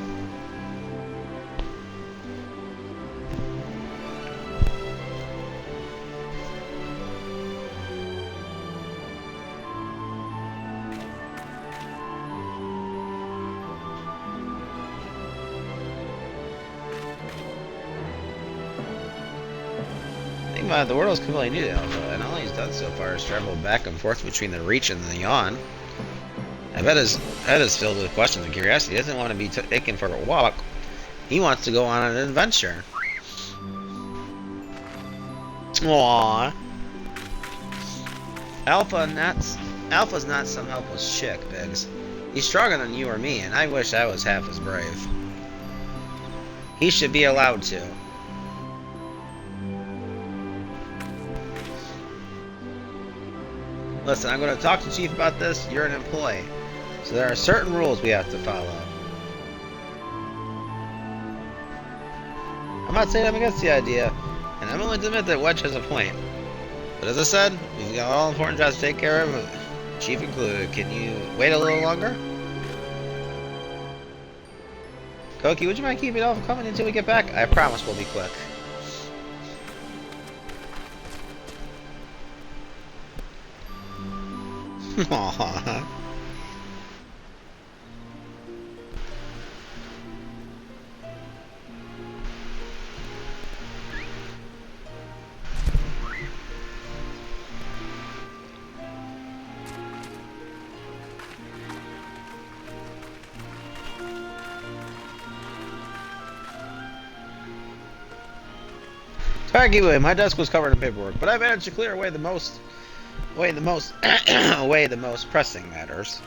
The world is completely new to Alpha, and all he's done so far is travel back and forth between the Reach and the Yawn. I bet his head is filled with questions and curiosity. He doesn't want to be taken for a walk. He wants to go on an adventure. Aww. Alpha's not some helpless chick, Biggs. He's stronger than you or me, and I wish I was half as brave. He should be allowed to. Listen, I'm going to talk to Chief about this. You're an employee. So there are certain rules we have to follow. I'm not saying I'm against the idea, and I'm willing to admit that Wedge has a point. But as I said, we've got all important jobs to take care of, Chief included. Can you wait a little longer? Koki, would you mind keeping off coming until we get back? I promise we'll be quick. Aww. Anyway, my desk was covered in paperwork, but I managed to clear away the most pressing matters.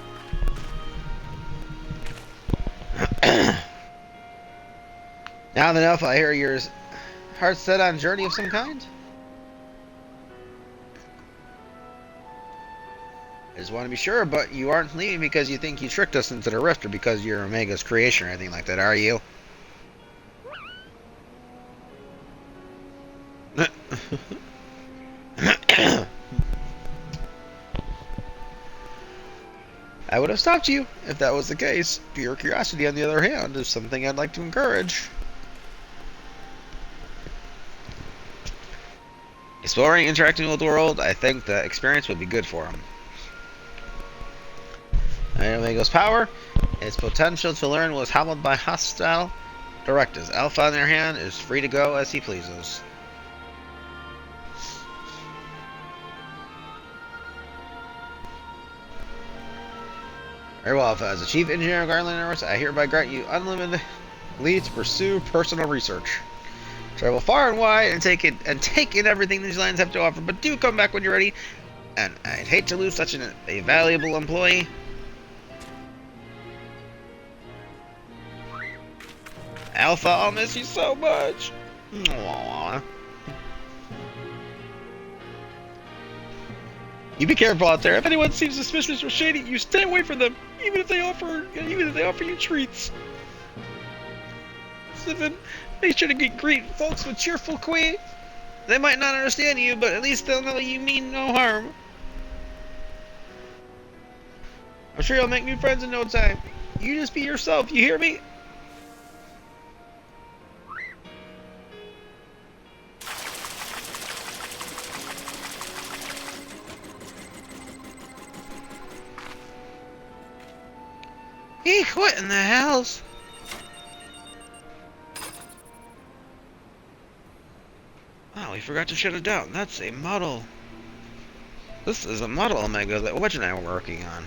Now then, Alpha, I hear your heart set on a journey of some kind? I just want to be sure, but you aren't leaving because you think you tricked us into the rift, or because you're Omega's creation or anything like that, are you? I would have stopped you if that was the case. Your curiosity, on the other hand, is something I'd like to encourage. Exploring, interacting with the world, I think the experience would be good for him. Omega's power, its potential to learn was hobbled by hostile directives. Alpha, on the other hand, is free to go as he pleases. Very well, Alpha. As the Chief Engineer of Garland Universe, I hereby grant you unlimited leave to pursue personal research. Travel far and wide and take in everything these lands have to offer, but do come back when you're ready. And I'd hate to lose such a valuable employee. Alpha, I'll miss you so much. Aww. You be careful out there. If anyone seems suspicious or shady, you stay away from them, even if they offer you treats. So then, make sure to greet folks with cheerful queen. They might not understand you, but at least they'll know you mean no harm. I'm sure you'll make new friends in no time. You just be yourself, you hear me? Eek, what in the hells? Wow, we forgot to shut it down. That's a model. This is a model Omega that Wedge and I were working on.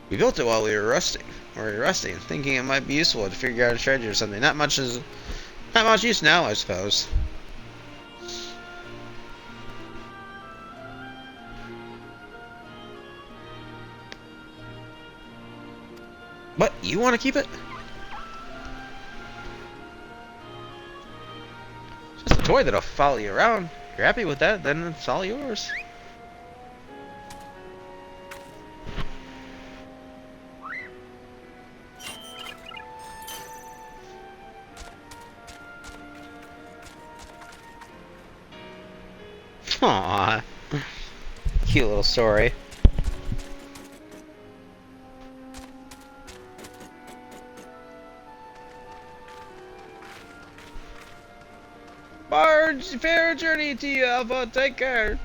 We built it while we were resting, thinking it might be useful to figure out a strategy or something. Not much use now, I suppose. What? You want to keep it? It's just a toy that'll follow you around. If you're happy with that, then it's all yours. Aww. Cute little story. Fair journey to you, Alpha. Take care.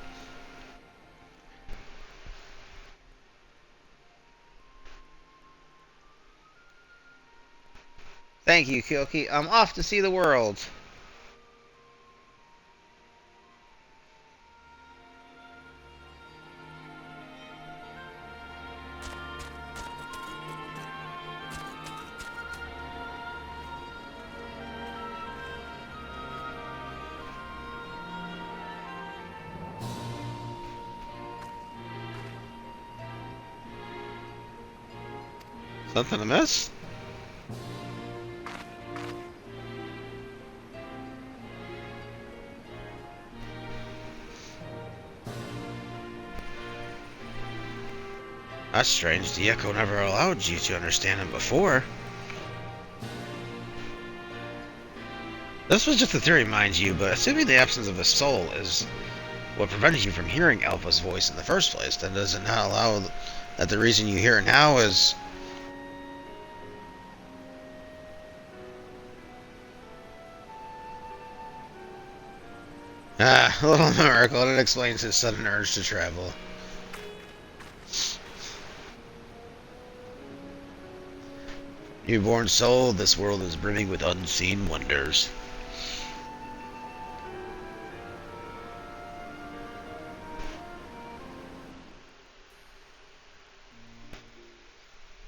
Thank you, Kyoki. I'm off to see the world. Something amiss? That's strange. The Echo never allowed you to understand him before. This was just a theory, mind you, but assuming the absence of a soul is what prevented you from hearing Alpha's voice in the first place, then does it not allow that the reason you hear it now is... Ah, a little miracle, and it explains his sudden urge to travel. Newborn soul, this world is brimming with unseen wonders.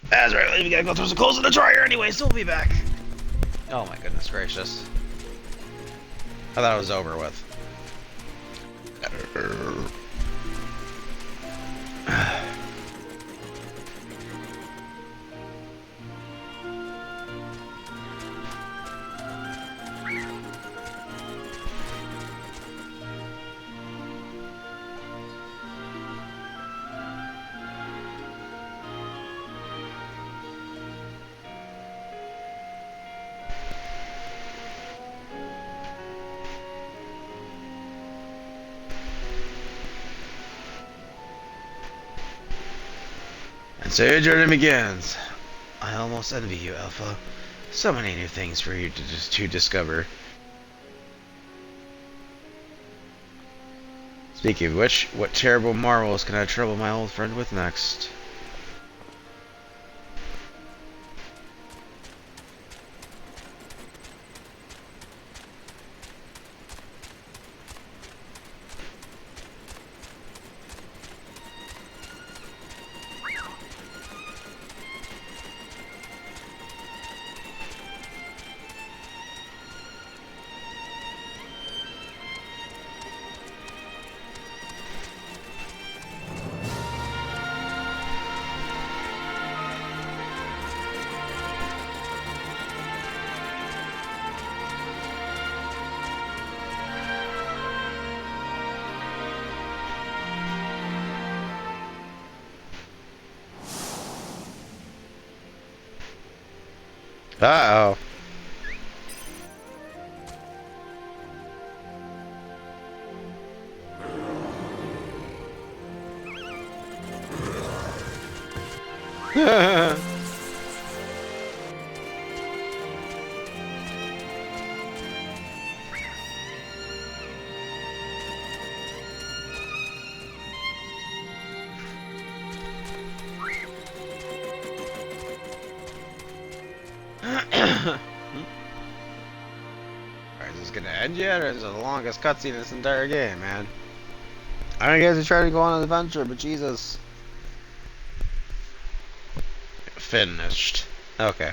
That's right, we gotta go throw some clothes in the dryer anyway, so we'll be back. Oh my goodness gracious. I thought it was over with. And so your journey begins. I almost envy you, Alpha. So many new things for you to discover. Speaking of which, what terrible marvels can I trouble my old friend with next? Uh-oh. Is this gonna end yet, or is it the longest cutscene in this entire game, man? I know you guys are trying to go on an adventure, but Jesus. Finished. Okay.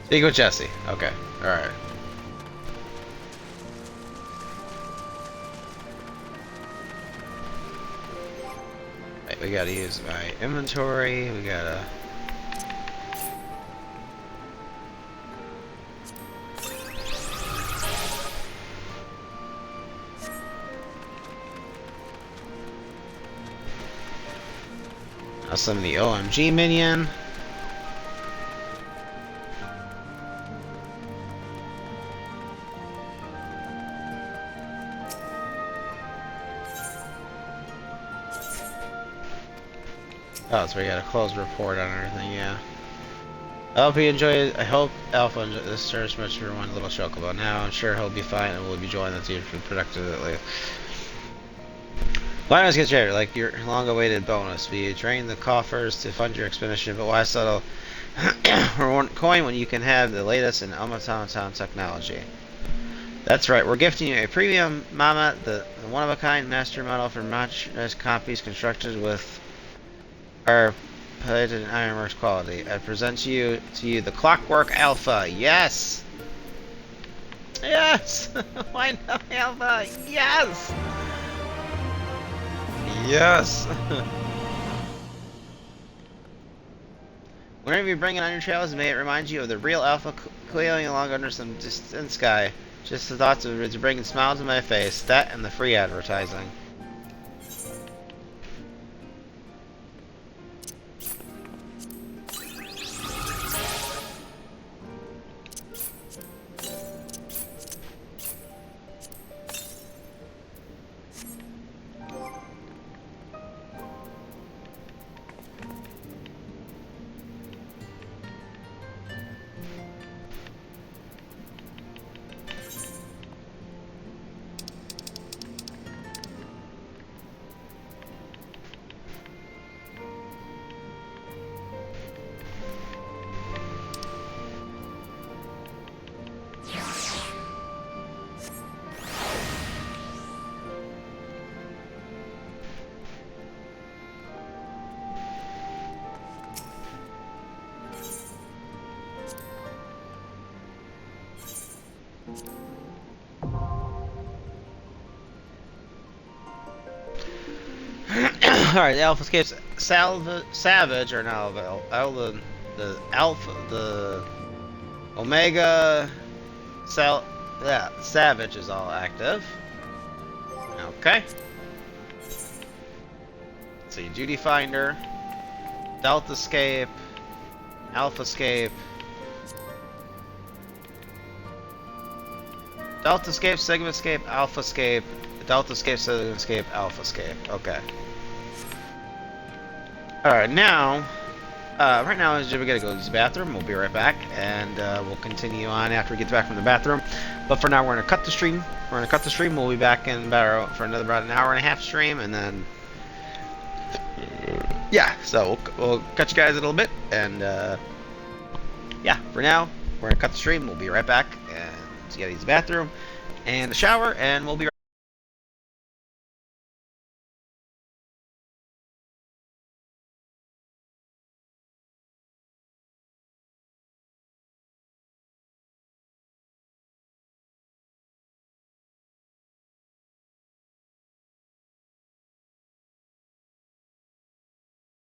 Speak with Jesse. Okay. Alright. We gotta use my inventory, we gotta... Now summon the OMG minion. Oh, so we got a closed report on everything, yeah. I hope Alpha enjoyed this service much for one little chocobo. Now I'm sure he'll be fine and will be joining the team productively. Why not get shared like your long-awaited bonus? We drain the coffers to fund your expedition, but why settle for one coin when you can have the latest in automaton technology? That's right, we're gifting you a premium Mama, the one-of-a-kind master model for much copies constructed with our patented Ironworks quality. I present to you the Clockwork Alpha. Yes! Yes! Why not Alpha? Yes! Yes! Whenever you bring it on your trails, may it remind you of the real Alpha coiling along under some distant sky. Just the thoughts of it's bringing smiles to my face. That and the free advertising. Alright, the Alpha Escapes Savage, or now the Alpha, the Omega Savage is all active. Okay. Let's see, Duty Finder, Delta Escape, Alpha Escape, Delta Escape, Sigma Escape, Alpha Escape, Delta Escape, Sigma Escape, Alpha Escape. Okay. Alright, now, right now is Jimmy gonna go to his bathroom. We'll be right back, and we'll continue on after he gets back from the bathroom. But for now, we're gonna cut the stream. We'll be back in for about an hour and a half stream, and then, yeah. So we'll catch you guys in a little bit, and yeah. For now, we're gonna cut the stream. We'll be right back, and get to his bathroom and a shower, and we'll be right